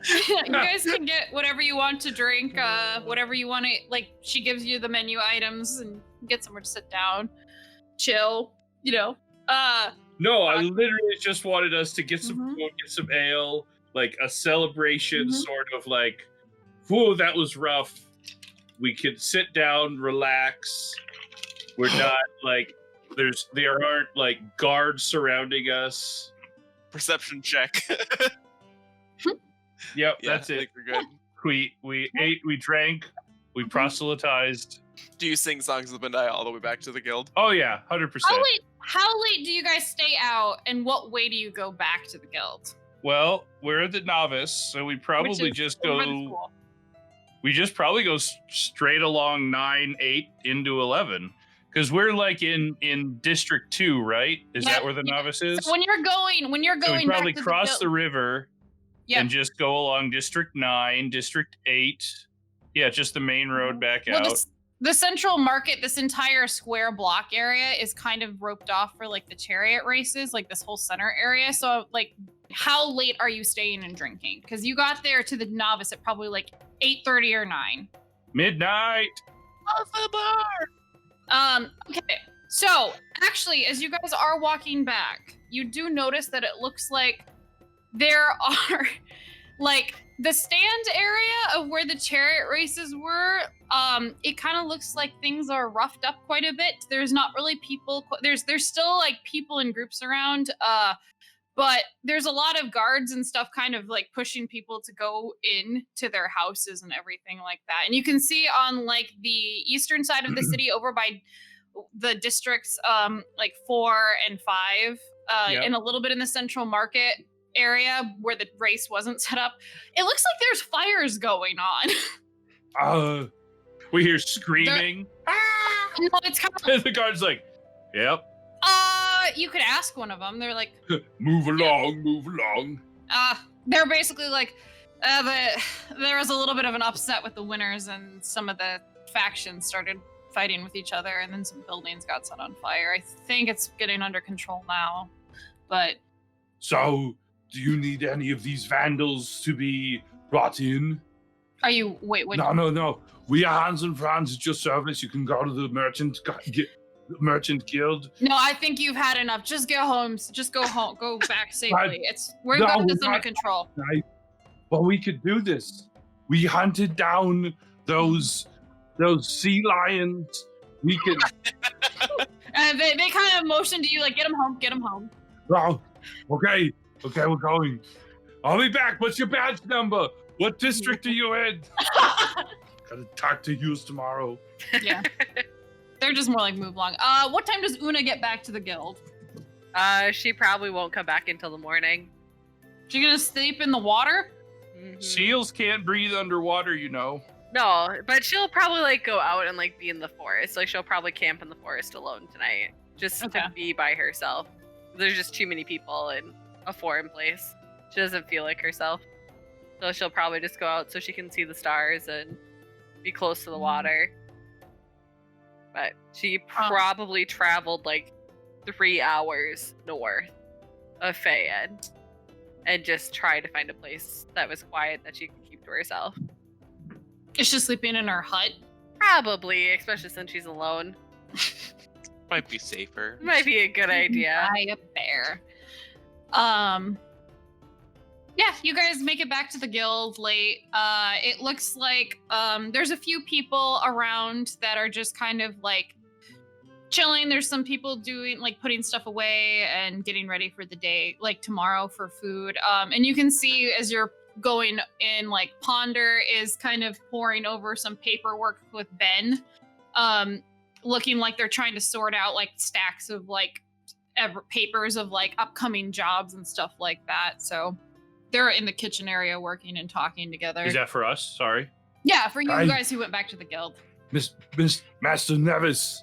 You guys can get whatever you want to drink, whatever you want to, like, she gives you the menu items and get somewhere to sit down, chill, you know. No, I literally just wanted us to get some Mhm. food, get some ale, like a celebration, sort of like, whoa, that was rough. We could sit down, relax. We're not like there aren't like guards surrounding us. Perception check. Yep, Yeah, that's I it. think we're good. We ate, we drank, we proselytized. Do you sing songs of the Bandai all the way back to the guild? Oh yeah, 100%. How late do you guys stay out, and what way do you go back to the guild? Well, we're the novice, so we probably Which is just over the go. school. We just probably go straight along 9, 8 into 11, because we're like in District 2, right? Is Yeah, that where the yeah. novice is? So when you're going So we probably back to cross the guild, river yeah. and just go along District 9, District 8. Yeah, just the main road back Well, out. the central market, this entire square block area is kind of roped off for like the chariot races, like this whole center area. So like, how late are you staying and drinking? Because you got there to the novice at probably like 8:30 or 9. Midnight. Off the bar! Okay. So actually, as you guys are walking back, you do notice that it looks like there are like the stand area of where the chariot races were. It kind of looks like things are roughed up quite a bit. There's not really people. There's still like people in groups around. But there's a lot of guards and stuff kind of like pushing people to go in to their houses and everything like that. And you can see on like the eastern side of the city over by the districts like 4 and 5 and a little bit in the central market area where the race wasn't set up. It looks like there's fires going on. We hear screaming. No, it's kind of And the guard's like, yep. you could ask one of them. They're like, Move along, move along. they're basically like, there was a little bit of an upset with the winners, and some of the factions started fighting with each other, and then some buildings got set on fire. I think it's getting under control now, but So, do you need any of these vandals to be brought in? are you wait? No. We are Hans and Franz at your service. You can go to the merchant guild. No, I think you've had enough. Just go home. Just go home. Go back safely. We've No, got this we're under not- control. Well, we could do this. We hunted down those sea lions. We could. And they kind of motion to you like, get him home. Get him home. Oh, okay, we're going. I'll be back. What's your badge number? What district are you in? Gotta talk to you tomorrow. Yeah. They're just more like move along. What time does Una get back to the guild? She probably won't come back until the morning. She gonna sleep in the water? Mhm. Seals can't breathe underwater, you know. No, but she'll probably like go out and like be in the forest. Like she'll probably camp in the forest alone tonight, just Okay. to be by herself. There's just too many people in a foreign place. She doesn't feel like herself, so she'll probably just go out so she can see the stars and be close to the water. But she probably traveled like 3 hours north of Fehal. and just try to find a place that was quiet that she could keep to herself. Is she sleeping in her hut? Probably, especially since she's alone. Might be safer. Might be a good idea. By a bear. Yeah, you guys make it back to the guild late. It looks like there's a few people around that are just kind of like chilling. There's some people doing like putting stuff away and getting ready for the day, like tomorrow for food. And you can see as you're going in, like Ponder is kind of poring over some paperwork with Ben, looking like they're trying to sort out like stacks of like papers of like upcoming jobs and stuff like that. So they're in the kitchen area working and talking together. Is that for us? Sorry. Yeah, for you Hi. guys who went back to the guild. Miss Master Nevis.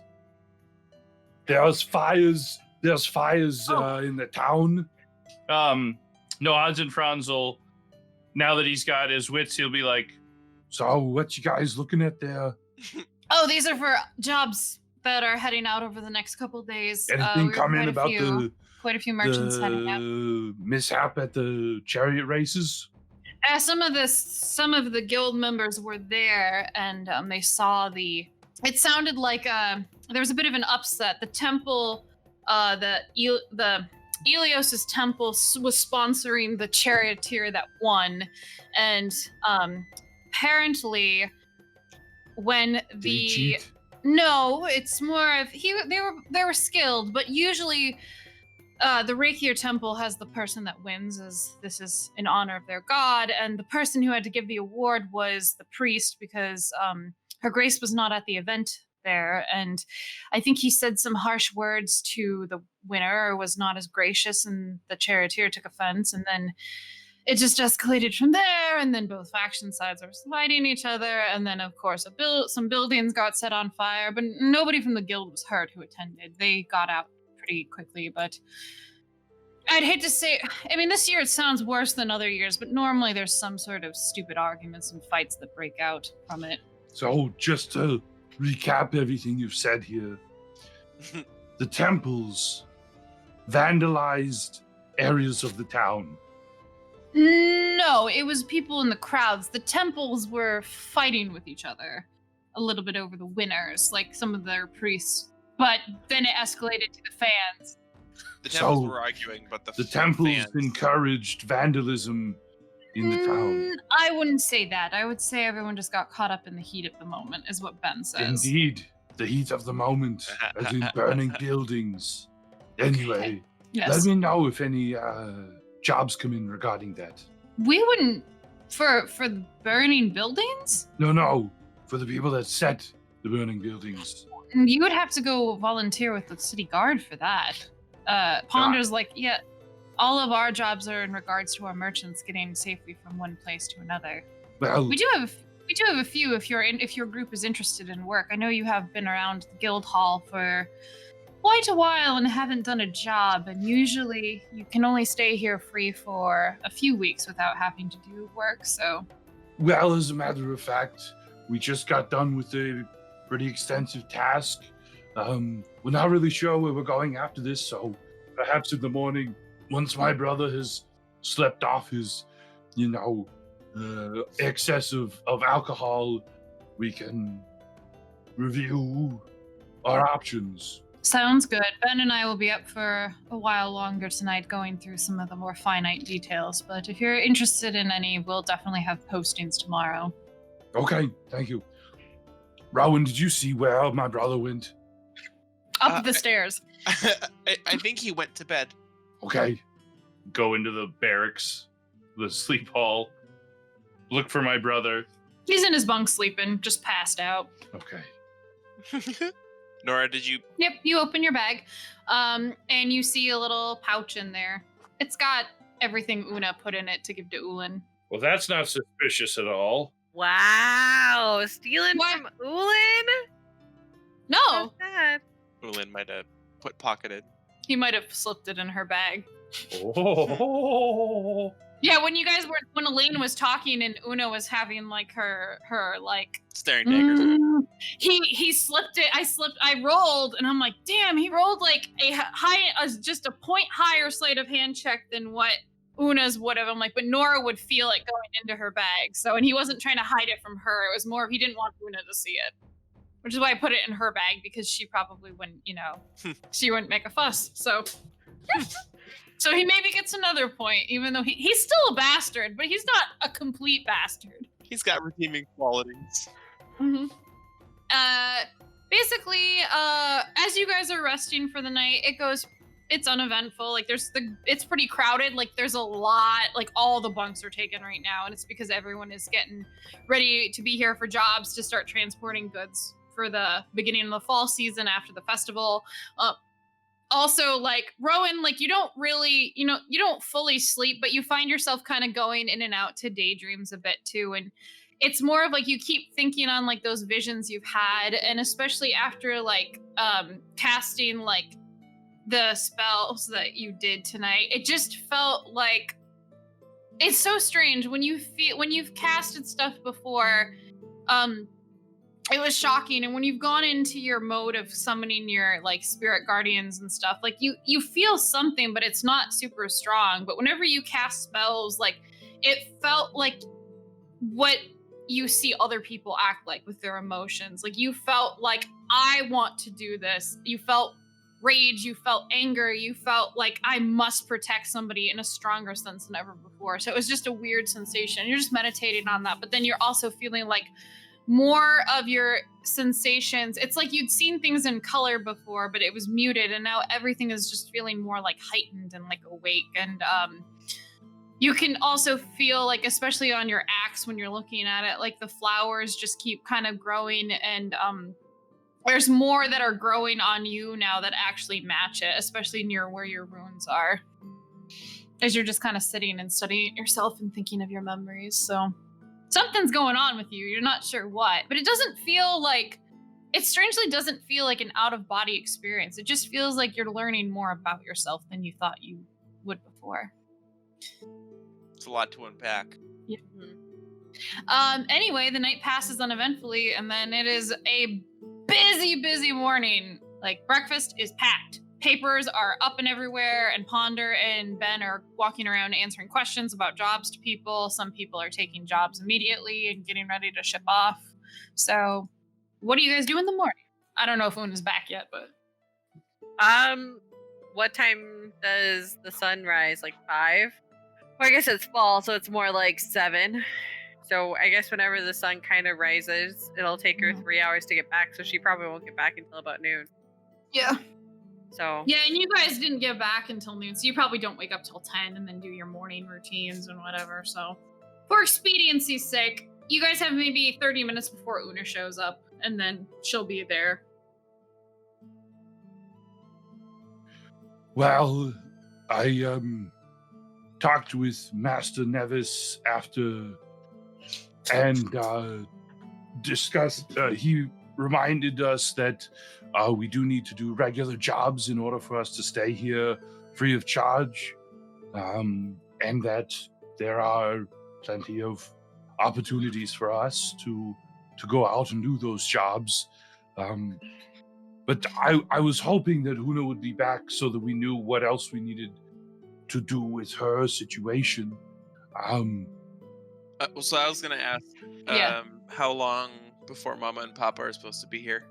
There's fires. There's fires in the town. No, Hans and Franz will, now that he's got his wits, he'll be like, So what you guys looking at there? Oh, these are for jobs that are heading out over the next couple days. Anything We've coming quite a about few- quite a few merchants heading out. the mishap at the chariot races? Some of the guild members were there, and they saw the. It sounded like there was a bit of an upset. The temple, the Elios's temple was sponsoring the charioteer that won, and apparently, when Did he cheat? no, it's more of they were skilled, but usually. The Rakier Temple has the person that wins, as this is in honor of their god, and the person who had to give the award was the priest because Her Grace was not at the event there, and I think he said some harsh words to the winner, or was not as gracious, and the charioteer took offense, and then it just escalated from there, and then both faction sides were fighting each other, and then of course some buildings got set on fire, but nobody from the guild was hurt who attended. They got out pretty quickly, but I'd hate to say, I mean, this year it sounds worse than other years, but normally there's some sort of stupid arguments and fights that break out from it. So just to recap everything you've said here, the temples vandalized areas of the town. No, it was people in the crowds. The temples were fighting with each other a little bit over the winners, like some of their priests. But then it escalated to the fans. The temples So, were arguing, but The temples fans- encouraged vandalism in the town. I wouldn't say that. I would say everyone just got caught up in the heat of the moment, is what Ben says. Indeed, the heat of the moment, as in burning buildings. Anyway, let Yes. me know if any jobs come in regarding that. We wouldn't for burning buildings? No, for the people that set the burning buildings. You would have to go volunteer with the city guard for that. Ponder's like, yeah, all of our jobs are in regards to our merchants getting safely from one place to another. Well, We do have a few if your group is interested in work. I know you have been around the guild hall for quite a while and haven't done a job, and usually you can only stay here free for a few weeks without having to do work, so well, as a matter of fact, we just got done with a pretty extensive task. We're not really sure where we're going after this, so perhaps in the morning, once my brother has slept off his, excess of alcohol, we can review our options. sounds good. Ben and I will be up for a while longer tonight going through some of the more finite details, but if you're interested in any, we'll definitely have postings tomorrow. Okay, thank you. Rowan, did you see where my brother went? Up the stairs. I think he went to bed. Okay. go into the barracks, the sleep hall, look for my brother. He's in his bunk sleeping, just passed out. Okay. Nora, did you? Yep, you open your bag, and you see a little pouch in there. It's got everything Una put in it to give to Ulin. Well, that's not suspicious at all. Wow, stealing What? from Ulin? No, How's that? Ulin might have pocketed. he might have slipped it in her bag. Oh. Yeah, when Alayne was talking and Una was having like her like Staring daggers. he slipped it. I rolled and I'm like, damn, he rolled like just a point higher sleight of hand check than what Una's would have. I'm like, but Nora would feel it going into her bag. So, and he wasn't trying to hide it from her. It was more of he didn't want Una to see it. Which is why I put it in her bag, because she probably wouldn't, she wouldn't make a fuss. So so he maybe gets another point, even though he's still a bastard, but he's not a complete bastard. He's got redeeming qualities. Mm-hmm. Basically, as you guys are resting for the night, it's uneventful. Like it's pretty crowded. Like there's a lot, like all the bunks are taken right now, and it's because everyone is getting ready to be here for jobs to start transporting goods for the beginning of the fall season after the festival. Also, like Rowan, like you don't really, you don't fully sleep, but you find yourself kind of going in and out to daydreams a bit too, and it's more of like you keep thinking on like those visions you've had, and especially after like casting like the spells that you did tonight, it just felt like it's so strange when you've casted stuff before. It was shocking, and when you've gone into your mode of summoning your like spirit guardians and stuff, like you feel something, but it's not super strong. But whenever you cast spells, like it felt like what you see other people act like with their emotions. Like you felt like, I want to do this. You felt rage, you felt anger, you felt like I must protect somebody in a stronger sense than ever before. So it was just a weird sensation. You're just meditating on that, but then you're also feeling like more of your sensations. It's like you'd seen things in color before, but it was muted, and now everything is just feeling more like heightened and like awake. And you can also feel like, especially on your axe when you're looking at it, like the flowers just keep kind of growing, and there's more that are growing on you now that actually match it, especially near where your runes are, as you're just kind of sitting and studying yourself and thinking of your memories. So something's going on with you. You're not sure what, but it strangely doesn't feel like an out-of-body experience. It just feels like you're learning more about yourself than you thought you would before. It's a lot to unpack. Yeah. Anyway, the night passes uneventfully, and then it is a busy morning. Like, breakfast is packed. Papers are up and everywhere, and Ponder and Ben are walking around answering questions about jobs to people. Some people are taking jobs immediately and getting ready to ship off. So, what do you guys do in the morning? I don't know if Una's back yet, but... What time does the sun rise? Like 5? Well, I guess it's fall, so it's more like 7. So I guess whenever the sun kind of rises, it'll take her 3 hours to get back, so she probably won't get back until about noon. Yeah. So... Yeah, and you guys didn't get back until noon, so you probably don't wake up till 10 and then do your morning routines and whatever. So for expediency's sake, you guys have maybe 30 minutes before Una shows up, and then she'll be there. Well, I talked with Master Nevis after, and discussed. He reminded us that we do need to do regular jobs in order for us to stay here free of charge, and that there are plenty of opportunities for us to go out and do those jobs. But I was hoping that Una would be back so that we knew what else we needed to do with her situation. So I was going to ask, how long before Mama and Papa are supposed to be here?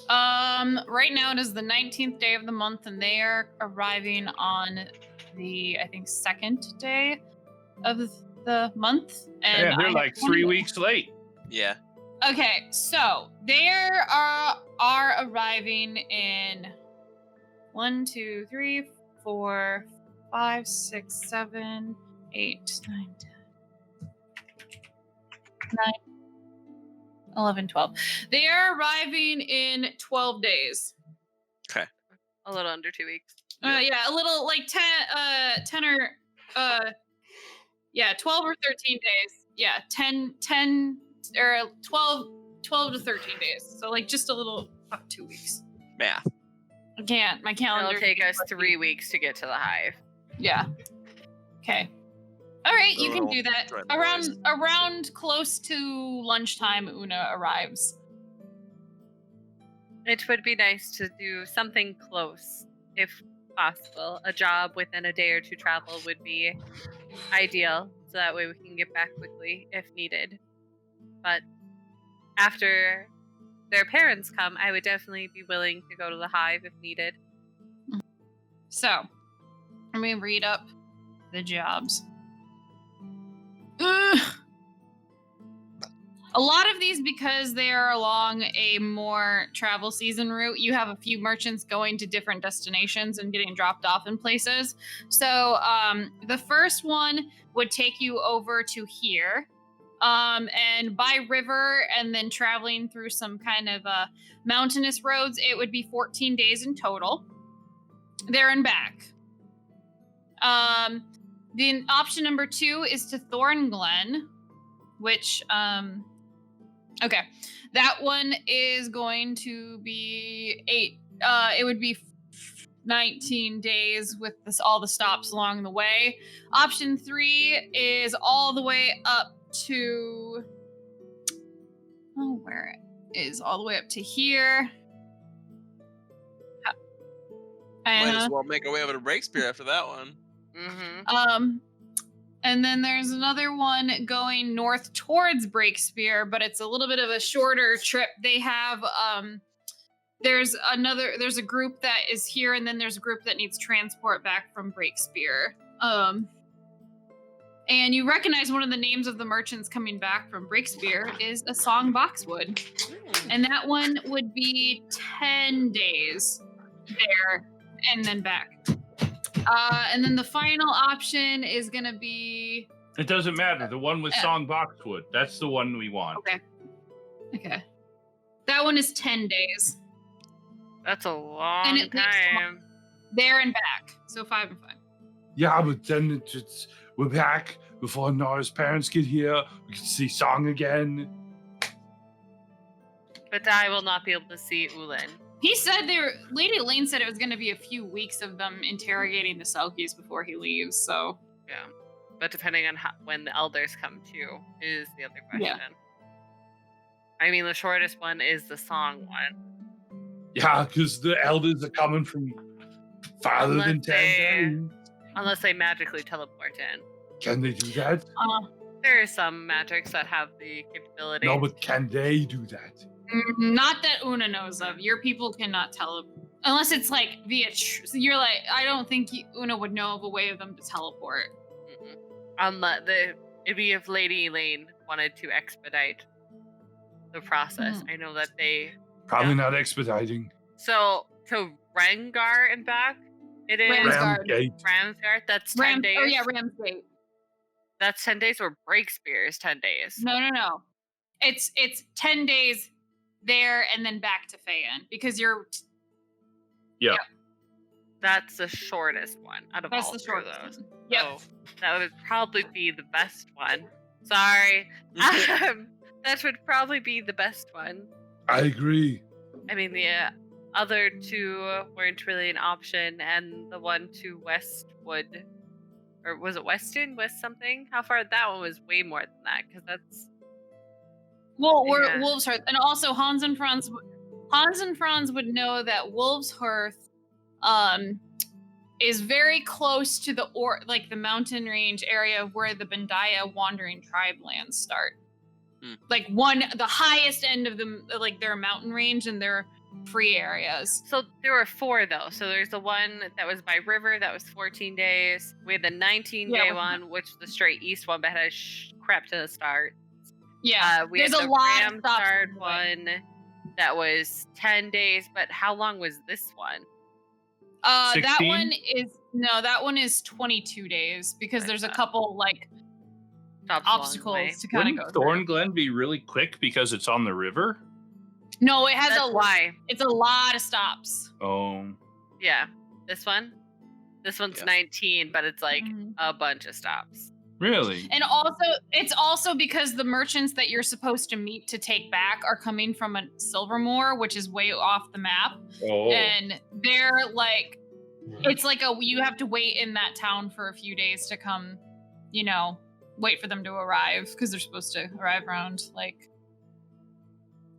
Right now it is the 19th day of the month, and they are arriving on the, I think, 2nd day of the month. And yeah, they're like 3 weeks late. Yeah. Okay, so they are arriving in 1, 2, 3, 4, 5, 6, 7, 8, 9, 10, 9, 11, 12. They are arriving in 12 days. Okay. A little under 2 weeks. Yeah, a little like 10 or 12 or 13 days. Yeah, 10 or 12 to 13 days. So like just a little about 2 weeks. Math. I can't. My calendar. It'll take us 3 weeks to get to the hive. Yeah. Okay. All right, you can do that. Around close to lunchtime, Una arrives. It would be nice to do something close, if possible. A job within a day or two travel would be ideal, so that way we can get back quickly if needed. But after their parents come, I would definitely be willing to go to the hive if needed. So, let me read up the jobs. Ugh. A lot of these, because they are along a more travel season route, you have a few merchants going to different destinations and getting dropped off in places. So the first one would take you over to here. And by river and then traveling through some kind of mountainous roads, it would be 14 days in total. There and back. The option number 2 is to Thorn Glen, which... Okay, that one is going to be 8. It would be 19 days with all the stops along the way. Option 3 is all the way up to. Oh, where is all the way up to here? Might as well make our way over to Breakspear after that one. Mm-hmm. And then there's another one going north towards Breakspear, but it's a little bit of a shorter trip. They have there's a group that is here, and then there's a group that needs transport back from Breakspear. And you recognize one of the names of the merchants coming back from Breakspear is a Song Boxwood. And that one would be 10 days there and then back. And then the final option is going to be... It doesn't matter. The one with Song Boxwood. That's the one we want. Okay. That one is 10 days. That's a long And it takes time. There and back. So 5 and 5. Yeah, but then we're back before Nora's parents get here. We can see Song again. But I will not be able to see Ulan. He said Lady Alayne said it was going to be a few weeks of them interrogating the selkies before he leaves, so... Yeah. But depending on when the elders come too, is the other question. Yeah. I mean, the shortest one is the song one. Yeah, because the elders are coming from farther than 10 days. Unless they magically teleport in. Can they do that? There are some magics that have the capability. No, but can they do that? Not that Una knows of. Your people cannot teleport. Unless it's like via... so you're like, I don't think Una would know of a way of them to teleport. It'd be if Lady Alayne wanted to expedite the process. I know that they... Probably not expediting. So, to Rengar and back, it is... Ramsgate. Ramsgate, that's 10 days. Oh yeah, Ramsgate. That's 10 days, or Breakspear is 10 days. No. It's 10 days there and then back to Fehal because you're... Yeah. That's the shortest one out of That's all the three of shortest those. one. Yep. So that would probably be the best one. Sorry. That would probably be the best one. I agree. I mean, the other two weren't really an option, and the one to Westwood, or was it Weston? West something? How far? That one was way more than that, because that's... Well, we're at Wolf's Hearth. And also Hans and Franz would know that Wolf's Hearth is very close to the the mountain range area where the Bandaya wandering tribe lands start. Like the highest end of them, like their mountain range and their free areas. So there were 4 though. So there's the one that was by river, that was 14 days. We had the 19-day one, which was the straight east one, but had a crap to the start. Yeah, we had the Ramsgard one that was 10 days, but how long was this one? That one is 22 days because there's a couple obstacles to kind of go through. Thorn Glen be really quick because it's on the river? No, it has why. It's a lot of stops. Oh. Yeah. This one's 19, but it's like a bunch of stops. Really? And it's also because the merchants that you're supposed to meet to take back are coming from a Silvermoor, which is way off the map. Oh. And they're like, it's like you have to wait in that town for a few days to come, wait for them to arrive because they're supposed to arrive around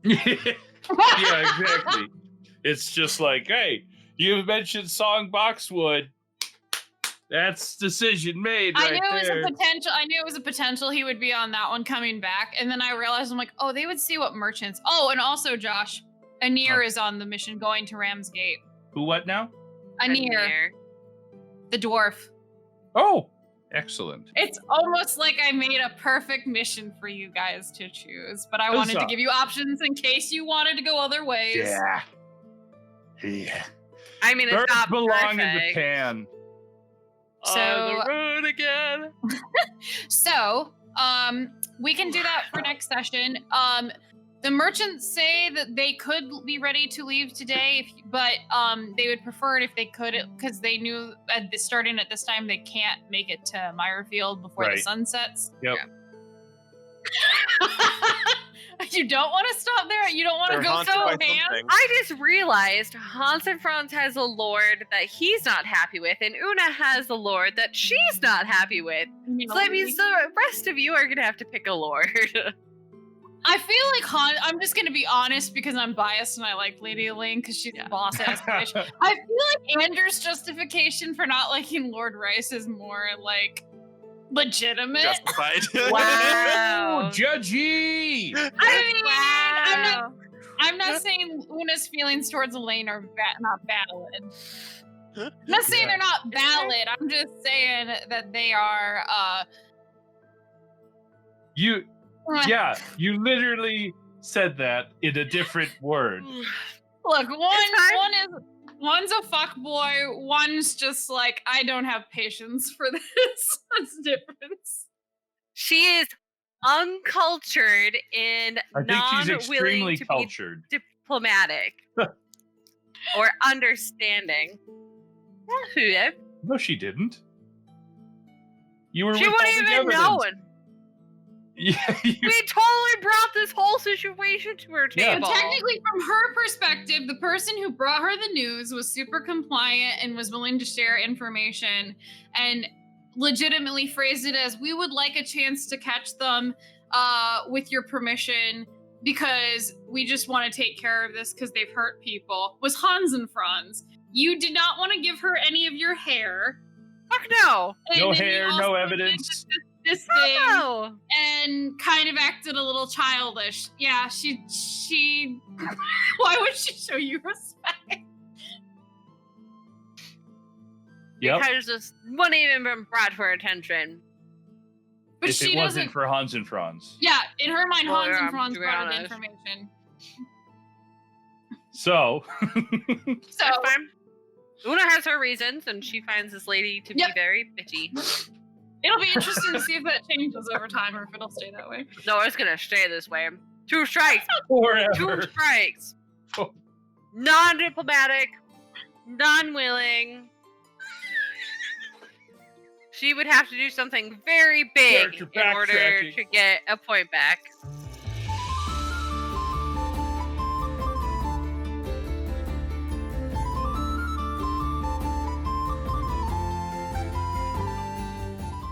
Yeah, exactly. It's just like, hey, you mentioned Song Boxwood. That's decision made I right knew it was there. a potential. I knew it was a potential he would be on that one coming back, and then I realized I'm like, oh, they would see what merchants. Oh, and also Josh, Anir is on the mission going to Ramsgate. Who? What now? Anir, the dwarf. Oh, excellent. It's almost like I made a perfect mission for you guys to choose, but I wanted to Huzzah. give you options in case you wanted to go other ways. Yeah. Yeah. I mean, it's Birds not belong in the perfect. pan. So- On the road again. So, we can do that for next session. The merchants say that they could be ready to leave today, but they would prefer it if they could, because they knew starting at this time they can't make it to Meyerfield before the Right. sun sets. Yep. You don't want to stop there? You don't want to They're go haunted so by ham? something. I just realized Hans and Franz has a lord that he's not happy with, and Una has a lord that she's not happy with. So that means the rest of you are gonna have to pick a lord. I feel like I'm just gonna be honest because I'm biased and I like Lady Alayne because she's a boss ass bitch. I feel like Andrew's justification for not liking Lord Rice is more like legitimate. Justified. Wow. Oh, judgy! I mean, I'm not saying Una's feelings towards Alayne are not valid. I'm not saying they're not valid. I'm just saying that they are. You literally said that in a different word. Look, one's a fuck boy. One's just like I don't have patience for this. That's the difference. She is uncultured and I think not she's extremely willing to cultured. be diplomatic or understanding. Yeah, No, she didn't. You were she with all wouldn't the even evidence. know it. Yeah, We totally brought this whole situation to her Yeah. table. But technically, from her perspective, the person who brought her the news was super compliant and was willing to share information and legitimately phrased it as, we would like a chance to catch them with your permission because we just want to take care of this because they've hurt people, was Hans and Franz. You did not want to give her any of your hair. Fuck no. And no then you hair, also no did evidence. This Fuck thing. no. And kind of acted a little childish. Yeah, she why would she show you respect? Yep. Because this wouldn't even been brought to her attention. But If she it wasn't doesn't. for Hans and Franz. Yeah, in her mind, Well, Hans yeah, and Franz to be brought the honest. information. So, So That's fine. Una has her reasons, and she finds this lady to be Yep. very bitchy. it'll be interesting to see if that changes over time or if it'll stay that way. No, it's gonna stay this way. 2 strikes. 2 forever. strikes. Oh. Non-diplomatic. Non-willing. She would have to do something very big Character in order backtracking. to get a point back.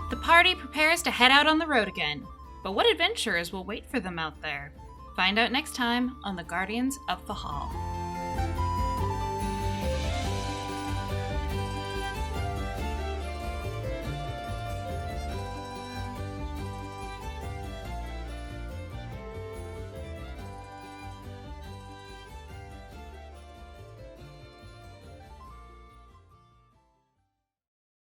The party prepares to head out on the road again. But what adventures will wait for them out there? Find out next time on the Guardians of Fehal.